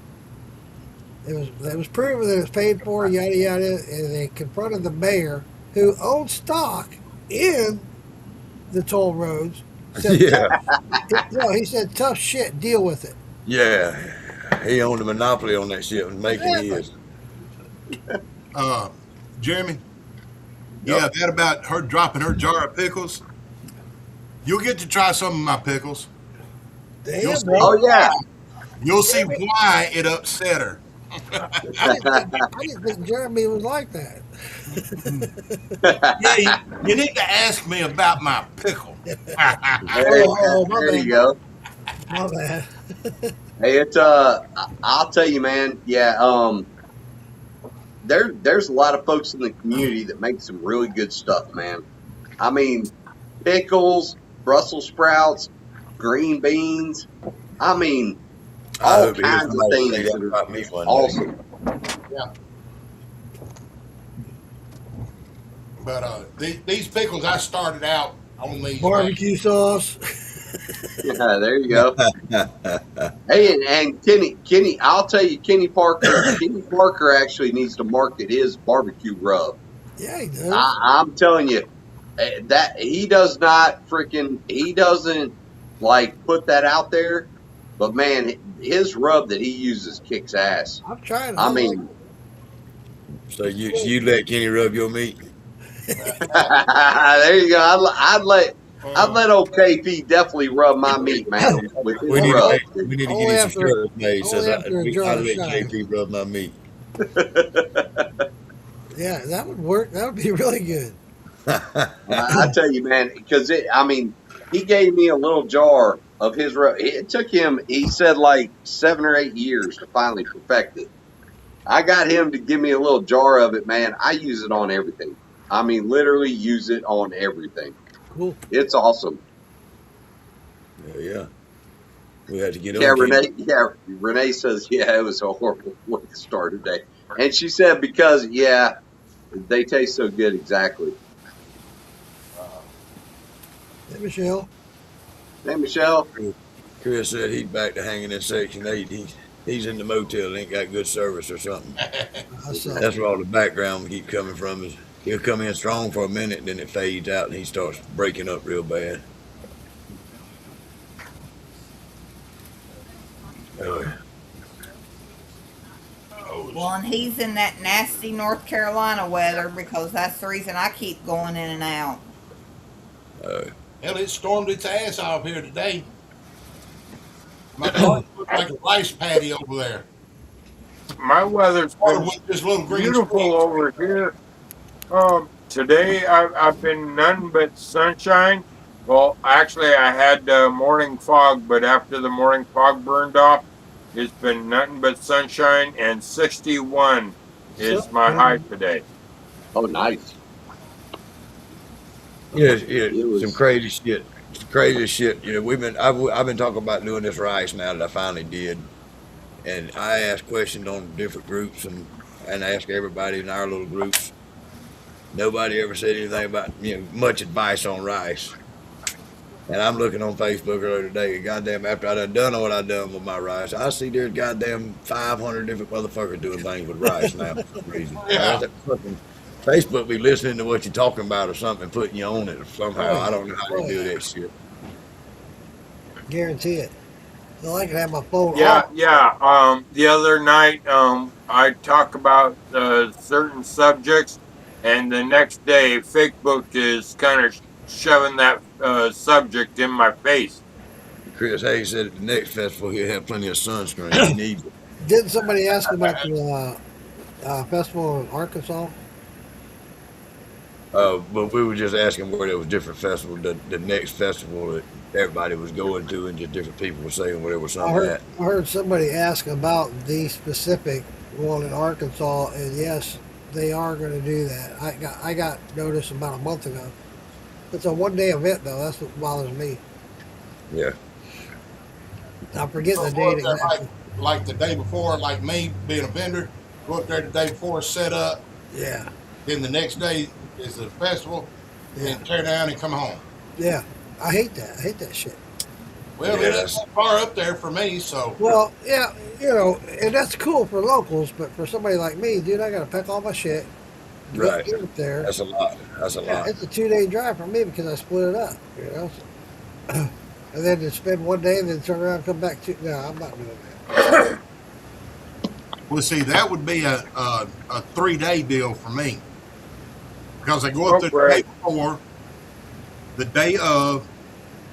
It was proven that it was paid for, yada yada, and they confronted the mayor who owned stock in the toll roads. Said, Yeah, no, he said, tough shit, deal with it. yeah. He owned a monopoly on that shit and making Exactly. his. uh, Jeremy. Yep. Yeah, that about her dropping her jar of pickles. You'll get to try some of my pickles. You'll Damn, see. bro. Oh yeah. You'll see why it upset her. I didn't think Jeremy was like that. Yeah, you need to ask me about my pickle. My There bad, you go. my bad. Hey, it's I'll tell you, man. Yeah, there's a lot of folks in the community that make some really good stuff, man. I mean, pickles, Brussels sprouts, green beans. I mean, I all hope to hear kinds of somebody say things that that are about me just one day. awesome. But these pickles, I started out on these. Barbecue sauce. Yeah, there you go. Hey, and Kenny, I'll tell you, Kenny Parker actually needs to market his barbecue rub. Yeah, he does. I'm telling you that he doesn't like put that out there, but man, his rub that he uses kicks ass. I'm trying it. I I like mean, So you let Kenny rub your meat? there you go. I'd Uh, let old KP definitely rub my meat, man, with his We need to rub. we need to get only him some after shirts made. Says only after a I jar of let shine. KP rub my meat. Yeah, that would work. That would be really good. I tell you, man, because I mean, he gave me a little jar of his rub. It took him, he said, like 7 or 8 years to finally perfect it. I got him to give me a little jar of it, man. I use it on everything. I mean, literally use it on everything. Cool. It's awesome. Yeah. We had to get Yeah, on Kenny. Renee says, yeah, it was a horrible way to start a day. And she said, because, yeah, they taste so good. Exactly. Hey, Michelle. Hey, Michelle. Chris said he's back to hanging in Section 8. He's in the motel, ain't got good service or something. I saw. That's where all the background keep coming from. Is he'll come in strong for a minute, then it fades out, and he starts breaking up real bad. Well, and he's in that nasty North Carolina weather because that's the reason I keep going in and out. Hell, it stormed its ass off here today. My car looked like a rice paddy over there. My weather's Water been with this little green beautiful streak. over here. Today I've been none but sunshine. Well, actually, I had morning fog, but after the morning fog burned off, it's been nothing but sunshine, and 61 is my high today. Oh, nice. Yeah, It yeah, some was crazy shit. Crazy shit. You know, I've been talking about doing this rice now that I finally did, and I ask questions on different groups and ask everybody in our little groups. Nobody ever said anything about much advice on rice. And I'm looking on Facebook earlier today. Goddamn, after I done what I done with my rice, I see there's goddamn 500 different motherfuckers doing things with rice now for some reason. I guess Yeah. that fucking Facebook be listening to what you're talking about or something and putting you on it somehow. Oh I yeah. don't know how they Oh do yeah. that shit. Guarantee it. So I can have my phone Yeah, off. yeah. The other night, I talk about certain subjects, and the next day, Facebook is kind of shoving that subject in my face. Chris Hayes said at the next festival he'll have plenty of sunscreen. He needs it. Didn't somebody ask about the festival in Arkansas? But we were just asking where there was different festivals. The next festival that everybody was going to, and just different people were saying where there was something at. I heard somebody ask about the specific one in Arkansas, and yes, they are going to do that. I got notice about a month ago. It's a 1 day event though. That's what bothers me. Yeah. I'm forgetting So the go date up there exactly. like the day before, like me being a vendor, go up there the day before, set up. Yeah, Then the next day is the festival, yeah, then tear down and come home. yeah. I hate that. I hate that shit. Well, Yeah, it ain't that's that far up there for me, so Well, yeah, and that's cool for locals, but for somebody like me, dude, I got to pack all my shit, right. get up there. That's a lot. That's a Yeah, lot. it's a 2 day drive for me because I split it up, and then to spend 1 day and then turn around and come back to. No, I'm not doing that. we'll see. That would be a 3 day deal for me because I go up Smoke there the day break. before, the day of,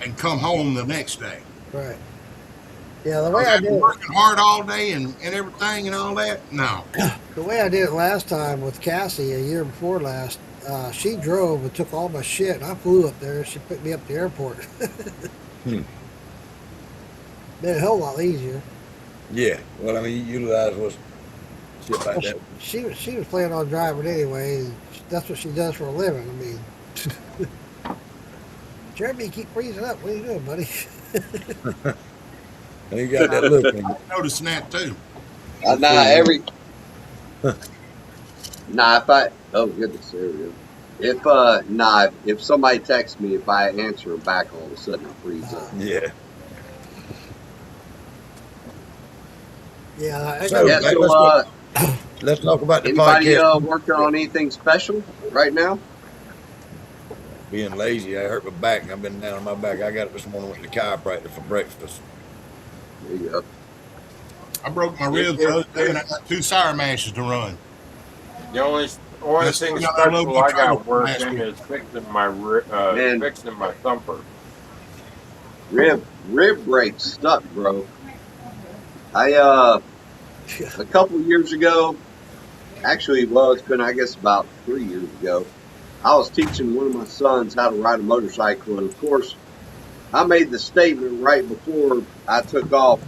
and come home the next day. Right. Yeah, the way Because I after did it, working hard all day and everything and all that, no. the way I did it last time with Cassie a year before last, she drove and took all my shit, and I flew up there. She picked me up at the airport. Hmm. Made it a hell of a lot easier. Yeah. Well, I mean, you utilize what's shit like Well, that. she was planning on driving anyway. And that's what she does for a living. I mean, Jeremy, you keep freezing up. What are you doing, buddy? And you got that look in you. I'm noticing that too. You nah freezing. every nah if I oh goodness there we go. If nah if somebody texts me, if I answer them back, all of a sudden I freeze up. Yeah. Yeah, I So got. Yeah, hey, so let's talk about the anybody podcast. working on anything special right now? Being lazy, I hurt my back. I've been down on my back. I got it this morning. Went to the chiropractor for breakfast. There you go. I broke my It, ribs the it, other day and I got 2 sour mashes to run. the only Just thing got to unload special my I trailer got from last working week. is Man, fixing my thumper. rib breaks suck, bro. I a couple years ago, actually, well, it's been I guess about 3 years ago. I was teaching one of my sons how to ride a motorcycle, and of course, I made the statement right before I took off.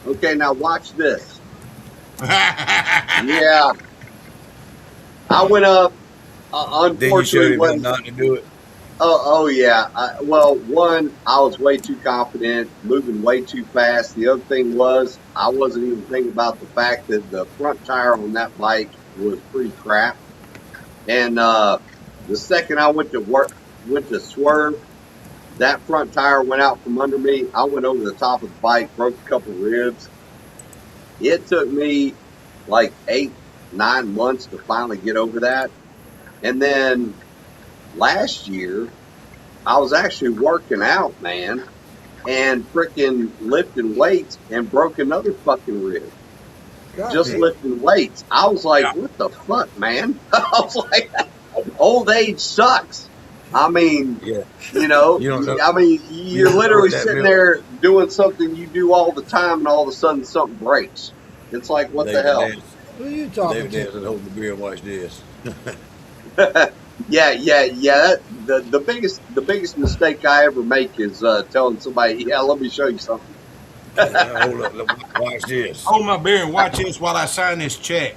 Okay, now watch this. Yeah, I went up. Then you showed Unfortunately, him how wasn't. not to do it. Oh yeah. Well, one, I was way too confident, moving way too fast. The other thing was, I wasn't even thinking about the fact that the front tire on that bike was pretty crap. And the second I went to swerve, that front tire went out from under me. I went over the top of the bike, broke a couple of ribs. It took me like 8, 9 months to finally get over that. And then last year, I was actually working out, man, and freaking lifting weights and broke another fucking rib. God, Just damn. lifting weights. I was like, Yeah. what the fuck, man? I was like, old age sucks. I mean, Yeah. you know, You don't know. I mean, You you're don't know literally what that sitting milk. there doing something you do all the time, and all of a sudden something breaks. It's like, what the David hell? Dance. Who are you talking David to? Dance said, hold the beer and watch this. Yeah. The biggest mistake I ever make is telling somebody, "Yeah, let me show you something." Hold up. Watch this. Hold my beer and watch this while I sign this check.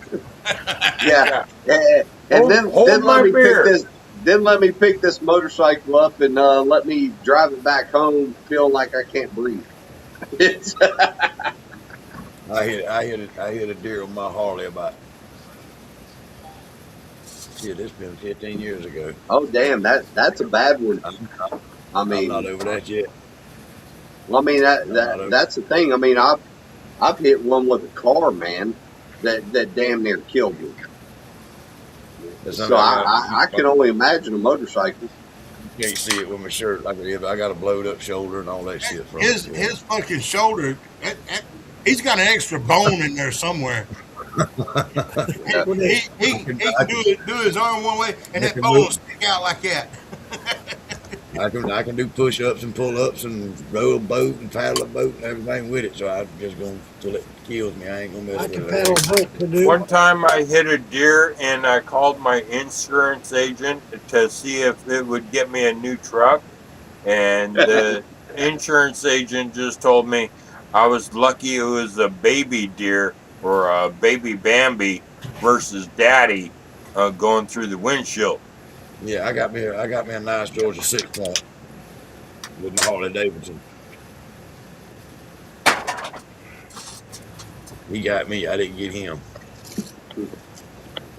Yeah, Yeah. and Hold then let my me pick beer. then let me pick this motorcycle up and let me drive it back home, feeling like I can't breathe. It's I hit a deer on my Harley about shit. It's been 15 years ago. oh damn, that's a bad one. I'm, I I'm not mean, over that yet. well, I mean I'm not over. that's the thing. I mean, I've hit one with a car, man, that damn near killed me. That's So something I got. I can only imagine a motorcycle. You can't see it with my shirt. Like I got a blowed up shoulder and all that shit from it. His fucking shoulder. He's got an extra bone in there somewhere. Yeah. He can do his arm one way, and I that can bone move. will stick out like that. I can do push ups and pull ups and row a boat and paddle a boat and everything with it. So I'm just going till it kills me. I ain't gonna mess I with can it. paddle a boat, canoe. One time I hit a deer and I called my insurance agent to see if it would get me a new truck. And the insurance agent just told me I was lucky it was a baby deer or a baby Bambi versus daddy going through the windshield. Yeah, I got me a nice Georgia 6 point with my Harley Davidson. He got me. I didn't get him.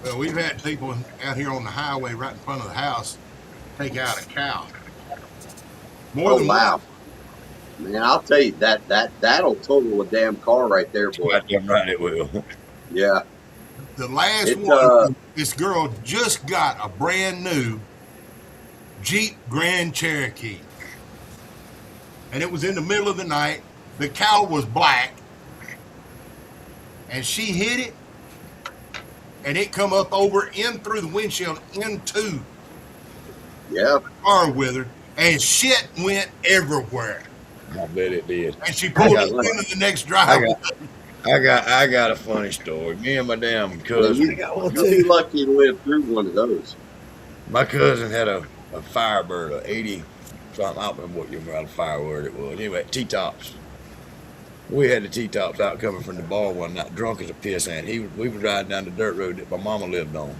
Well, we've had people out here on the highway right in front of the house take out a cow. More Oh than wow, once. man! I'll tell you that'll total a damn car right there, boy. Goddamn right it will. Yeah, The last it's one, this girl just got a brand new Jeep Grand Cherokee. And it was in the middle of the night. The cow was black. And she hit it. And it come up over in through the windshield into yeah. the car with her. And shit went everywhere. I bet it did. And she pulled got up one. into the next I driveway. I got a funny story. Me and my damn Yeah, cousin. you'll be lucky to live through one of those. My cousin had a Firebird, a 80 something. I don't remember what a Firebird it was. Anyway, T-tops. We had the T-tops out coming from the bar one night, drunk as a piss ant. We was riding down the dirt road that my mama lived on.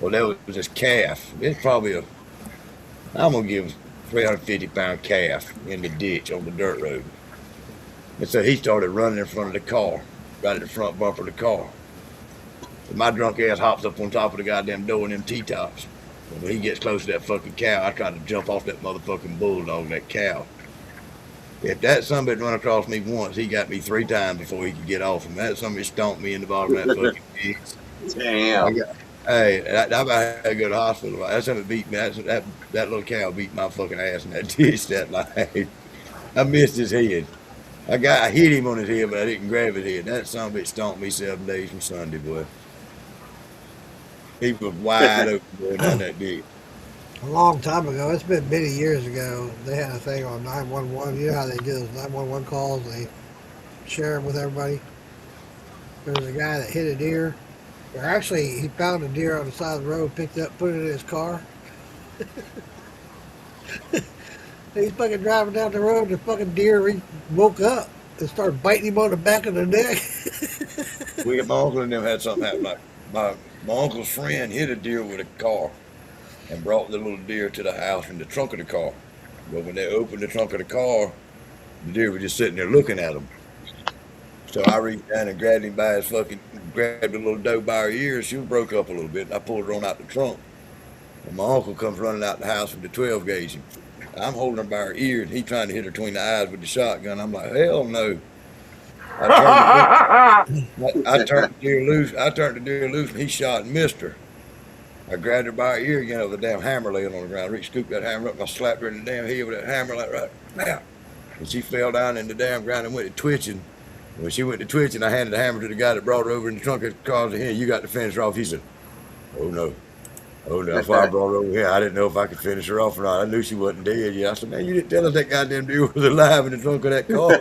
Well, there was this calf. It's probably I'm gonna give 350-pound calf in the ditch on the dirt road. And so he started running in front of the car, right at the front bumper of the car. And my drunk ass hops up on top of the goddamn door in them T-tops. And when he gets close to that fucking cow, I try to jump off that motherfucking bulldog, that cow. If that somebody run across me once, he got me 3 times before he could get off. And that somebody stomped me in the bottom of that fucking pig. Damn. Hey, I about had to go to the hospital. That's something beat me. That little cow beat my fucking ass in that ditch that night. I missed his head. I hit him on his head, but I didn't grab his head. That son of a bitch stomped me 7 days from Sunday, boy. He was wide open going down that ditch. A long time ago, it's been many years ago, they had a thing on 911. You know how they do those 911 calls? They share them with everybody. There was a guy that hit a deer. Or actually, he found a deer on the side of the road, picked it up, put it in his car. He's fucking driving down the road, and the fucking deer woke up and started biting him on the back of the neck. My uncle and them had something happen. Like my uncle's friend hit a deer with a car and brought the little deer to the house in the trunk of the car. But when they opened the trunk of the car, the deer was just sitting there looking at them. So I reached down and grabbed him by grabbed the little doe by her ears. She was broke up a little bit, and I pulled her on out the trunk. And my uncle comes running out the house with the 12 gauge. I'm holding her by her ear, and he trying to hit her between the eyes with the shotgun. I'm like, hell no. I turned the deer loose. And he shot and missed her. I grabbed her by her ear again with a damn hammer laying on the ground. I reached, scooped that hammer up, and I slapped her in the damn head with that hammer like right now. And she fell down in the damn ground and went to twitching. When she went to twitching, I handed the hammer to the guy that brought her over in the trunk of the car. I said, "Here, you got to finish her off." He said, "Oh no. Oh no, if I brought her over here, I didn't know if I could finish her off or not. I knew she wasn't dead yet." I said, "Man, you didn't tell us that goddamn deer was alive in the trunk of that car."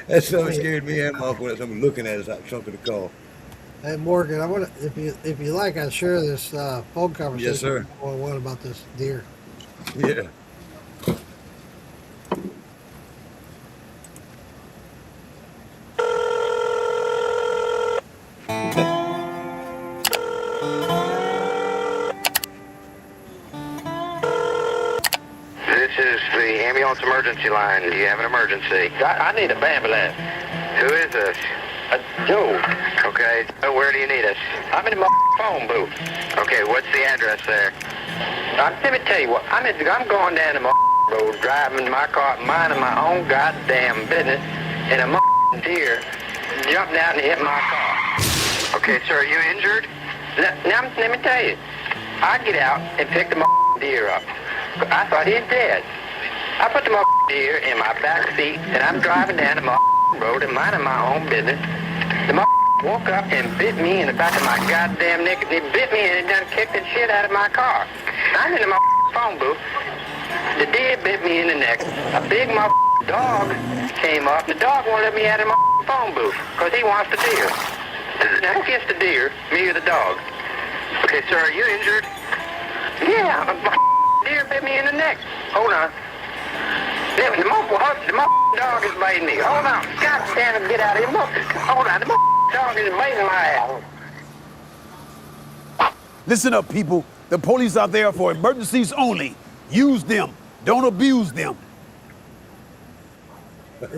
That something scared me and my uncle. That somebody looking at us out the trunk of the car. Hey Morgan, I want to, if you like, I'll share this phone conversation. Yes, sir. One about this deer. Yeah. me on some emergency line. Do you have an emergency? I need an ambulance. Who is this? Joe. Okay. So where do you need us? I'm in my phone booth. Okay, what's the address there? Let me tell you what. I'm going down to my road, driving my car, minding my own goddamn business, and a deer jumped out and hit my car. Okay, sir, are you injured? Now, let me tell you. I get out and pick the deer up. I thought he's dead. I put the deer in my back seat, and I'm driving down the road and minding my own business. The woke up and bit me in the back of my goddamn neck. He bit me and it done kicked the shit out of my car. I'm in the phone booth. The deer bit me in the neck. A big dog came up. The dog won't let me out of my phone booth because he wants the deer. Now who gets the deer? Me or the dog? Okay, sir, are you injured? Yeah, a deer bit me in the neck. Hold on. The dog is biting me. Hold on. God damn it, get out of here. Hold on. The dog is biting my ass. Listen up, people. The police are there for emergencies only. Use them. Don't abuse them.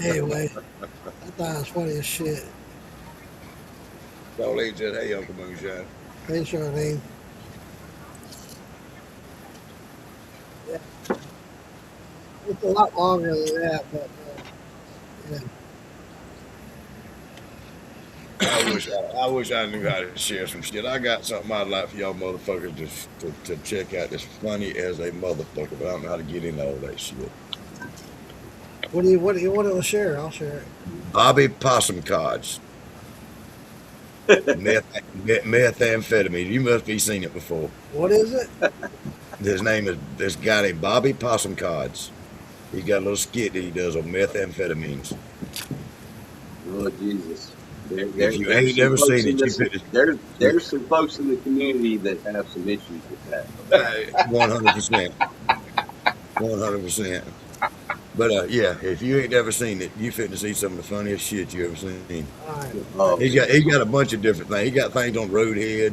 Anyway, I thought it was funny as shit. Charlene said, hey, Uncle Moonshine. Hey, Charlene. Yeah. It's a lot longer than that, but yeah. I wish I knew how to share some shit. I got something I'd like for y'all motherfuckers to check out. It's funny as a motherfucker, but I don't know how to get into all that shit. What do you want to share? I'll share it. Bobby Possum Cards. Methamphetamine. You must be seen it before. What is it? His name is this guy named Bobby Possum Cards. He's got a little skit that he does on methamphetamines. Oh Jesus! If you ain't never seen it, there's some folks in the community that have some issues with that. 100%. 100%. But yeah, if you ain't never seen it, you fit to see some of the funniest shit you ever seen. Right. He got a bunch of different things. He got things on Roadhead,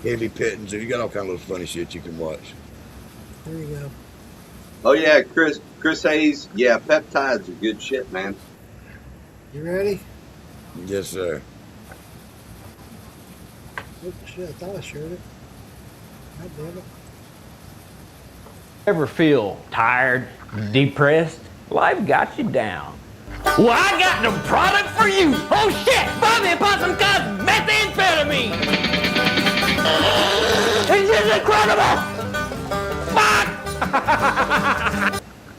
Heavy Pittings. He got all kind of funny shit you can watch. There you go. Oh yeah, Chris Hayes. Yeah, peptides are good shit, man. You ready? Yes, sir. Oh, shit, I thought I shared it. God damn it. Ever feel tired, depressed? Life got you down. Well, I got the product for you. Oh shit, Bobby Possum Cards methamphetamine. This is incredible. Fuck.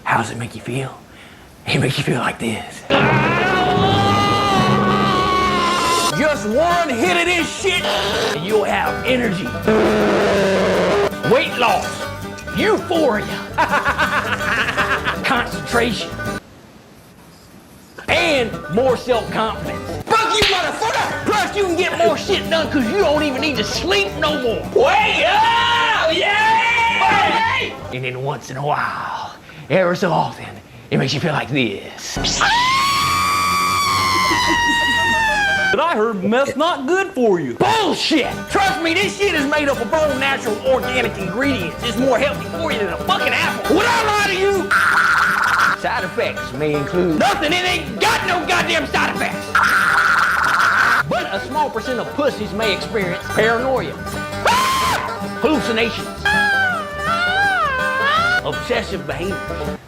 How does it make you feel? It makes you feel like this. Just one hit of this shit, and you'll have energy, weight loss, euphoria, concentration, and more self-confidence. Fuck you, motherfucker! Plus, you can get more shit done because you don't even need to sleep no more. Wake up! Yeah! And then once in a while, ever so often, it makes you feel like this. But I heard meth's not good for you. Bullshit! Trust me, this shit is made up of all natural organic ingredients. It's more healthy for you than a fucking apple. Would I lie to you? Side effects may include nothing. It ain't got no goddamn side effects. But a small percent of pussies may experience paranoia, hallucinations, obsessive behavior.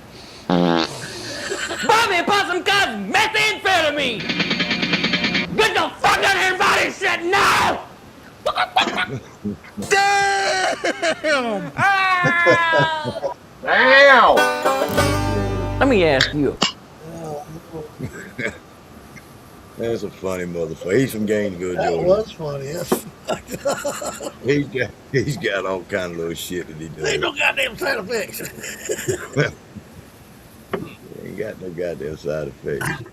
Bobby Possum Cards methamphetamine! Get the fuck out of here, body shit now! Damn! Damn! Let me ask you. That's a funny motherfucker. He's from Gainesville, That Georgia. was funny. That's He's got all kind of little shit that he does. ain't no goddamn side effects. Ain't got no goddamn side effects.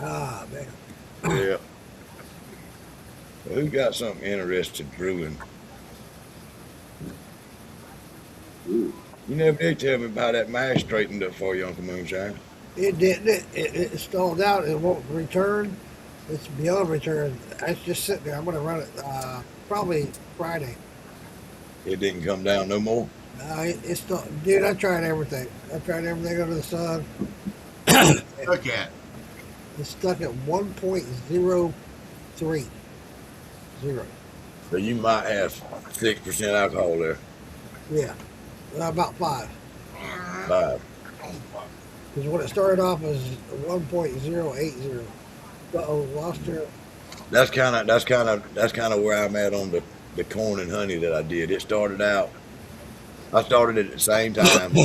Ah, man. Yeah. Well, who got something interesting brewing? You never did tell me about that mash straightened up for you, Uncle Moonshine. It didn't. It stalled out. It won't return. It's beyond return. It's just sitting there. I'm going to run it probably Friday. It didn't come down no more. It's not, dude. I tried everything. I tried everything under the sun. Look at. It's stuck at 1.030. So you might have 6% alcohol there. Yeah, about 5. 5. Because when it started off as 1.080. Uh-oh, lost her. That's kind of where I'm at on the corn and honey that I did. It started out. I started it at the same time,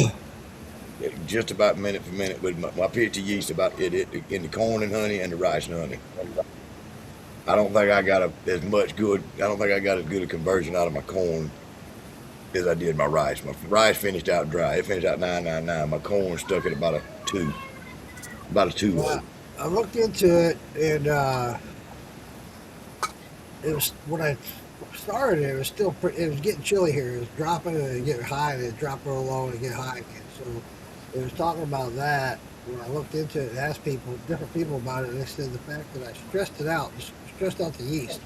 just about minute for minute with my pitch of yeast about it in the corn and honey and the rice and honey. I don't think I got as good a conversion out of my corn as I did my rice. My rice finished out dry. It finished out 999. My corn stuck at about a 2. About a 2. I looked into it, and it was when I started. It was still it was getting chilly here. It was dropping and it get high, and it dropped real low and it get high again. So it was talking about that. When I looked into it and asked different people about it, and they said the fact that I stressed it out, stressed out the yeast.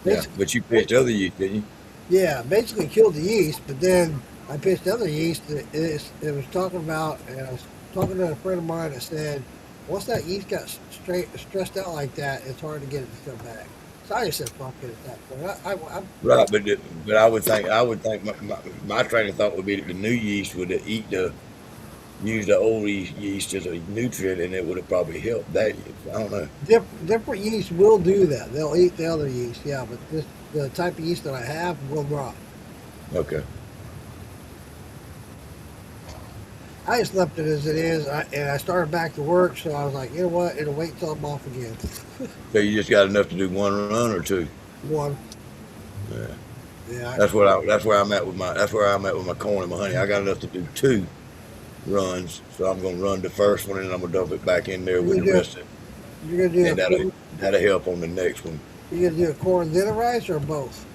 Yeah, but you pitched other yeast, didn't you? Yeah, basically killed the yeast, but then I pitched other yeast. It was talking about, and I was talking to a friend of mine that said, once that yeast got stressed out like that, it's hard to get it to come back. So I just said, fuck it at that point. Right, but I would think my train of thought would be that the new yeast would use the old yeast as a nutrient, and it would have probably helped that yeast. I don't know. Different yeast will do that. They'll eat the other yeast, yeah, but the type of yeast that I have will not. Okay. I just left it as it is, and I started back to work, so I was like, you know what? It'll wait till I'm off again. So you just got enough to do 1 run or 2? 1. Yeah. Yeah. That's where I'm at with my corn and my honey. I got enough to do 2 runs, so I'm gonna run the first one and I'm gonna dump it back in there with the rest of it. You're gonna do that'll help on the next one. You gonna do a corn then a rice or both?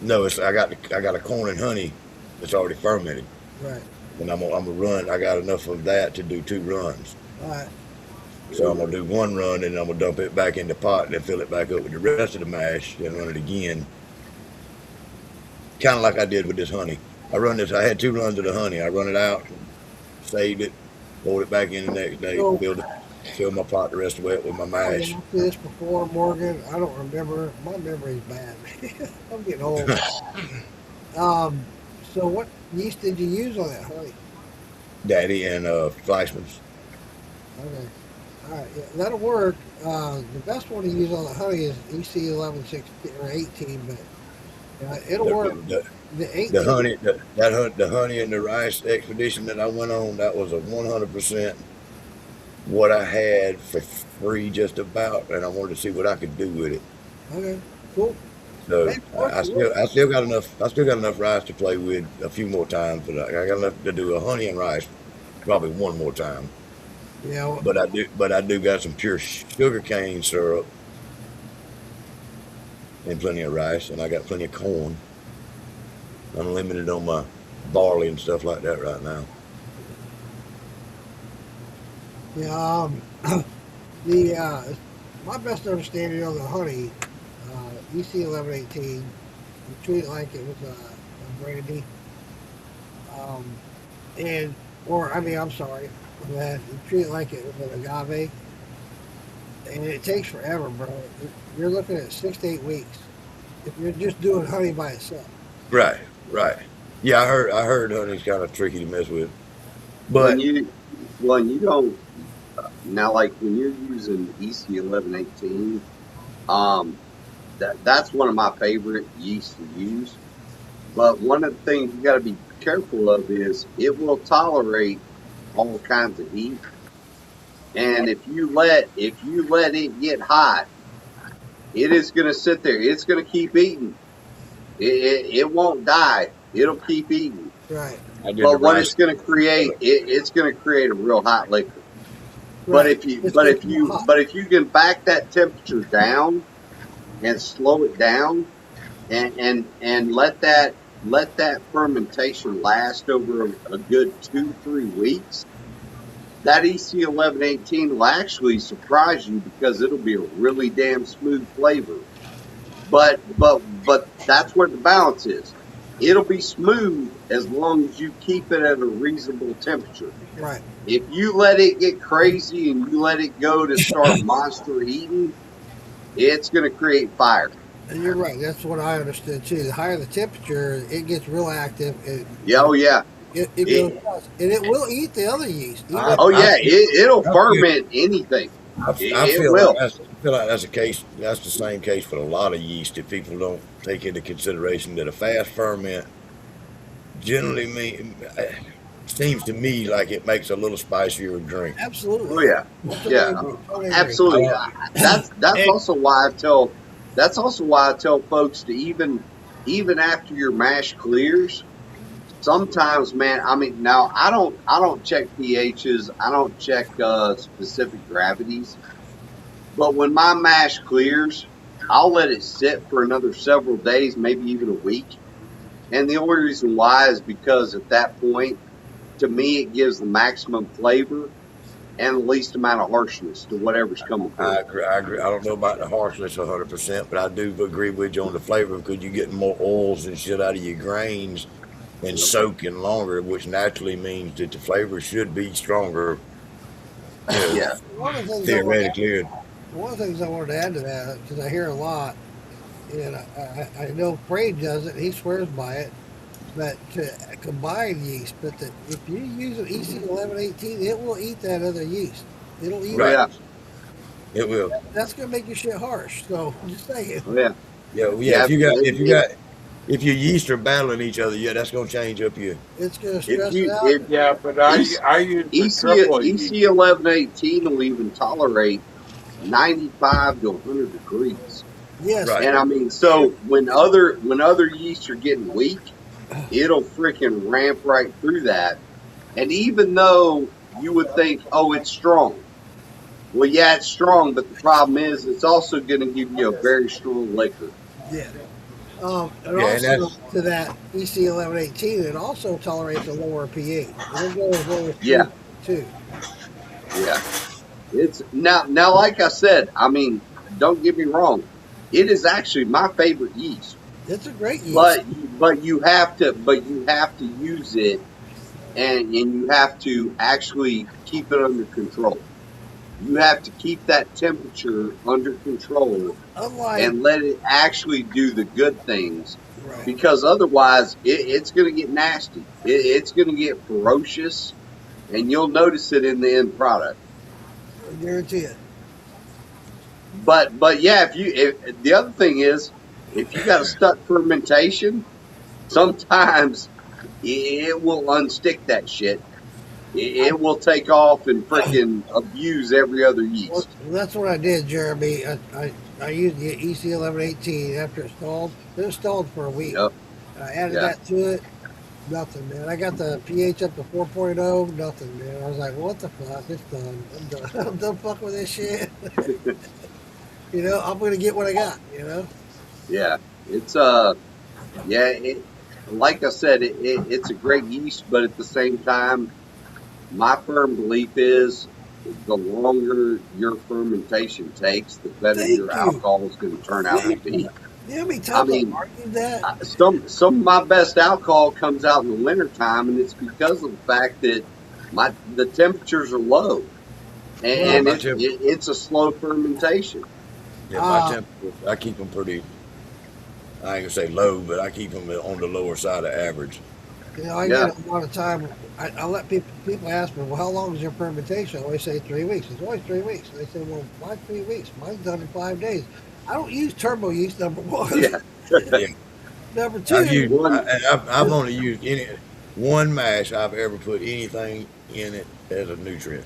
No, I got a corn and honey that's already fermented. Right. And I'm gonna run. I got enough of that to do 2 runs. All right. So I'm gonna do 1 run and I'm gonna dump it back in the pot and then fill it back up with the rest of the mash and run it again. Kind of like I did with this honey. I had 2 runs of the honey. I run it out, saved it, poured it back in the next day, fill my pot the rest of it with my mash. I've this before, Morgan. I don't remember. My memory's bad. I'm getting old. So what yeast did you use on that honey? Daddy and Fleischmann's. Okay. All right. Yeah, that'll work. The best one to use on the honey is EC 11, 16, or 18, but it'll work. The honey and the rice expedition that I went on, that was a 100% what I had for free just about, and I wanted to see what I could do with it. Okay, cool. So I still got enough rice to play with a few more times, but I got enough to do a honey and rice probably 1 more time. Yeah. Well, but I do got some pure sugar cane syrup and plenty of rice, and I got plenty of corn. I'm limited on my barley and stuff like that right now. Yeah. My best understanding of the honey, EC 1118, you treat it like it was a brandy, I'm sorry, you treat it like it was an agave, and it takes forever, bro. You're looking at 6 to 8 weeks if you're just doing honey by itself. Right. Yeah, I heard honey's kind of tricky to mess with, but you don't now, like when you're using EC 1118, that's one of my favorite yeasts to use. But one of the things you got to be careful of is it will tolerate all kinds of heat, and if you let it get hot, it is going to sit there. It's going to keep eating. It won't die. It'll keep eating. Right. But what it's going to create, it's going to create a real hot liquor. Right. But if you can back that temperature down and slow it down, and let that fermentation last over a good 2-3 weeks, that EC 1118 will actually surprise you because it'll be a really damn smooth flavor. But that's where the balance is. it'll be smooth as long as you keep it at a reasonable temperature. Right. If you let it get crazy and you let it go to start monster heating, it's going to create fire. And you're right. That's what I understood too. The higher the temperature, it gets real active. Yeah, oh yeah. It goes nuts. And it will eat the other yeast. Oh yeah, it'll ferment anything. I It feel will. like that's a case. That's the same case for a lot of yeast. If people don't take into consideration that a fast ferment generally seems to me like it makes a little spicier drink. Absolutely. Oh yeah, yeah, absolutely. That's also why I tell folks to even after your mash clears, sometimes, man. I mean, now I don't check pHs. I don't check specific gravities. But when my mash clears, I'll let it sit for another several days, maybe even a week. And the only reason why is because at that point, to me, it gives the maximum flavor and the least amount of harshness to whatever's coming through. I agree. I don't know about the harshness 100%, but I do agree with you on the flavor because you're getting more oils and shit out of your grains and soaking longer, which naturally means that the flavor should be stronger. Yeah. Theoretically. One of the things I wanted to add to that, because I hear a lot, and I know Frey does it, he swears by it, but to combine yeast, but if you use an EC1118, it will eat that other yeast. It'll eat Right. it. It will. That's going to make your shit harsh. So just saying. Yeah. Yeah. If your yeast are battling each other, that's going to change up your. It's going to stress it out. Yeah, but I use the triple yeast. EC1118 will even tolerate 95 to 100 degrees. Yes. Right. And I mean, so when other yeasts are getting weak, it'll freaking ramp right through that. And even though you would think, oh, it's strong. Well, yeah, it's strong, but the problem is it's also going to give you a very strong liquor. Yeah. And also to that EC1118, it also tolerates a lower pH. It'll go as low as 2. Yeah. It's now, like I said, I mean, don't get me wrong. It is actually my favorite yeast. It's a great yeast. But you have to use it and you have to actually keep it under control. You have to keep that temperature under control and let it actually do the good things. Right. Because otherwise it's going to get nasty. It's going to get ferocious, and you'll notice it in the end product. I guarantee it. But yeah, if the other thing is, if you got a stuck fermentation, sometimes it will unstick that shit. It will take off and freaking abuse every other yeast. Well, that's what I did, Jeremy. I used the EC1118 after it stalled. It was stalled for a week. Yep. I added that to it. Nothing, man. I got the pH up to 4.0. Nothing, man. I was like, what the fuck? It's done. I'm done. I'm done fucking with this shit. You know, I'm going to get what I got, you know? Yeah. It's, like I said, it's a great yeast, but at the same time, my firm belief is the longer your fermentation takes, the better your alcohol is going to turn out to be. You know how many times I've argued that? Some of my best alcohol comes out in the wintertime, and it's because of the fact that the temperatures are low, and it's a slow fermentation. Yeah, my temperature, I keep them pretty, I ain't gonna say low, but I keep them on the lower side of average. You know, I get a lot of time. I let people ask me, well, how long is your fermentation? I always say 3 weeks. It's always 3 weeks. And they say, well, why 3 weeks? Mine's done in 5 days. I don't use turbo yeast, number one. Yeah. Number two. I've only used one mash I've ever put anything in it as a nutrient.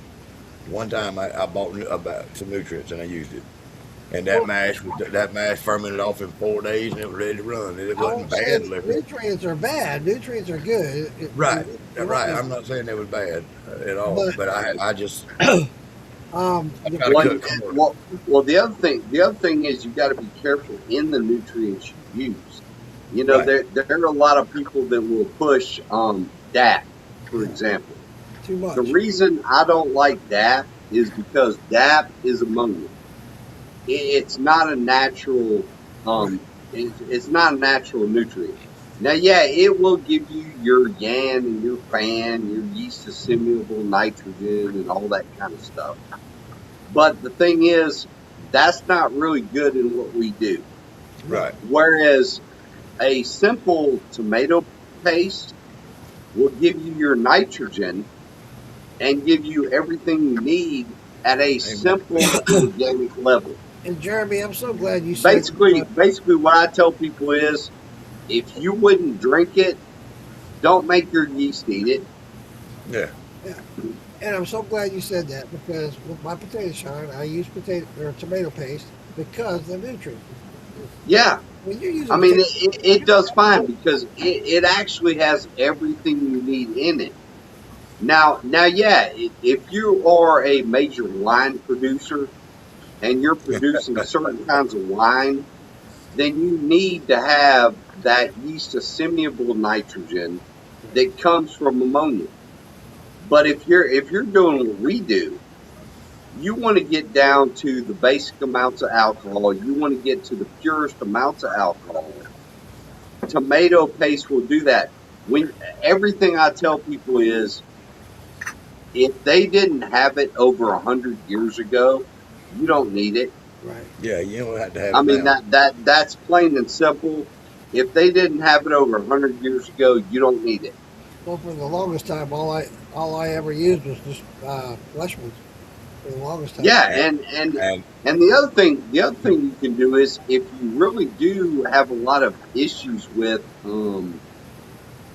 One time I bought some nutrients and I used it. And that mash fermented off in 4 days and it was ready to run. It wasn't bad liquor. Nutrients are bad. Nutrients are good. Right. I'm not saying it was bad at all, but I just well, the other thing is you got to be careful in the nutrients you use. You know, there are a lot of people that will push DAP, for example. Too much. The reason I don't like DAP is because DAP is ammonia. It's not a natural. It's not a natural nutrient. Now, yeah, it will give you your yan and your fan, your yeast assimilable nitrogen, and all that kind of stuff. But the thing is, that's not really good in what we do. Right. Whereas a simple tomato paste will give you your nitrogen and give you everything you need at a simple organic level. And Jeremy, I'm so glad you said Basically, what I tell people is, if you wouldn't drink it, don't make your yeast eat it. Yeah. Yeah. And I'm so glad you said that because with my potato shine, I use potato or tomato paste because of the nutrients. Yeah. When you're using I mean, potato, it does fine because it actually has everything you need in it. Now, yeah, if you are a major wine producer and you're producing certain kinds of wine, then you need to have that yeast assimilable nitrogen that comes from ammonia. But if you're doing what we do, you want to get down to the basic amounts of alcohol. You want to get to the purest amounts of alcohol. Tomato paste will do that. When everything I tell people is, if they didn't have it over 100 years ago, you don't need it. Right. Yeah, you don't have to have I it mean now. that's plain and simple. If they didn't have it over 100 years ago, you don't need it. well, for the longest time, all I ever used was just Fleshman's for the longest time. Yeah, And, and and and the other thing you can do is, if you really do have a lot of issues with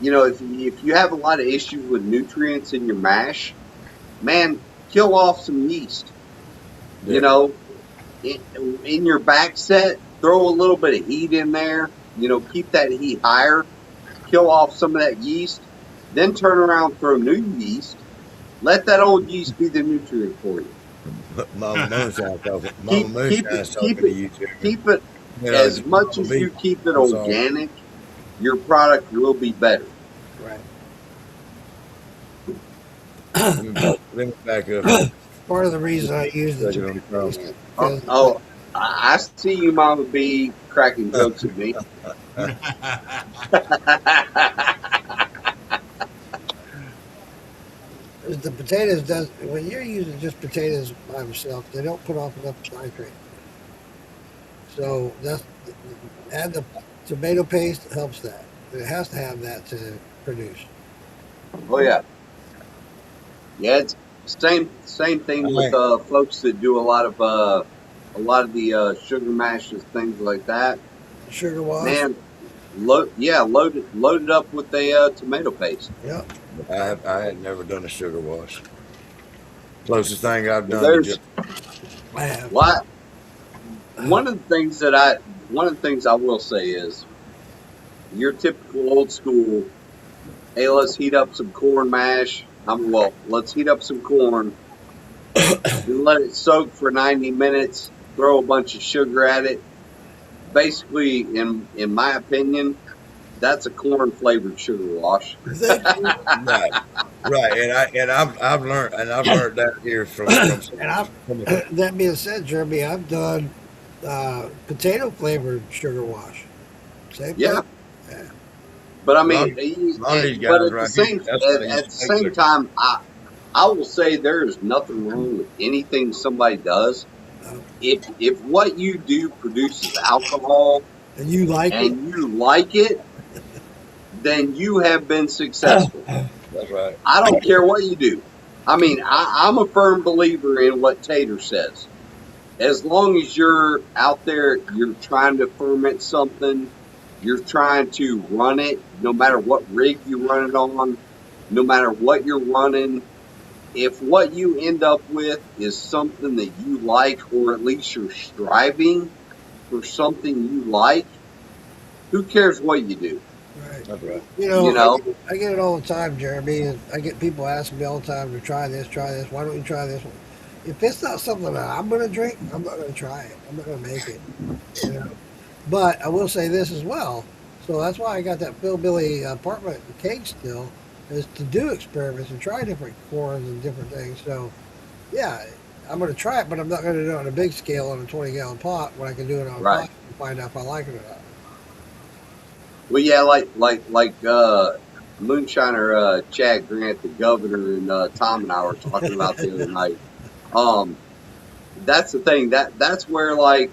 if you have a lot of issues with nutrients in your mash, man, kill off some yeast. yeah. You know, in your back set, throw a little bit of heat in there. Keep that heat higher. Kill off some of that yeast. Then turn around, throw new yeast. Let that old yeast be the nutrient for you. Mama Moonshine's talking. Mama Keep keep it Moonshine's keep talking to it you, Jeremy. keep it as much Mama as B. you keep it I'm sorry. organic. Your product will be better. Right. Let me back up. Part of the reason I use the Second on the tomato paste comment. because I see you, Mama B, cracking jokes at me. the potatoes does when you're using just potatoes by themselves, they don't put off enough nitrate. So that's add the tomato paste helps that. It has to have that to produce. Oh yeah, yeah. It's same thing with folks that do a lot of the sugar mashes, things like that. Sugar wash. Man, load it up with a tomato paste. Yep. I had never done a sugar wash. Closest thing I've Well, done to there's just I have. what one of the things I will say is, your typical old school. Hey, let's heat up some corn mash. Let's heat up some corn and let it soak for 90 minutes. Throw a bunch of sugar at it. Basically, in my opinion, that's a corn flavored sugar wash. right, and I've learned that here from And that being said, Jeremy, I've done potato flavored sugar wash. Same Yeah. thing. Yeah. But I a lot mean, of these but at guys the right same here. That's what they at used the to make same time, I will say there is nothing wrong with anything somebody does. If what you do produces alcohol And you like it, and you like it, then you have been successful. That's right. I don't care what you do. I mean, I'm a firm believer in what Tater says. As long as you're out there, you're trying to ferment something, you're trying to run it, no matter what rig you run it on, no matter what you're running, if what you end up with is something that you like, or at least you're striving for something you like, who cares what you do? right? That's right. You know, You know? I get it all the time, Jeremy. And I get people asking me all the time to try this, try this. Why don't you try this one? If it's not something that I'm going to drink, I'm not going to try it. I'm not going to make it. You know. But I will say this as well. So that's why I got that Phil Billy apartment cake still, is to do experiments and try different corns and different things. So, yeah, I'm going to try it, but I'm not going to do it on a big scale on a 20-gallon pot when I can do it on a Right. pot and find out if I like it or not. Well, yeah, Moonshiner Chad Grant, the governor, and Tom and I were talking about the other night. Um, that's the thing that's where if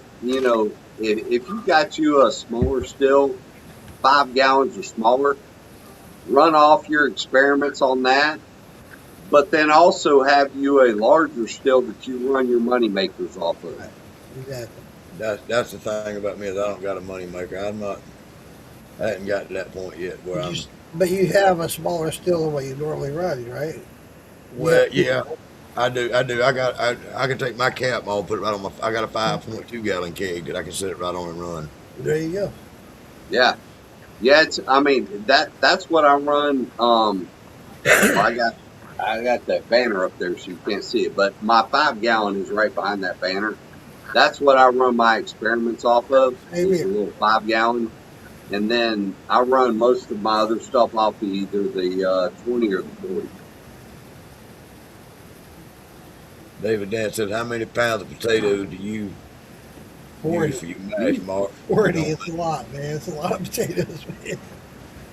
you got you a smaller still, 5 gallons or smaller, run off your experiments on that, but then also have you a larger still that you run your money makers off of. Exactly. That's the thing about me is I don't got a money maker. I hadn't got to that point yet where I'm. But you have a smaller still than what you normally run, right? Well, yeah, I do. I can take my cap off, put it right on my. I got a 5.2 gallon keg that I can set it right on and run. There you go. Yeah. Yeah, that's what I run. I got that banner up there so you can't see it, but my 5 gallon is right behind that banner. That's what I run my experiments off of. It's a little 5 gallon, and then I run most of my other stuff off of either the 20 or the 40. David Dan said, "How many pounds of potato do you 40. use for your mash, Mark?" 40. It's a lot, man. It's a lot of potatoes,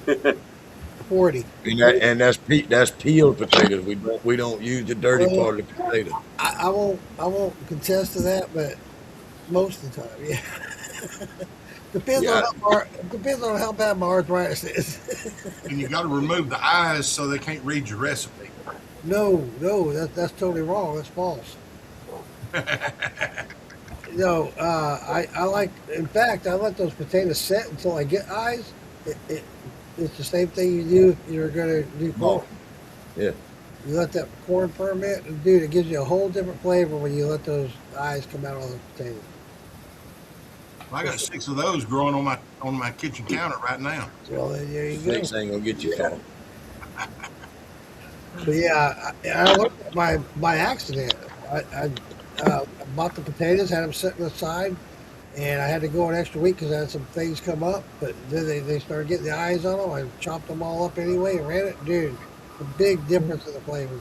man. 40. And that's peeled potatoes. We don't use the dirty part of the potato. I won't contest to that, but most of the time, yeah. Depends on how bad my arthritis is. And you got to remove the eyes so they can't read your recipe. No, that's totally wrong. That's false. No, I like. In fact, I let those potatoes set until I get eyes. It's the same thing you do if you're gonna do corn. Yeah. You let that corn ferment, and dude, it gives you a whole different flavor when you let those eyes come out of the potatoes. I got 6 of those growing on my kitchen counter right now. Well, there you go. Next thing gonna get you far. But yeah, I looked at by accident. I bought the potatoes, had them sitting aside, and I had to go an extra week because I had some things come up. But then they started getting the eyes on them. I chopped them all up anyway and ran it. Dude, a big difference in the flavor.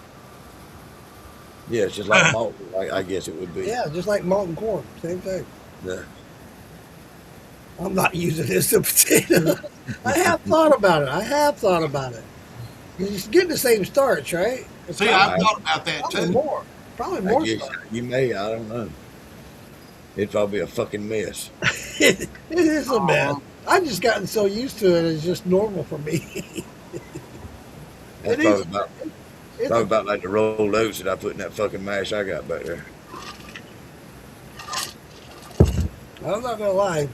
Yeah, it's just like malt. I guess it would be. Yeah, just like malt and corn, same thing. Yeah. I'm not using this as a potato. I have thought about it. You're getting the same starch, right? See, I thought about that too. Probably more. You may. I don't know. It'd probably be a fucking mess. It is a mess. I've just gotten so used to it. It's just normal for me. That's probably about like the rolled oats that I put in that fucking mash I got back there. I'm not gonna lie.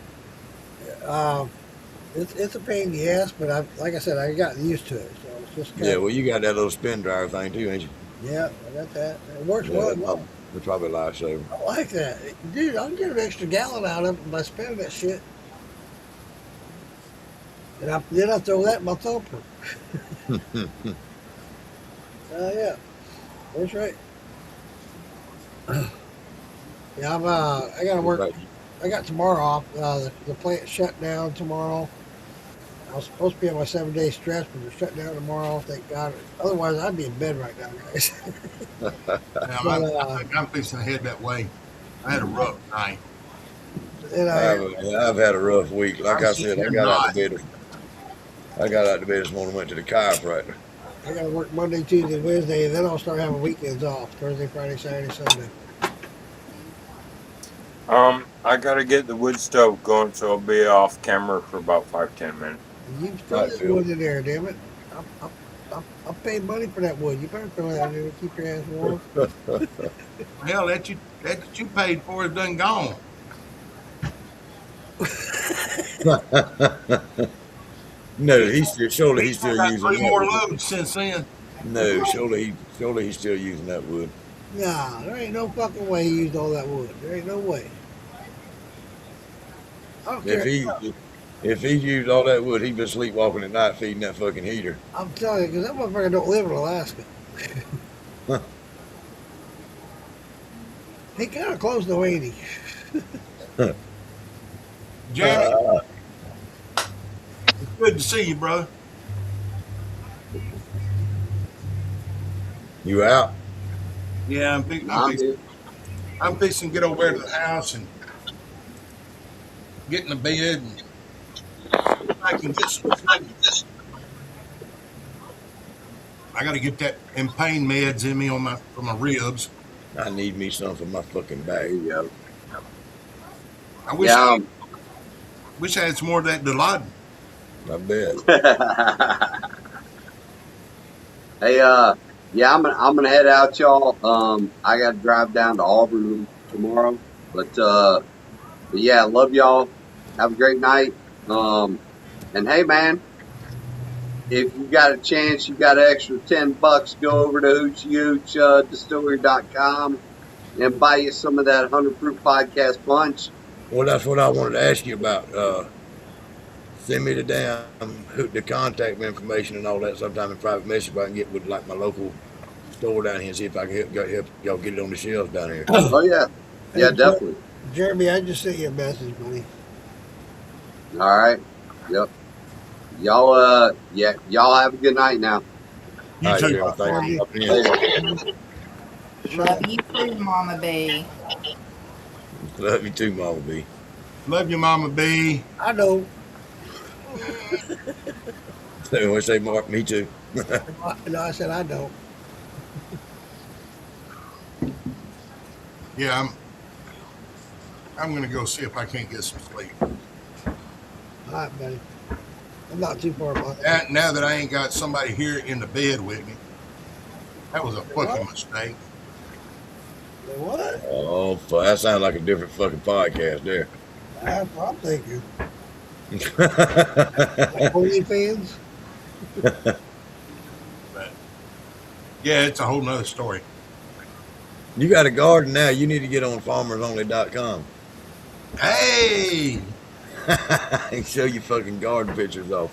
It's a pain in the ass, but like I said, I got used to it. So it's just well, you got that little spin dryer thing too, ain't you? Yeah, I got that. It works well. It's probably a lifesaver. I like that, dude. I'll get an extra gallon out of it by spinning that shit, and then I throw that in my thumper. Yeah, that's right. Yeah, I gotta work. I got tomorrow off. The plant shut down tomorrow. I was supposed to be on my 7-day stretch, but they're shut down tomorrow. Thank God. Otherwise, I'd be in bed right now, guys. I'm fixing to head that way. I had a rough night. I've had a rough week. Like I said, I got out of bed this morning, went to the chiropractor. I got to work Monday, Tuesday, Wednesday, and then I'll start having weekends off. Thursday, Friday, Saturday, Sunday. I gotta get the wood stove going, so I'll be off camera for about 5-10 minutes. You throw that wood in there, damn it. I'll pay money for that wood. You better throw that in there to keep your ass warm. Hell, that you paid for is done gone. No, surely he's still using 3 more that wood. loads since then. No, surely he's still using that wood. Nah, there ain't no fucking way he used all that wood. There ain't no way. I don't care. If he used all that wood, he'd been sleepwalking at night feeding that fucking heater. I'm telling you, because that motherfucker don't live in Alaska. He kind of close though, ain't he? Jeremy, it's good to see you, brother. You out? Yeah, I'm fixing to get over there to the house and get in the bed and I can get some sleep. I got to get them pain meds in me for my ribs. I need me some for my fucking There back. you go. I Yeah. wish I had some more of that Dilaudid. I bet. Hey, yeah, I'm gonna head out, y'all. I got to drive down to Auburn tomorrow, but yeah, love y'all. Have a great night. And hey, man, if you got a chance, you got an extra $10, go over to hoochiehoochdistillery.com and buy you some of that 100 proof podcast punch. Well, that's what I wanted to ask you about. Send me the the contact information and all that sometime in private message, so I can get with like my local store down here and see if I can help y'all get it on the shelves down here. Oh yeah, Hey, yeah, definitely. Jeremy, I just sent you a message, buddy. All right. Yep. Yeah, y'all have a good night now. All right, Jeremy, thank you for popping in. Love you too, Mama B. Love you too, Mama B. Love you, Mama B. I know. What say, Mark? Me too. No, I said I don't. Yeah, I'm gonna go see if I can't get some sleep. All right, buddy. I'm not too far behind. Now that I ain't got somebody here in the bed with me, that was a fucking mistake. What? Oh, that sounds like a different fucking podcast there. That's what I'm thinking. Like OnlyFans? But yeah, it's a whole nother story. You got a garden now. You need to get on farmersonly.com. Hey! And show your fucking garden pictures off.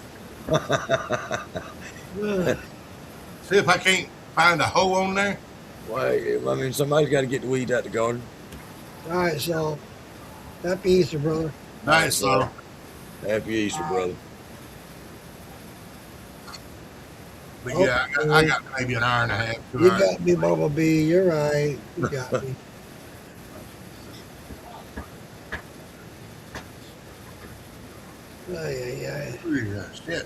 See if I can't find a hoe on there. Well, I mean, somebody's got to get the weeds out the garden. All right, so happy Easter, brother. Nice, so. Happy Easter, brother. But yeah, I got maybe an hour and a half. You got me, Mama B. You're right. You got me. Shit.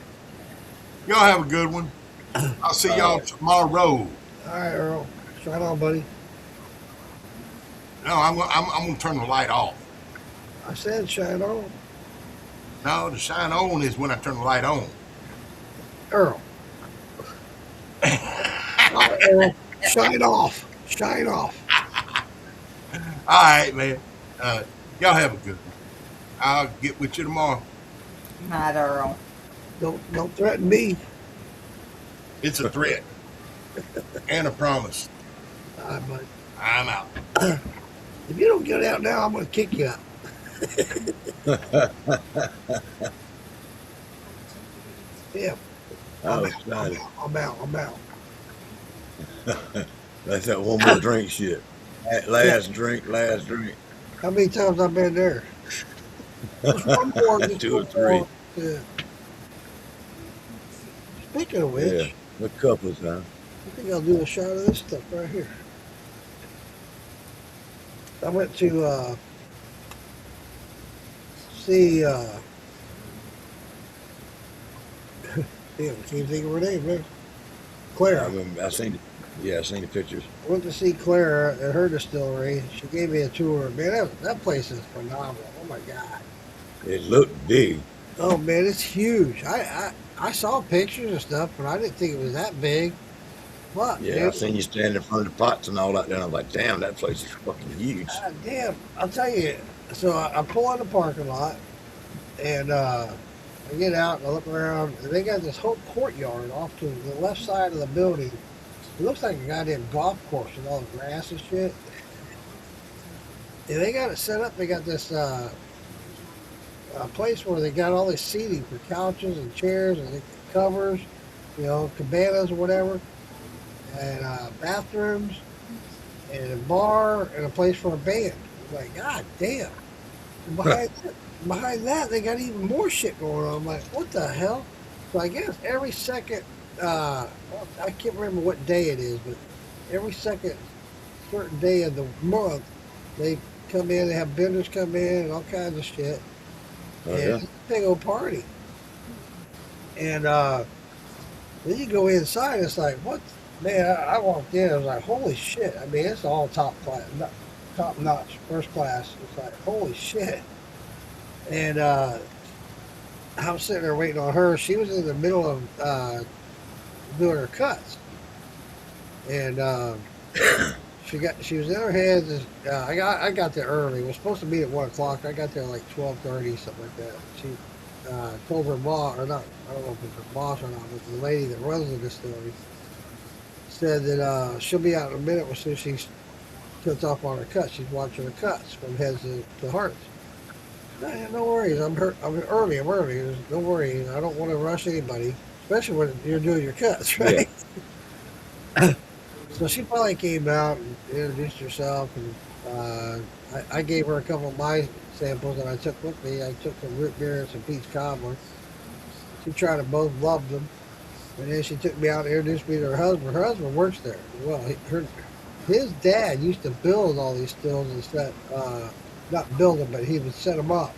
Y'all have a good one. I'll see y'all tomorrow. All right, Earl. Shine on, buddy. No, I'm gonna turn the light off. I said shine on. No, the shine on is when I turn the light on. Earl. Earl. Shine off. Shine off. All right, man. Y'all have a good one. I'll get with you tomorrow. Night, Earl. Don't threaten me. It's a threat and a promise. All right, buddy. I'm out. If you don't get out now, I'm going to kick you out. Yeah. I'm excited. I'm out. That's that one more drink shit. Last drink. How many times I've been there? Just one more. Just 2 or one 3. more. Yeah. Speaking of which, Yeah, a couple of times. I think I'll do a shot of this stuff right here. I went to see damn, I can't think of her name, man. Claire. I seen it. Yeah, I seen the pictures. I went to see Claire at her distillery. She gave me a tour. Man, that place is phenomenal. Oh my God. It looked big. Oh man, it's huge. I saw pictures and stuff, but I didn't think it was that big. But Yeah, man, I seen you stand in front of the pots and all that. Then I was like, damn, that place is fucking huge. God damn, I'll tell you. So I pull in the parking lot, and I get out and I look around, and they got this whole courtyard off to the left side of the building. It looks like a goddamn golf course with all the grass and shit. And they got it set up. They got this a place where they got all this seating for couches and chairs and covers, cabanas or whatever, and bathrooms, and a bar, and a place for a band. I'm like, God damn. And behind that, they got even more shit going on. I'm like, what the hell? So I guess every second, I can't remember what day it is, but every second certain day of the month, they come in, they have vendors come in and all kinds of shit. Oh, And yeah. it's a big old party. And then you go inside, it's like, what? Man, I walked in, I was like, holy shit. I mean, it's all top class, top notch, first class. It's like, holy shit. And I was sitting there waiting on her. She was in the middle of doing her cuts. And she was in her head. I got there early. We were supposed to meet at 1 o'clock. I got there like 12:30, something like that. She told her boss, or not, I don't know if it's her boss or not, but the lady that runs the distillery said that she'll be out in a minute as soon as she cuts off on her cuts. She's watching her cuts from heads to hearts. No worries. I'm hurt. I'm early. I'm early. Don't worry. I don't want to rush anybody, especially when you're doing your cuts, right? Yeah. So she finally came out and introduced herself, and I gave her a couple of my samples that I took with me. I took some root beer and some peach cobbler. She tried them both, loved them, and then she took me out and introduced me to her husband. Her husband works there. Well, his dad used to build all these stills and set, not build them, but he would set them up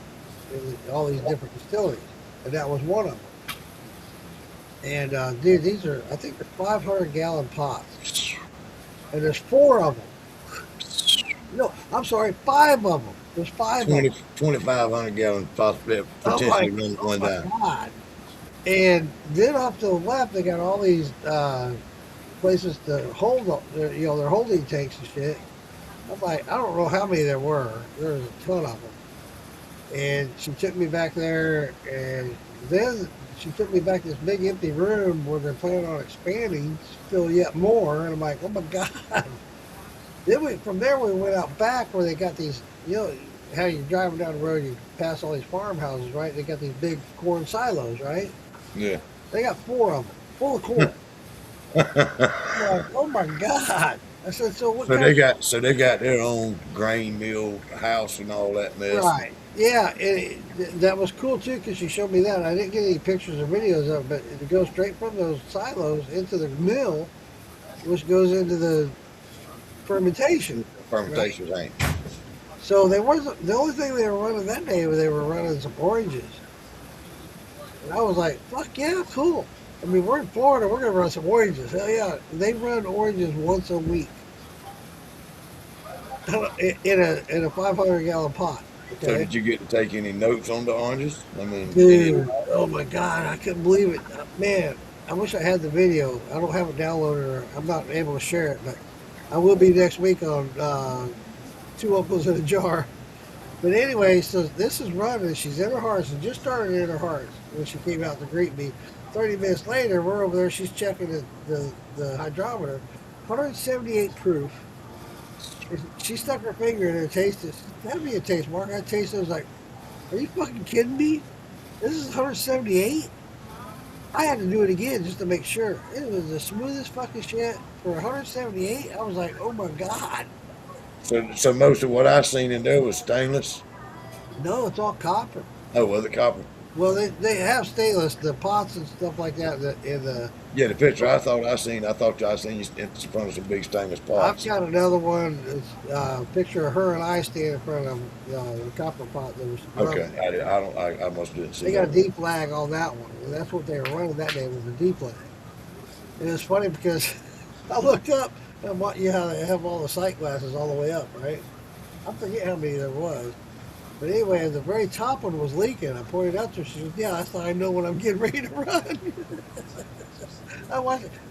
in all these different distilleries, and that was one of them. And dude, these are, I think they're 500-gallon pots, and there's 4 of them. No, I'm sorry, 5 of them. There's 5 of them. 2,500 gallon potentially one my time. God. And then off to the left, they got all these places to hold, their holding tanks and shit. I'm like, I don't know how many there were. There was a ton of them. And she took me back there, and then she took me back to this big empty room where they're planning on expanding still yet more. And I'm like, oh my God. Then from there we went out back where they got these, how you're driving down the road, you pass all these farmhouses, right? They got these big corn silos, right? Yeah. They got 4 of them full of corn. I'm like, oh my God. I said, so what they got their own grain mill house and all that mess. Right. Yeah, that was cool too because she showed me that. I didn't get any pictures or videos of it, but it goes straight from those silos into the mill, which goes into the fermentation. Fermentation right? So they wasn't the only thing they were running that day. They were running some oranges, and I was like, "Fuck yeah, cool." I mean, we're in Florida. We're gonna run some oranges. Hell yeah! They run oranges once a week in a 500-gallon pot. Okay. So did you get to take any notes on the oranges? I mean, dude, oh my God, I couldn't believe it, man. I wish I had the video. I don't have it downloaded, or I'm not able to share it, but I will be next week on Two Uncles in a Jar. But anyway, so this is running. She's in her hearts, and just started in her hearts when she came out to greet me. 30 minutes later, we're over there. She's checking the hydrometer, 178 proof. She stuck her finger in there, tasted it. That'd be a taste, Mark. I tasted it. I was like, are you fucking kidding me? This is 178? I had to do it again just to make sure. It was the smoothest fucking shit for 178. I was like, oh my God. So most of what I seen in there was stainless? No, it's all copper. Oh, was it copper? Well, they have stainless, the pots and stuff like that in the... Yeah, the picture I thought I seen you in front of some big stainless pots. I've got another one. It's a picture of her and I standing in front of the copper pot that was... Okay, I must didn't see They that. got a deep flag on that one. And that's what they were running that day, was a deep flag. And it's funny because I looked up and they have all the sight glasses all the way up, right? I forget how many there was. But anyway, the very top one was leaking. I pointed out to her. She said, yeah, that's how I know when I'm getting ready to run.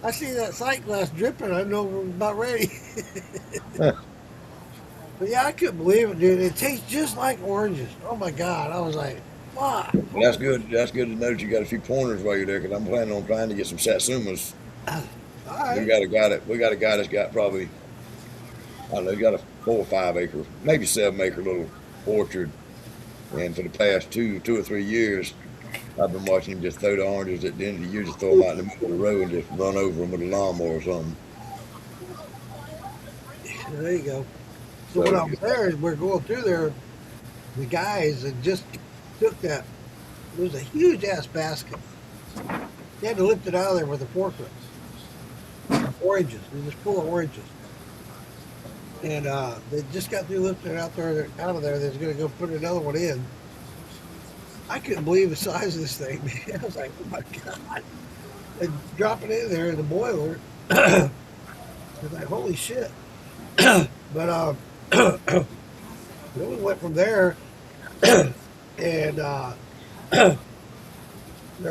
I see that sight glass dripping. I know we're about ready. But yeah, I couldn't believe it, dude. It tastes just like oranges. Oh my God. I was like, fuck. That's good. That's good to know that you got a few pointers while you're there, because I'm planning on trying to get some satsumas. All right. We got a guy that's got probably, I don't know, got a 4 or 5 acre, maybe 7 acre little orchard. And for the past 2 or 3 years, I've been watching him just throw the oranges at the end of the year, just throw them out in the middle of the road and just run over them with a lawnmower or something. There you go. So when I was there, we're going through there, the guys had just took that. It was a huge ass basket. They had to lift it out of there with a forklift. Oranges. It was full of oranges. And they just got through lifting it out of there. They was going to go put another one in. I couldn't believe the size of this thing, man. I was like, oh my God. And dropping it in there in the boiler, I was like, holy shit. But then we went from there, and there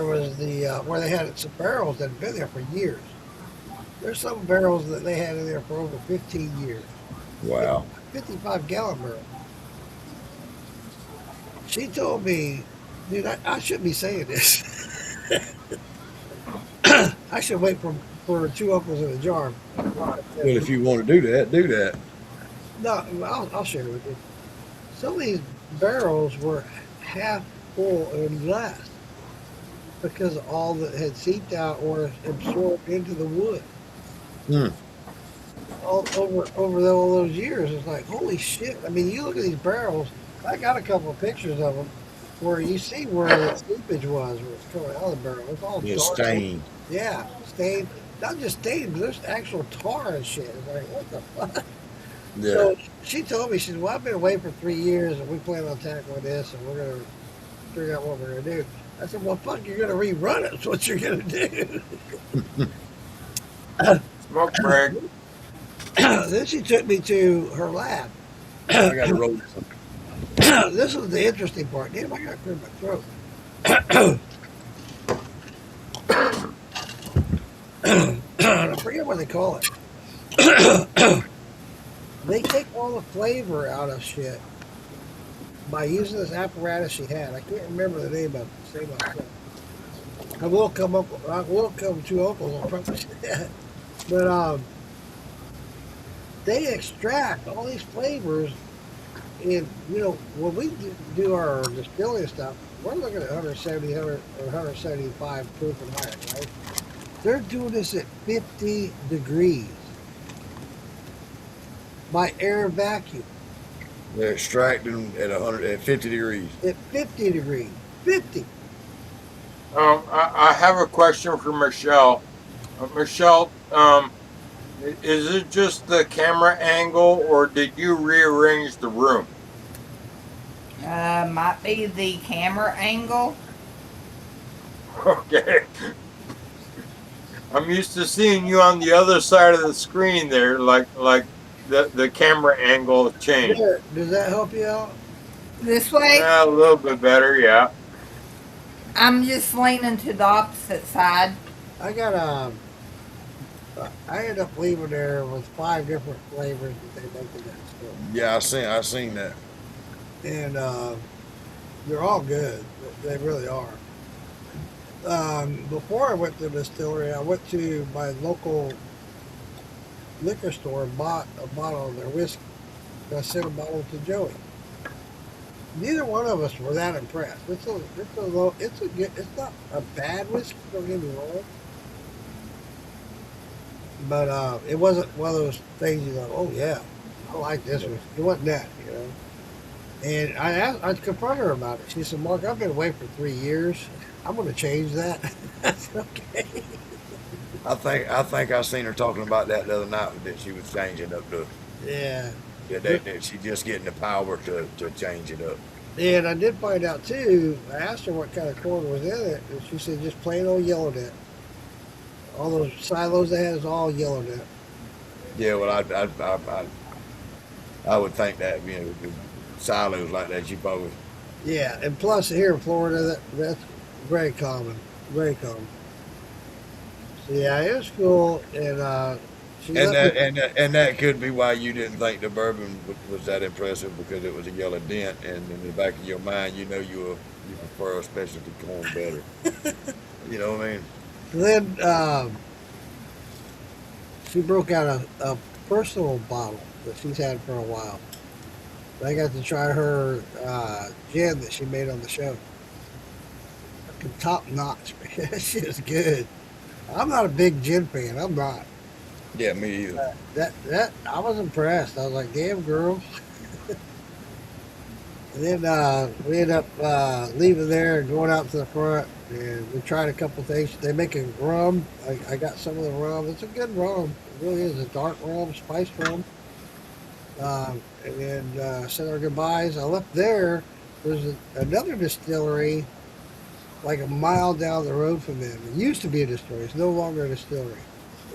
was the where they had some barrels that had been there for years. There's some barrels that they had in there for over 15 years. Wow. 55-gallon barrel. She told me, dude, I shouldn't be saying this. I should wait for two uncles in a jar. Well, if you want to do that, do that. No, I'll share it with you. Some of these barrels were half full in glass because of all that had seeped out or absorbed into the wood. Hmm. All all those years, it's like, holy shit. I mean, you look at these barrels, I got a couple of pictures of them where you see where the seepage was, where it's coming out of the barrel. It's all Yeah, dark. stained. Yeah, stained. Not just stained, but there's actual tar and shit. It's like, what the fuck? Yeah. So she told me, she said, well, I've been away for 3 years and we plan on tackling this and we're going to figure out what we're going to do. I said, well, fuck, you're going to rerun it. That's what you're going to do. Smoke break. Then she took me to her lab. I got to roll some. This is the interesting part. Damn, I got to clear my throat. I forget what they call it. They take all the flavor out of shit by using this apparatus she had. I can't remember the name of it. Say myself. I will come two uncles on purpose. But they extract all these flavors, and when we do our distilling stuff, we're looking at 170, 100, or 175 proof and higher, right? They're doing this at 50 degrees by air vacuum. They're extracting at 50 degrees. At 50 degrees. 50. I have a question for Michelle. Michelle, is it just the camera angle, or did you rearrange the room? Might be the camera angle. Okay. I'm used to seeing you on the other side of the screen there, like the camera angle changed. There, does that help you out? This way? Yeah, a little bit better, yeah. I'm just leaning to the opposite side. I got I ended up leaving there with 5 different flavors that they make in that store. Yeah, I seen that. And they're all good. They really are. Before I went to the distillery, I went to my local liquor store and bought a bottle of their whiskey. I sent a bottle to Joey. Neither one of us were that impressed. It's not a bad whiskey, don't get me wrong. But it wasn't one of those things you go, oh yeah, I like this one. It wasn't that, And I confronted her about it. She said, Mark, I've been away for 3 years. I'm going to change that. That's okay. I think I seen her talking about that the other night, that she was changing up the. Yeah. That she's just getting the power to change it up. And I did find out too. I asked her what kind of corn was in it, and she said just plain old yellow net. All those silos they had is all yellow net. Yeah, well, I would think that with silos like that, you probably. Yeah, and plus here in Florida, that's very common, very common. So yeah, it was cool, and that could be why you didn't think the bourbon was that impressive, because it was a yellow dent, and in the back of your mind, you prefer a specialty corn better. You know what I mean? Then she broke out a personal bottle that she's had for a while. I got to try her gin that she made on the show. Fucking top notch, man. That shit is good. I'm not a big gin fan. I'm not. Yeah, me either. That I was impressed. I was like, damn, girl. And then we ended up leaving there and going out to the front, and we tried a couple things. They make a rum. I got some of the rum. It's a good rum. It really is a dark rum, spiced rum. And then said our goodbyes. I left there, there's another distillery like a mile down the road from them. It used to be a distillery. It's no longer a distillery.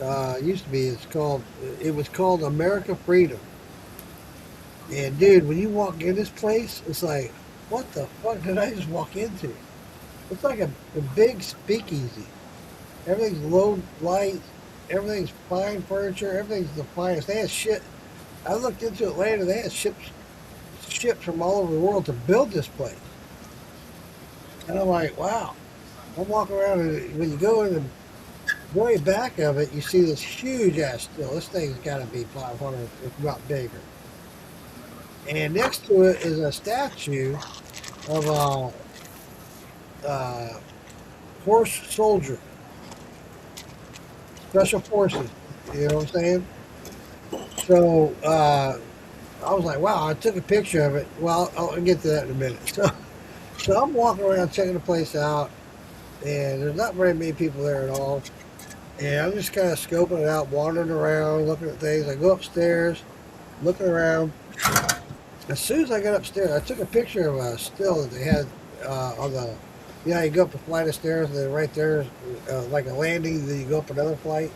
It used to be. It was called America Freedom. And dude, when you walk in this place, it's like, what the fuck did I just walk into? It's like a big speakeasy. Everything's low light. Everything's fine furniture. Everything's the finest. They had shit. I looked into it later. They had ships from all over the world to build this place. And I'm like, wow. I'm walking around, and when you go in the very back of it, you see this huge ass still. This thing's got to be 500, if not bigger. And next to it is a statue of a horse soldier, special forces. You know what I'm saying? So I was like, wow. I took a picture of it. Well, I'll get to that in a minute. So I'm walking around checking the place out, and there's not very many people there at all. And I'm just kind of scoping it out, wandering around, looking at things. I go upstairs, looking around. As soon as I got upstairs, I took a picture of a still that they had on the. You go up a flight of stairs, and then right there is like a landing. Then you go up another flight.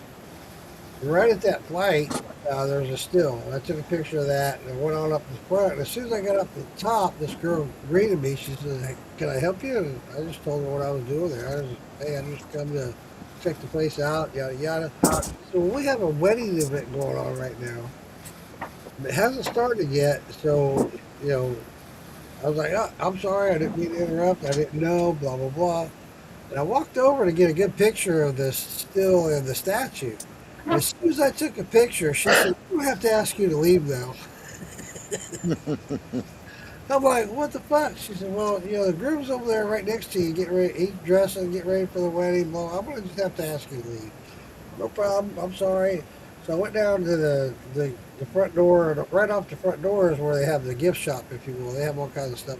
And right at that flight, there was a still. And I took a picture of that, and I went on up the front. And as soon as I got up to the top, this girl greeted me. She said, "Hey, can I help you?" And I just told her what I was doing there. I just come to check the place out, yada yada. So we have a wedding event going on right now. It hasn't started yet, so you know, I was like, oh, I'm sorry, I didn't mean to interrupt. I didn't know, blah blah blah. And I walked over to get a good picture of this still and the statue. As soon as I took a picture, she said, "I'm gonna have to ask you to leave now." I'm like, "What the fuck?" She said, "Well, the groom's over there right next to you, getting ready, he's dressing, getting ready for the wedding. Well, I'm gonna just have to ask you to leave." No problem. I'm sorry. So I went down to the front door. Right off the front door is where they have the gift shop, if you will. They have all kinds of stuff.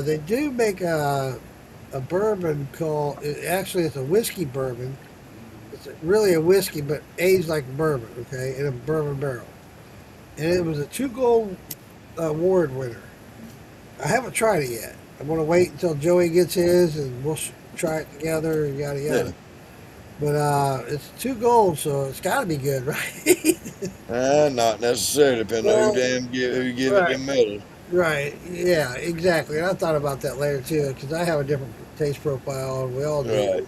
They do make a bourbon called. Actually, it's a whiskey bourbon. It's really a whiskey, but aged like bourbon. Okay, in a bourbon barrel. And it was a 2 gold award winner. I haven't tried it yet. I'm gonna wait until Joey gets his, and we'll try it together. Yada yada. Yeah. But it's 2 gold, so it's got to be good, right? Not necessarily, depending on who give it Right, them medals. right, yeah, exactly. And I thought about that later too, because I have a different taste profile, and we all do. Right.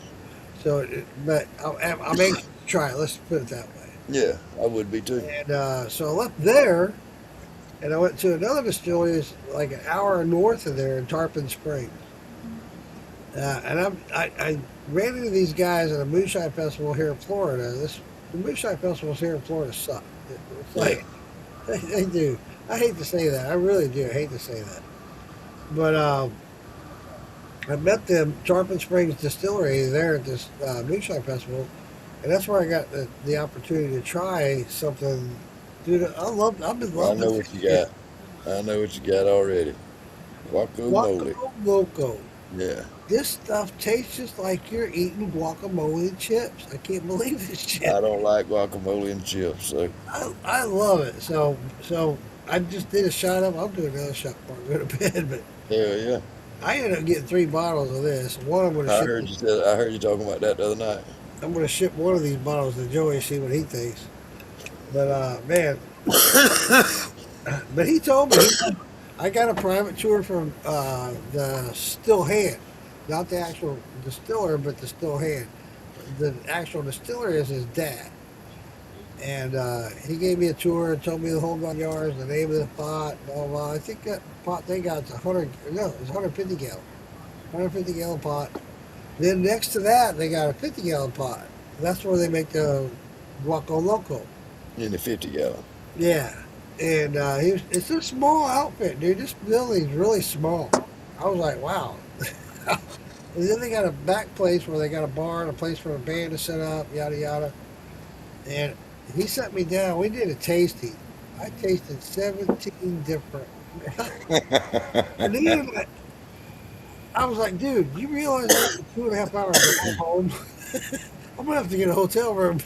So, but I'm anxious to try it. Let's put it that way. Yeah, I would be too. And so I left there, and I went to another distillery that's like an hour north of there in Tarpon Springs. I ran into these guys at a moonshine festival here in Florida. The moonshine festivals here in Florida suck. It's like they do. I hate to say that. I really do. I hate to say that. But I met them Tarpon Springs Distillery there at this moonshine festival, and that's where I got the opportunity to try something. Dude, I've been I loving know this what you shit. got. I know what you got already. Guacamole. Guaco Loco. Yeah. This stuff tastes just like you're eating guacamole and chips. I can't believe this shit. I don't like guacamole and chips, so I love it. So I just did a shot of. I'll do another shot before I go to bed. But hell yeah. I ended up getting 3 bottles of this. One I'm going to I ship. heard you said I heard you talking about that the other night. I'm going to ship one of these bottles to Joey, see what he thinks. But man, but he told me I got a private tour from the Still Hand, not the actual distiller, but the Still Hand. The actual distiller is his dad. And he gave me a tour and told me the whole 9 yards, the name of the pot, blah, blah, blah. I think that pot they got is 150 gallon. 150 gallon pot. Then next to that, they got a 50 gallon pot. That's where they make the Guaco Loco. In the 50-gallon. Yeah. And it's a small outfit, dude. This building's really small. I was like, wow. And then they got a back place where they got a bar and a place for a band to set up, yada, yada. And he sent me down. We did a tasting. I tasted 17 different. And then I was like, dude, you realize that's 2.5 hours to go home? I'm going to have to get a hotel room.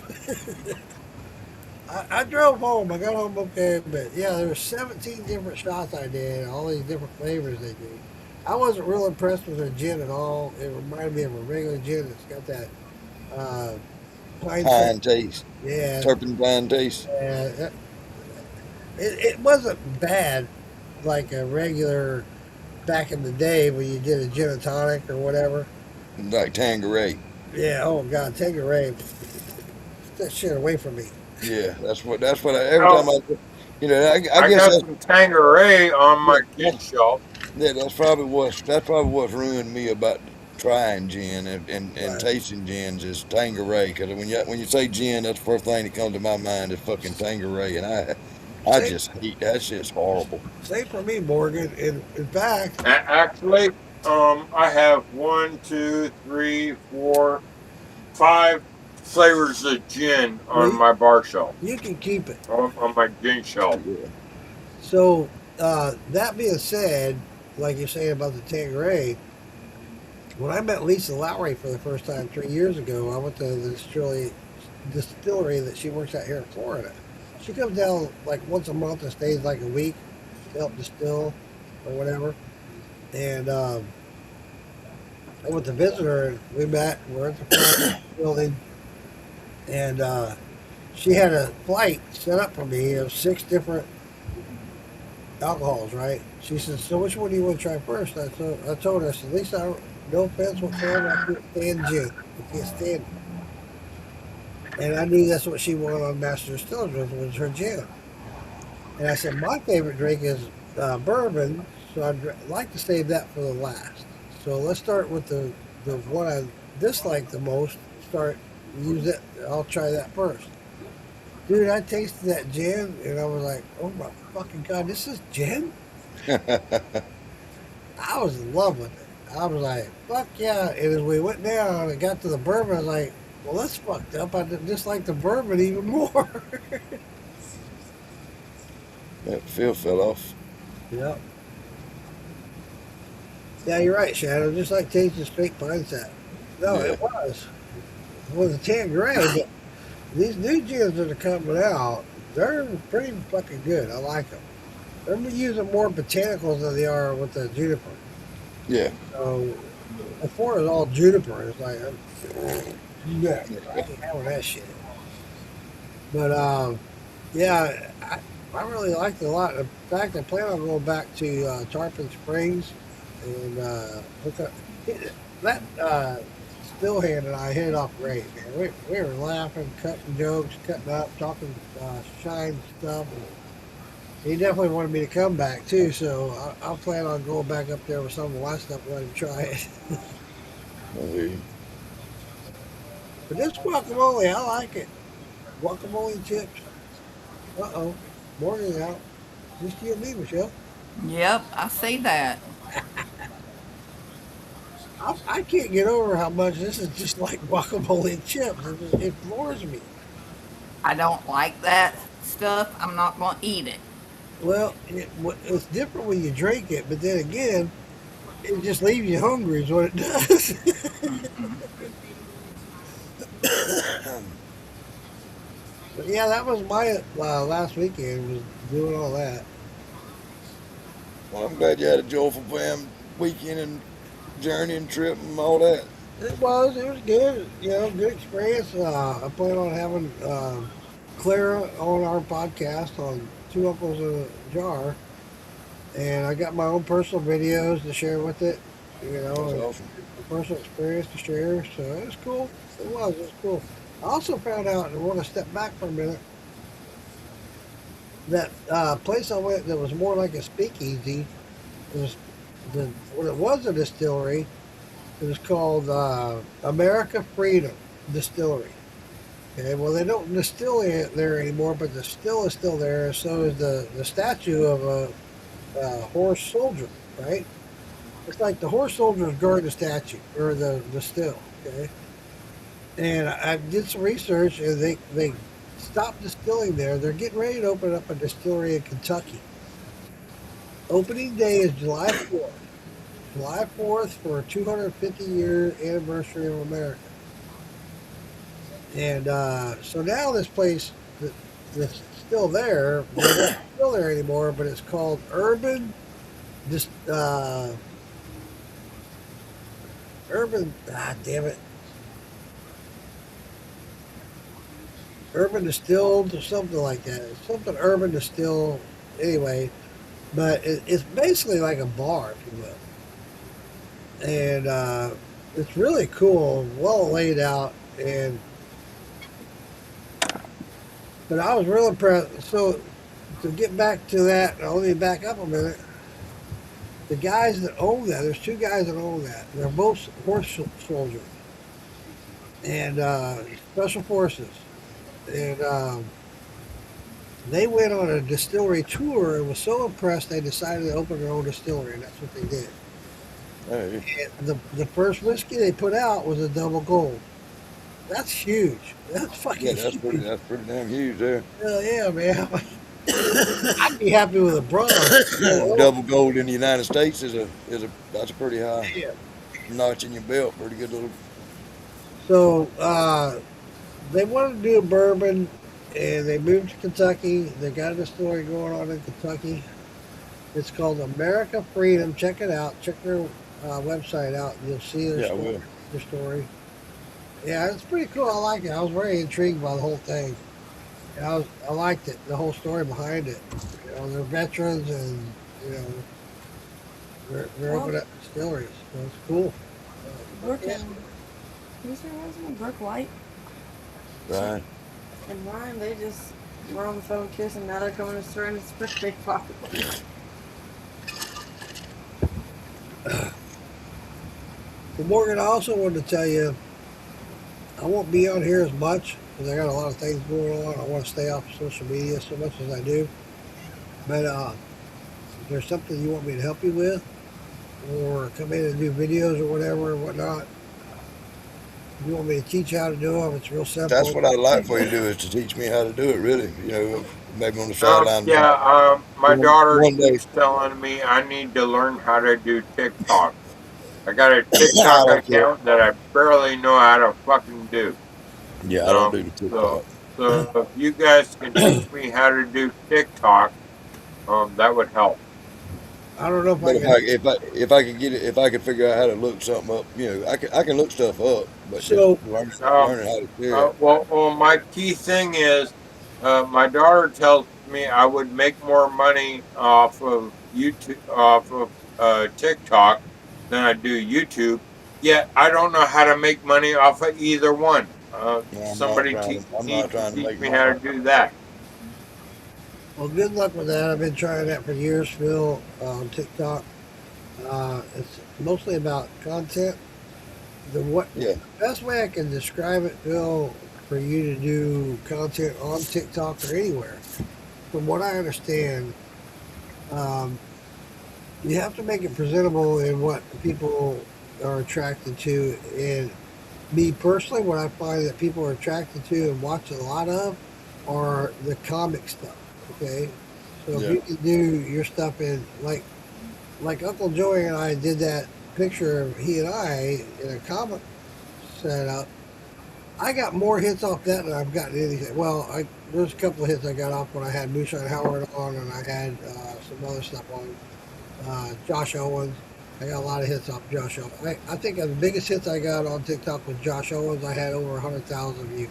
I drove home. I got home okay, but yeah, there were 17 different shots I did, all these different flavors they do. I wasn't real impressed with their gin at all. It reminded me of a regular gin. It's got that uh, pine sap. Pine taste, Yeah, turpentine taste, yeah. It wasn't bad like a regular back in the day when you did a gin and tonic or whatever. like Tanqueray. Yeah. Oh God, take it away. Get that shit away from me. Yeah, that's what every time Well, I I guess got that's some Tangeray on yeah, my gin shelf. yeah, that's probably what's ruined me about trying gin and Right. tasting gins is Tanqueray. Because when you say gin, that's the first thing that comes to my mind is fucking Tanqueray, and I Same, just hate that shit's horrible. same for me, Morgan. In fact, Actually, I have one, two, three, four, five flavors of gin well, on my bar shelf, you can keep it. on my gin shelf. Yeah, So that being said, like you're saying about the Tanqueray, when I met Lisa Lowry for the first time 3 years ago, I went to the distillery that she works at here in Florida. She comes down like once a month and stays like a week to help distill or whatever. And I went to visit her and we met. We're at the front of the building, and she had a flight set up for me of 6 different alcohols, right? She said, "So which one do you want to try first?" I told her, I said, "Lisa, no offense whatsoever, I can't stand gin. I can't stand it." And I knew that's what she wanted on Master Distillers was her gin. And I said, "My favorite drink is bourbon, so I'd like to save that for the last. So let's start with the one I dislike the most. Start use it. I'll try that first." Dude, I tasted that gin and I was like, "Oh my fucking god, this is gin!" I was in love with it. I was like, "Fuck yeah!" And as we went down and got to the bourbon, I was like, "Well, that's fucked up. I just like the bourbon even more." that feel fell off. Yep. Yeah, you're right, Shadow. Just like tasting fake pine sap. No, Yeah, it was. It was a Tanqueray, but these new gins that are coming out, they're pretty fucking good. I like them. They're using more botanicals than they are with the juniper. yeah. So before it was all juniper. It's like, yeah, I ain't having that shit. But yeah, I really liked it a lot. In fact, I plan on going back to Tarpon Springs and hook up. That still hand and I hit it off great, man. We were laughing, cutting jokes, cutting up, talking shine stuff. And he definitely wanted me to come back too, so I'll plan on going back up there with some of my stuff and let him try it. I hear you. But this guacamole, I like it. Guacamole chips. Uh oh, Morgan's out. Just you and me, Michelle. Yep, I see that. I can't get over how much this is just like guacamole and chips. It floors me. I don't like that stuff. I'm not going to eat it. Well, it's different when you drink it, but then again, it just leaves you hungry, is what it does. But yeah, that was my last weekend, was doing all that. Well, I'm glad you had a joyful fam weekend and journey and trip and all that. It was good. You know, good experience. I plan on having Clara on our podcast on Two Uncles in a Jar, and I got my own personal videos to share with it. You know, That's and awesome. personal experience to share. So it was cool. It was cool. I also found out, and I want to step back for a minute, that place I went that was more like a speakeasy was when it was a distillery. It was called America Freedom Distillery. Okay, well they don't distill it there anymore, but the still is still there. So is the statue of a horse soldier, right? It's like the horse soldiers guard the statue or the still. Okay, and I did some research, and they stopped distilling there. They're getting ready to open up a distillery in Kentucky. Opening day is July 4th. July 4th for a 250-year anniversary of America. And so now this place, that's still there. They're not still there anymore, but it's called Urban. Just Urban. Ah, damn it. Urban Distilled or something like that. It's something Urban Distilled. Anyway, but it's basically like a bar, if you will, and it's really cool, well laid out, and but I was real impressed. So to get back to that, let me back up a minute. The guys that own that, there's two guys that own that. They're both horse soldiers and special forces, and they went on a distillery tour and was so impressed they decided to open their own distillery, and that's what they did. Hey. And the first whiskey they put out was a double gold. That's huge. That's fucking Yeah, huge. that's pretty damn huge there. Hell yeah, man. I'd be happy with a bronze. Double gold in the United States is a that's a pretty high Yeah. notch in your belt. Pretty good little. So they wanted to do a bourbon, and they moved to Kentucky. They got a distillery going on in Kentucky. It's called America Freedom. Check it out. Check their website out. You'll see their Yeah, I story. will. Their story. Yeah, it's pretty cool. I like it. I was very intrigued by the whole thing. And I liked it. The whole story behind it. You know, they're veterans, and you know, they're opening up distilleries. So it's cool. Brooke and who's her husband? Brooke White Right. and Ryan. They just were on the phone kissing. Now they're coming to stir in his birthday party. But Morgan, I also wanted to tell you, I won't be on here as much because I got a lot of things going on. I want to stay off social media so much as I do. But if there's something you want me to help you with, or come in and do videos or whatever or whatnot, if you want me to teach you how to do them, it's real simple. That's what I'd like for you to do is to teach me how to do it. Really, you know, maybe on the sideline. Yeah, my daughter One day. keeps telling me I need to learn how to do TikTok. I got a I TikTok don't care. account that I barely know how to fucking do. Yeah, I don't do the TikTok. So if you guys can teach me how to do TikTok, that would help. I don't know if But I can. if I could get it, if I could figure out how to look something up, you know, I can look stuff up, but just So learning how to do it. Well, my key thing is, my daughter tells me I would make more money off of YouTube, off of TikTok, than I do YouTube. Yet I don't know how to make money off of either one. No, Somebody I'm needs not to trying to teach make me how to money. do that. Well, good luck with that. I've been trying that for years, Phil, on TikTok. It's mostly about content. Yeah. The best way I can describe it, Phil, for you to do content on TikTok or anywhere, from what I understand, um, you have to make it presentable in what people are attracted to. And me personally, what I find that people are attracted to and watch a lot of are the comic stuff. Okay, so if Yeah. you can do your stuff in like Uncle Joey and I did that picture of he and I in a comic setup. I got more hits off that than I've gotten anything. Well, there's a couple of hits I got off when I had Moonshine Howard on, and I had some other stuff on Josh Owens. I got a lot of hits off Josh Owens. I think the biggest hits I got on TikTok was Josh Owens. I had over 100,000 views.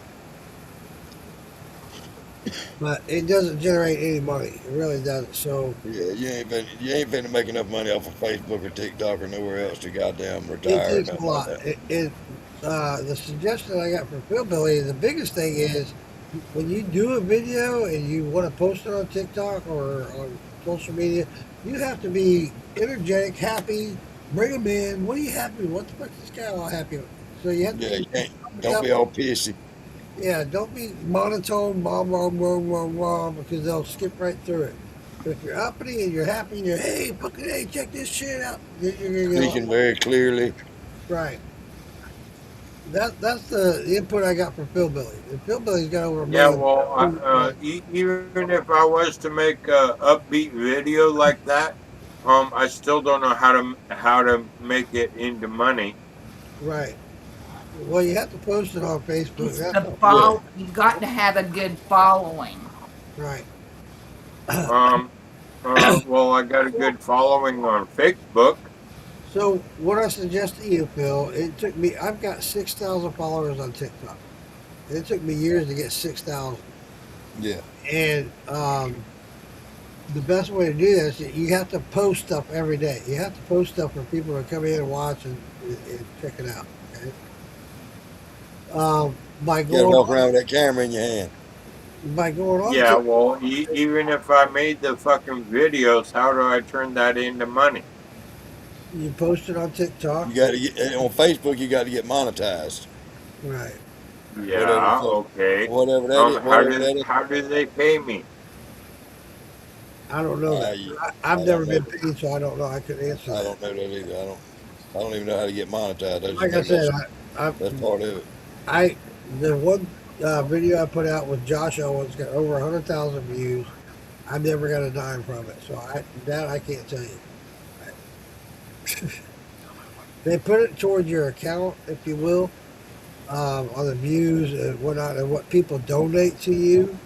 But it doesn't generate any money. It really doesn't. So Yeah, you ain't finna make enough money off of Facebook or TikTok or nowhere else to goddamn it retire or takes a nothing lot. like that. The suggestion I got from Phil Billy, the biggest thing is when you do a video and you want to post it on TikTok or on social media, you have to be energetic, happy, bring them in. What are you happy with? What the fuck is this guy all happy with? So you have to Yeah, be you ain't, don't be all pissy. yeah, don't be monotone, because they'll skip right through it. But if you're uppity and you're happy and you're, hey, fucking, hey, check this shit out, then you're going to get Speaking very clearly. right. That's the input I got from Phil Billy. And Phil Billy's got over a Yeah, million. well, even if I was to make a upbeat video like that, I still don't know how to make it into money. Right. Well, you have to post it on Facebook. It's That's the what, follow. You got to have a good following. Right. Um, well, I got a good following on Facebook. So what I suggest to you, Phil, it took me. I've got 6,000 followers on TikTok. It took me years to get 6,000. Yeah. And the best way to do this, you have to post stuff every day. You have to post stuff for people to come in and watch and check it out. Okay. By You gotta going walk on, around with that camera in your hand. by going on Yeah, TikTok, well, even if I made the fucking videos, how do I turn that into money? you post it on TikTok. You gotta get on Facebook. You got to get monetized. Right. Whatever the Yeah, fuck, okay. whatever that is, whatever that is. How do they pay me? I don't know that. I've I never don't know. been paid, so I don't know. I could answer I that. don't know that either. I don't even know how to get monetized. I just Like I think said, that's part of it. I the one video I put out with Josh Owens got over 100,000 views. I've never got a dime from it, so I can't tell you. They put it towards your account, if you will, on the views and whatnot, and what people donate to you.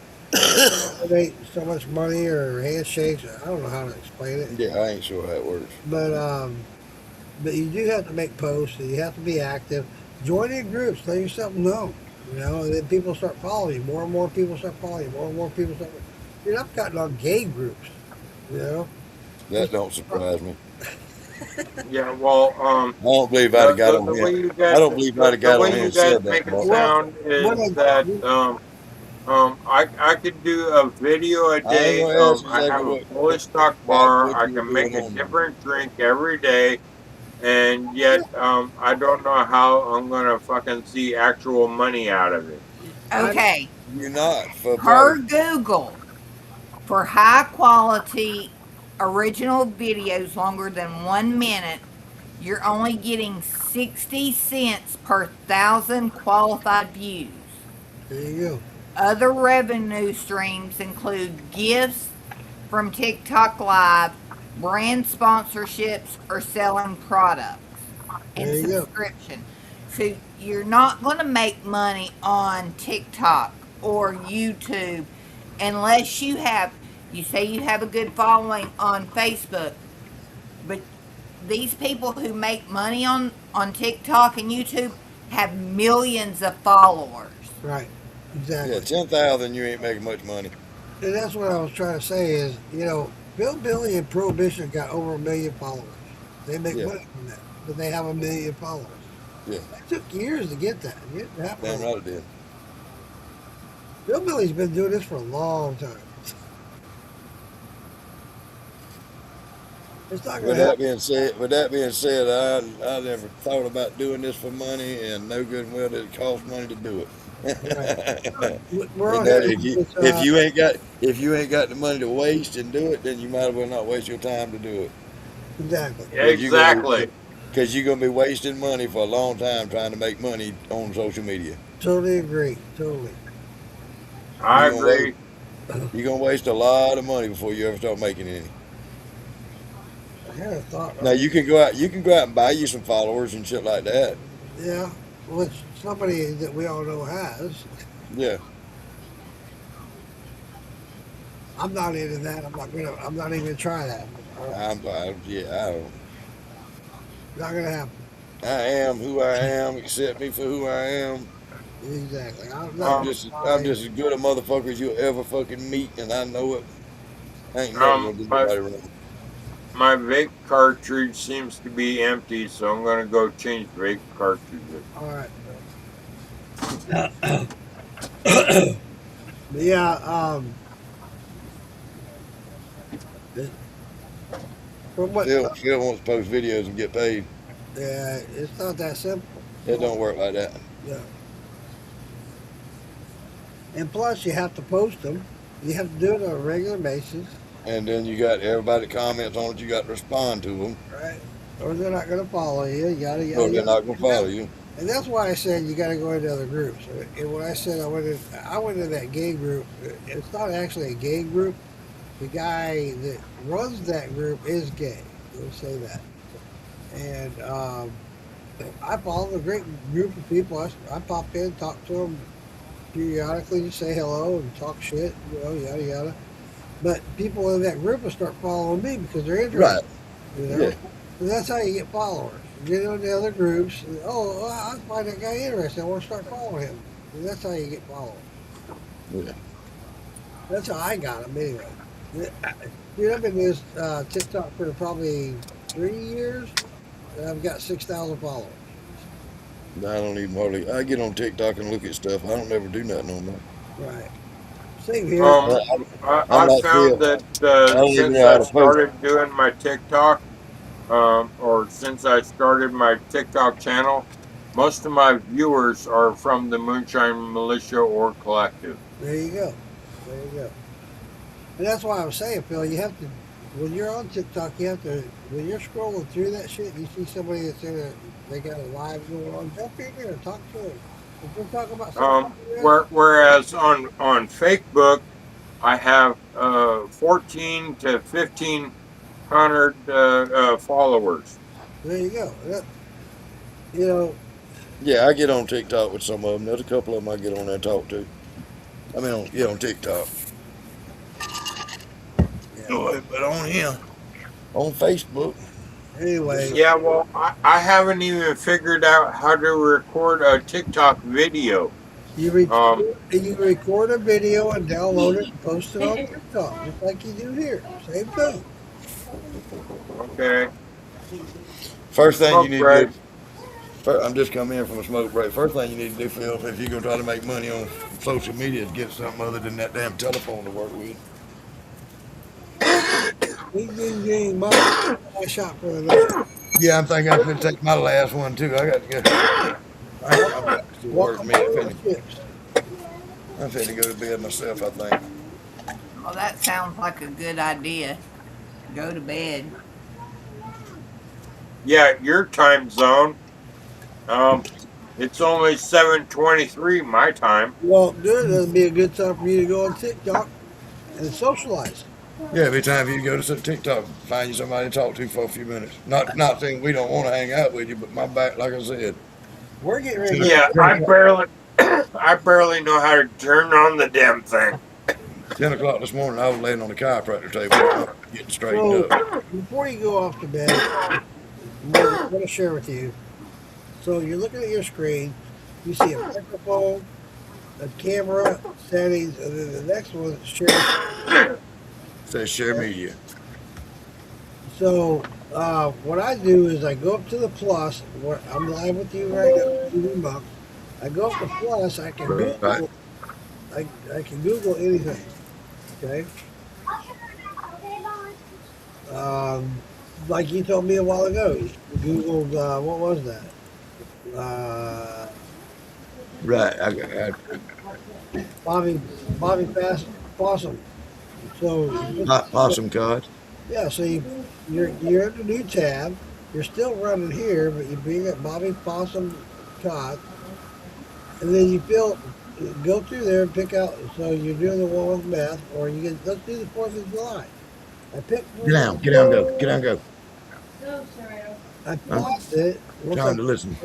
Donate so much money or handshakes. I don't know how to explain it, Yeah, I ain't sure how it works. but you do have to make posts and you have to be active. Join in groups. Let yourself know. You know, and then people start following you. More and more people start following you. More and more people start. Dude, I've gotten on gay groups. You know, That don't surprise me. Yeah, well, I don't believe I'd have got on the here. way you I guys, don't believe I'd have the got way on here you and guys said that, make it Mark. sound what is that I could do a video a I ain't day. gonna ask I exactly have a what fully stocked exactly bar. what I you were can make doing a on there. different drink every day, and yet I don't know how I'm gonna fucking see actual money out of it. Okay. You're not for Per probably. Google, for high quality original videos longer than 1 minute, you're only getting 60 cents per thousand qualified views. there you go. Other revenue streams include gifts from TikTok Live, brand sponsorships, or selling products, and There you go. subscription. So you're not going to make money on TikTok or YouTube unless you say you have a good following on Facebook, but these people who make money on TikTok and YouTube have millions of followers. Right. Yeah, Exactly. 10,000. You ain't making much money. And that's what I was trying to say is, Bill Billy and Prohibition got over 1 million followers. They make Yeah, money from that, but they have 1 million followers. yeah. It took years to get that. It didn't happen Damn overnight. right it did. Bill Billy's been doing this for a long time. It's not going to happen. With that being said, I never thought about doing this for money, and no good and well that it costs money to do it. Right. We're And on that here with if you ain't got the money to waste and do it, then you might as well not waste your time to do it. exactly. Exactly. Because you're gonna be wasting money for a long time trying to make money on social media. Totally agree. Totally. I You're gonna waste agree. you're gonna waste a lot of money before you ever start making any. I had a thought. Now you can go out and buy you some followers and shit like that. Yeah, which somebody that we all know has. Yeah. I'm not into that. I'm not even gonna try that. Yeah, Not gonna happen. I am who I am. Accept me for who I am. Exactly. I'm not I'm gonna just I'm try. just as good a motherfucker as you'll ever fucking meet, and I know it. I ain't never Um, gonna do my nobody wrong. my vape cartridge seems to be empty, so I'm gonna go change vape cartridges. All right. But yeah. It- From what? Phil wants to post videos and get paid. Yeah, it's not that simple. It don't work like that. Yeah. And plus, you have to post them. You have to do it on a regular basis, And then you got everybody that comments on it. You got to respond to them, right? Or they're not going to follow you. Yada yada or they're yada. not gonna follow you. And that's why I said you got to go into other groups. And when I said I went into that gay group. It's not actually a gay group. The guy that runs that group is gay. We'll say that. And I followed a great group of people. I popped in, talked to them. periodically you say hello and talk shit, yada yada. But people in that group will start following me because they're Right. interested, you know. Yeah. And that's how you get followers. You get on the other groups. And, I find that guy interesting. I want to start following him. And that's how you get followers. Yeah. That's how I got them anyway. Dude, I've been doing this TikTok for probably 3 years, and I've got 6,000 followers. I don't even hardly. I get on TikTok and look at stuff. I don't ever do nothing on there. Right. Same here. I'm I like found Phil. that I don't even since know how I to post. started doing my TikTok, or since I started my TikTok channel, most of my viewers are from the Moonshine Militia or Collective. There you go. There you go. And that's why I was saying, Phil, you have to, when you're on TikTok, you have to, when you're scrolling through that shit, you see somebody that's in a, they got a live going on, jump in there and talk to them. If they're talking about something, Whereas on Facebook, I have 14 to 1,500 followers. there you go. You know, Yeah, I get on TikTok with some of them. There's a couple of them I get on there and talk to. I mean, on TikTok. yeah. But on here, on Facebook. Anyway, Yeah, well, I haven't even figured out how to record a TikTok video. you record a video and download it and post it on TikTok, just like you do here. Same thing. Okay. First thing you Smoke need to break. do. I'm just coming in from a smoke break. First thing you need to do, Phil, if you're gonna try to make money on social media, is get something other than that damn telephone to work with. Ding, ding, ding. My shot for the night. Yeah, I'm thinking I'm gonna take my last one too. I got to go. I'm back to work, Welcome man. to the ships. I'm finna go to bed myself, I think. Well, that sounds like a good idea. Go to bed. Yeah, your time zone. It's only 7:23 my time. Well, good. That'll be a good time for you to go on TikTok and socialize. Yeah, every time you go to some TikTok, find you somebody to talk to for a few minutes. Not saying we don't want to hang out with you, but my back, like I said. We're getting ready to go. Yeah, I barely know how to turn on the damn thing. 10 o'clock this morning, I was laying on the chiropractor table getting straightened So, up. before you go off to bed, I'm going to share with you. So, you're looking at your screen, you see a microphone, a camera, settings, and then the next one is share. Says share media. So, what I do is I go up to the plus. Where I'm live with you right now. I go up to plus. I can Right. Google. I can Google anything. Okay. Like you told me a while ago, you Googled what was that? Right. Bobby Possum. So Possum cards. yeah, so you're in a new tab. You're still running here, but you bring up Bobby Possum Cod, and then go through there and pick out. So you're doing the one with meth, or let's do the 4th of July. I picked. Get down, go. Get down, go. I paused it. I'm trying to listen.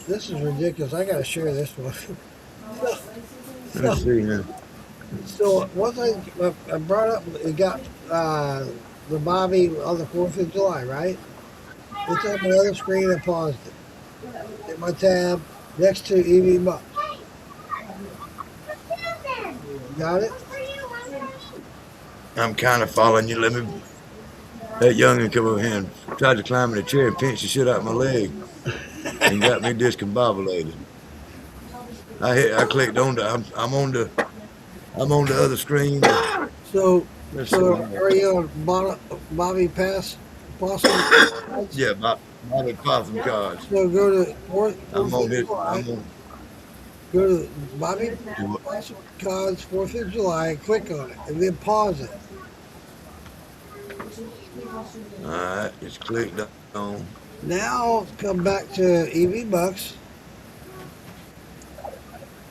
This is ridiculous. I got to share this one. Let's see now. So once I brought up, it got the Bobby on the 4th of July, right? It's on my other screen. I paused it. In my tab next to EV Muck. Got it? I'm kind of following you. Let me. That youngin' come over here and tried to climb in a chair and pinch the shit out my leg and got me discombobulated. I clicked on the. I'm on the other screen. So are you on Bobby Possum? Yeah, Bobby Possum cards. So go to 4th I'm on of it. July. I'm on. Go to Bobby Possum Cards 4th of July and click on it and then pause it. All right, it's clicked on. Now come back to EV Bucks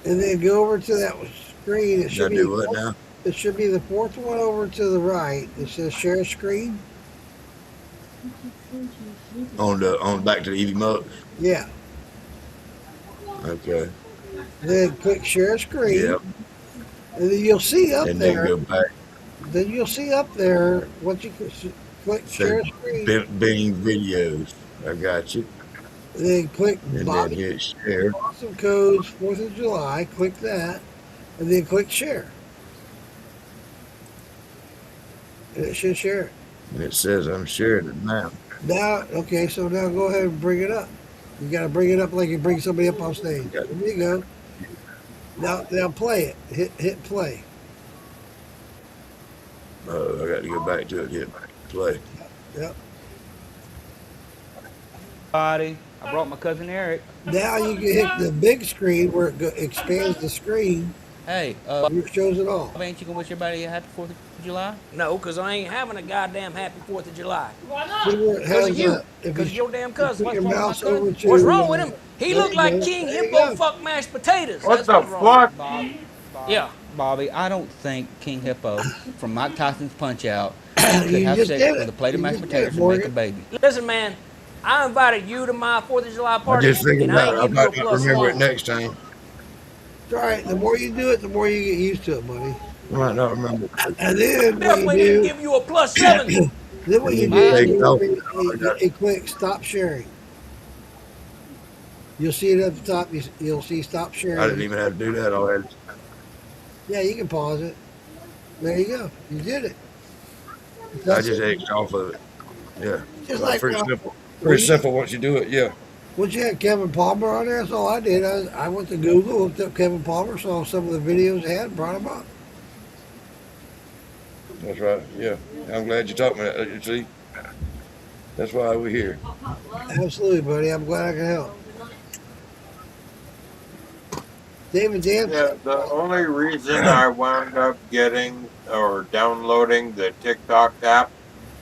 and then go over to that screen. It should do what now? It should be the 4th one over to the right. It says share screen. On back to the EV Muck. Yeah. Okay. Then click share screen, Yep. and then you'll see up And then there. go back. Then you'll see up there once you click Say share screen. Bing videos. I got you. And then click And then Bobby hit share. Awesome Codes 4th of July. Click that, and then click share, and it should share it. And it says I'm sharing it now. Now, okay, so now go ahead and bring it up. You got to bring it up like you bring somebody up on stage. There you go. Now play it. Hit play. Oh, I got to go back to it. Hit play. Yep. I brought my cousin Eric. Now you can hit the big screen where it expands the screen. Hey, It shows it all. ain't you gonna wish everybody a happy 4th of July? No, because I ain't having a goddamn happy 4th of July. Why not? See where it Because of has, you. if Because you your damn cousin. put What's your wrong with my mouse over cousin? to, What's wrong with him? He there looked you like go. King There you Hippo go. fuck mashed potatoes. What That's the what's wrong. fuck? Yeah. Bobby, I don't think King Hippo from Mike Tyson's Punch Out could You have just sex did with it. a plate of You mashed just did it, potatoes and make a Morgan. baby. Listen, man, I invited you to my 4th of July I party, just figured and I out ain't I giving you a might not plus remember it one. next time. It's all right. The more you do it, the more you get used to it, buddy. I might not remember. And then what you Definitely didn't do, give you a plus 7. then what And you then do, you take it off. you click stop sharing. You'll see it at the top. You'll see stop sharing. I didn't even have to do that already. Yeah, you can pause it. There you go. You did it. I just X'd off of it. Yeah. Just like pretty simple. when Pretty you- simple once you do it. Yeah. once you had Kevin Palmer on there, that's all I did. I went to Google, looked up Kevin Palmer, saw some of the videos they had, brought them up. That's right. Yeah. I'm glad you taught me that. You see, that's why we're here. Absolutely, buddy. I'm glad I can help. David Dan. Yeah, the only reason I wound up getting or downloading the TikTok app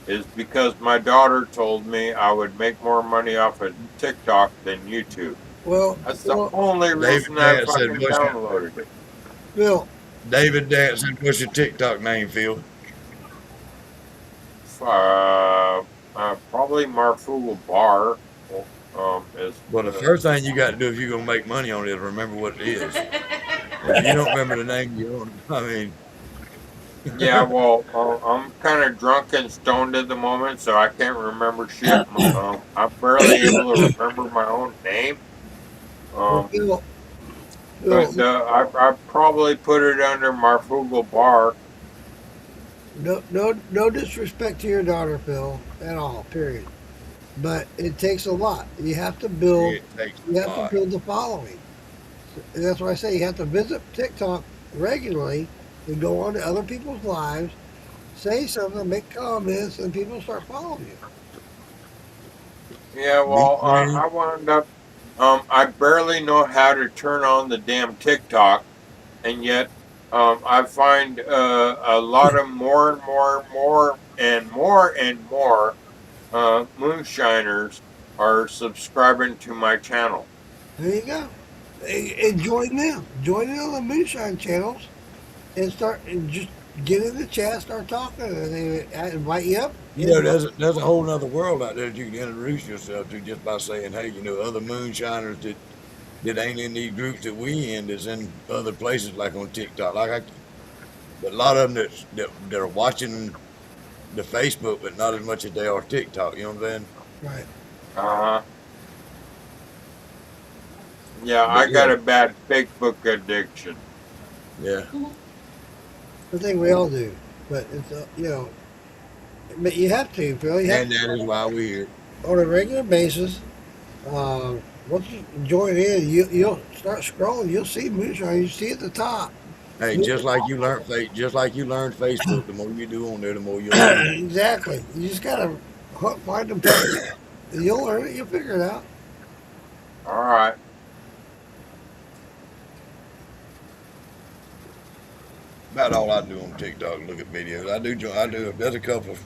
is because my daughter told me I would make more money off of TikTok than YouTube. Well, That's the only reason I Dan said, fucking "What's downloaded it. Bill. David Dan said, "What's your TikTok name, Phil?" Probably Marfugal Bar. Is Well, the first thing you got to do if you're gonna make money on it is remember what it is. If you don't remember the name, you don't. I mean, yeah, well, I'm kind of drunk and stoned at the moment, so I can't remember shit. I'm barely able to remember my own name. Bill, But I probably put it under Marfugal Bar. no disrespect to your daughter, Phil, at all. Period. But it takes a lot. You have to build. it takes You a have to lot. build the following. And that's why I say you have to visit TikTok regularly and go on to other people's lives, say something, make comments, and people start following you. Yeah, well, I wound up. I barely know how to turn on the damn TikTok, and yet I find a lot of more and more moonshiners are subscribing to my channel. There you go. And join them. Join in on the Moonshine channels and start and just get in the chat, start talking, and they invite you up. You know, there's a whole other world out there that you can introduce yourself to just by saying, "Hey, you know, other moonshiners that ain't in these groups that we in that's in other places like on TikTok." But a lot of them that are watching the Facebook, but not as much as they are TikTok. You know what I'm saying? Right. Yeah, I got a bad Facebook addiction. Yeah. I think we all do, but it's but you have to, Phil. You have And that is why we're here. on a regular basis. Once you join in, you'll start scrolling. You'll see Moonshine. You see at the top. Hey, just like you learned Facebook, the more you do on there, the more you'll learn. Exactly. You just gotta find them posts. And you'll learn it. You'll figure it out. All right. About all I do on TikTok, look at videos. I do. There's a couple of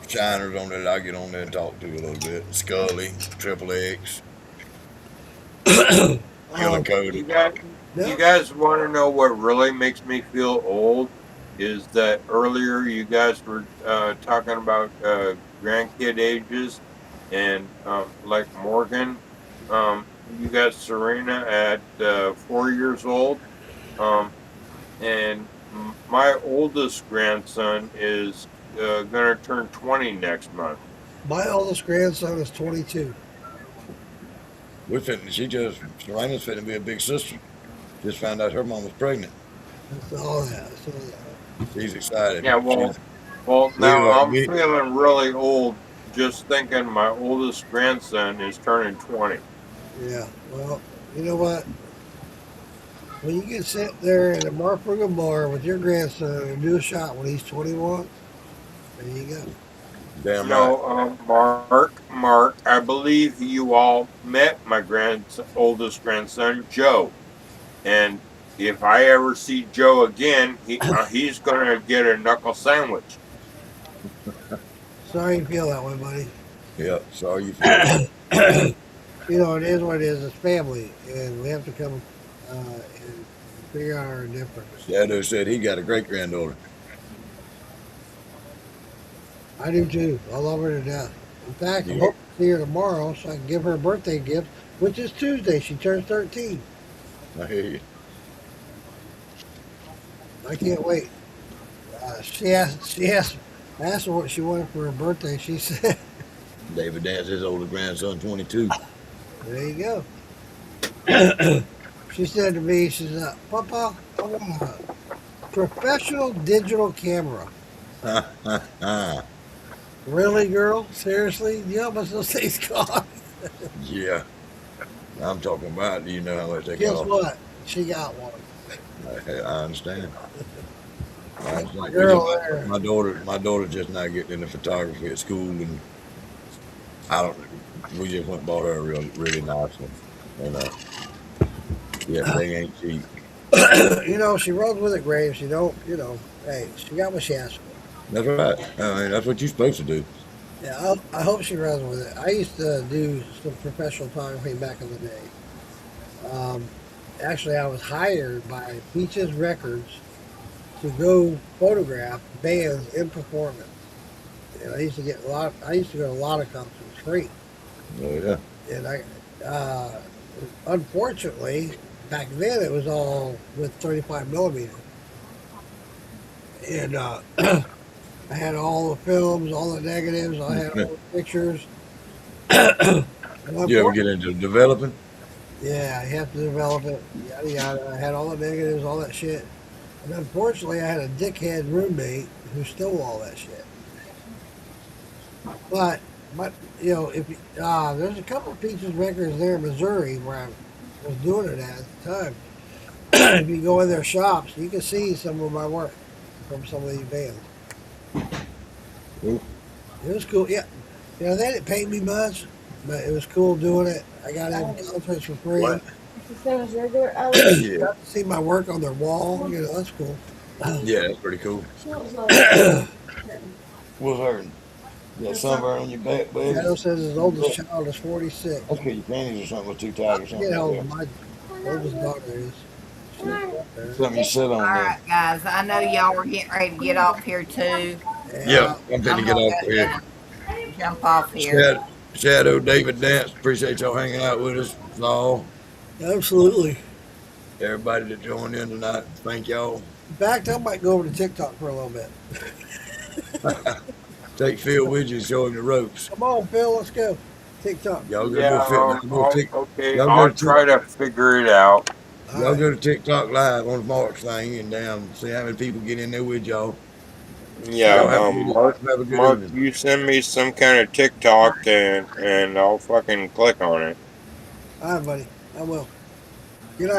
shiners on there that I get on there and talk to a little bit. Scully, Triple X, Killer Cody. You guys want to know what really makes me feel old? Is that earlier you guys were talking about grandkid ages, and like Morgan, you you got Serena at 4 years old, and my oldest grandson is gonna turn 20 next month. My oldest grandson is 22. Serena's fitting to be a big sister. Just found out her mom was pregnant. That's all that. That's all that. She's excited. Yeah, well, We now I'm we feeling really old just thinking my oldest grandson is turning 20. Yeah. Well, you know what? When you can sit there in a Marfrig bar with your grandson and do a shot when he's 21, there you go. Damn right. No, Mark, I believe you all met my oldest grandson, Joe. And if I ever see Joe again, he's gonna get a knuckle sandwich. Sorry you feel that way, buddy. Yep. Sorry you feel that. You know, it is what it is. It's family, and we have to come and figure out our difference. Shadow said he got a great granddaughter. I do too. I love her to death. In fact, I'm Yeah. hoping to see her tomorrow so I can give her a birthday gift, which is Tuesday. She turns 13. I hear you. I can't wait. I asked her what she wanted for her birthday. She said, David Dance, his older grandson, 22. there you go. She said to me, she said, Papa, I want a professional digital camera. Really, girl? Seriously? You know how much those things cost? Yeah. I'm talking about, do you know how much they Guess cost? what? She got one. I understand. I understand. Girl there. My daughter's just not getting into photography at school, and we just went and bought her a really nice one. And yeah, they ain't cheap. You know, she runs with it great. She don't, hey, she got what she asked for. That's right. I mean, that's what you're supposed to do. Yeah, I hope she runs with it. I used to do some professional photography back in the day. Actually, I was hired by Peaches Records to go photograph bands in performance. And I used to go to a lot of concerts free. Oh yeah. And unfortunately, back then it was all with 35 millimeter. And I had all the films, all the negatives, I had all the pictures. You ever get into developing? Yeah, you have to develop it. Yada yada. I had all the negatives, all that shit. And unfortunately, I had a dickhead roommate who stole all that shit. But if there's a couple of Peaches Records there in Missouri where I was doing it at the time. If you go in their shops, you can see some of my work from some of these bands. Cool. It was cool. Yeah, they didn't pay me much, but it was cool doing it. I got in concerts for free. What? Yeah. Got to see my work on their wall. That's cool. Yeah, that's pretty cool. What's hurting? You got sunburn on your back, baby? Shadow says his oldest child is 46. That's because your panties or something was too tight or something. You know, like my oldest daughter is. something you sit on All there. right, guys. I know y'all were getting ready to get off here too. Yeah, I'm finna get off here. Jump off here. Shadow, David Dance, appreciate y'all hanging out with us. All. Absolutely. Everybody that joined in tonight, thank y'all. In fact, I might go over to TikTok for a little bit. Take Phil with you and show him the ropes. Come on, Phil, let's go. TikTok. Y'all go Okay, I'll try to figure it out. Y'all go to TikTok live on Mark's thing and see how many people get in there with y'all. Yeah, Mark, you send me some kind of TikTok and I'll fucking click on it. All right, buddy. I will. Good night.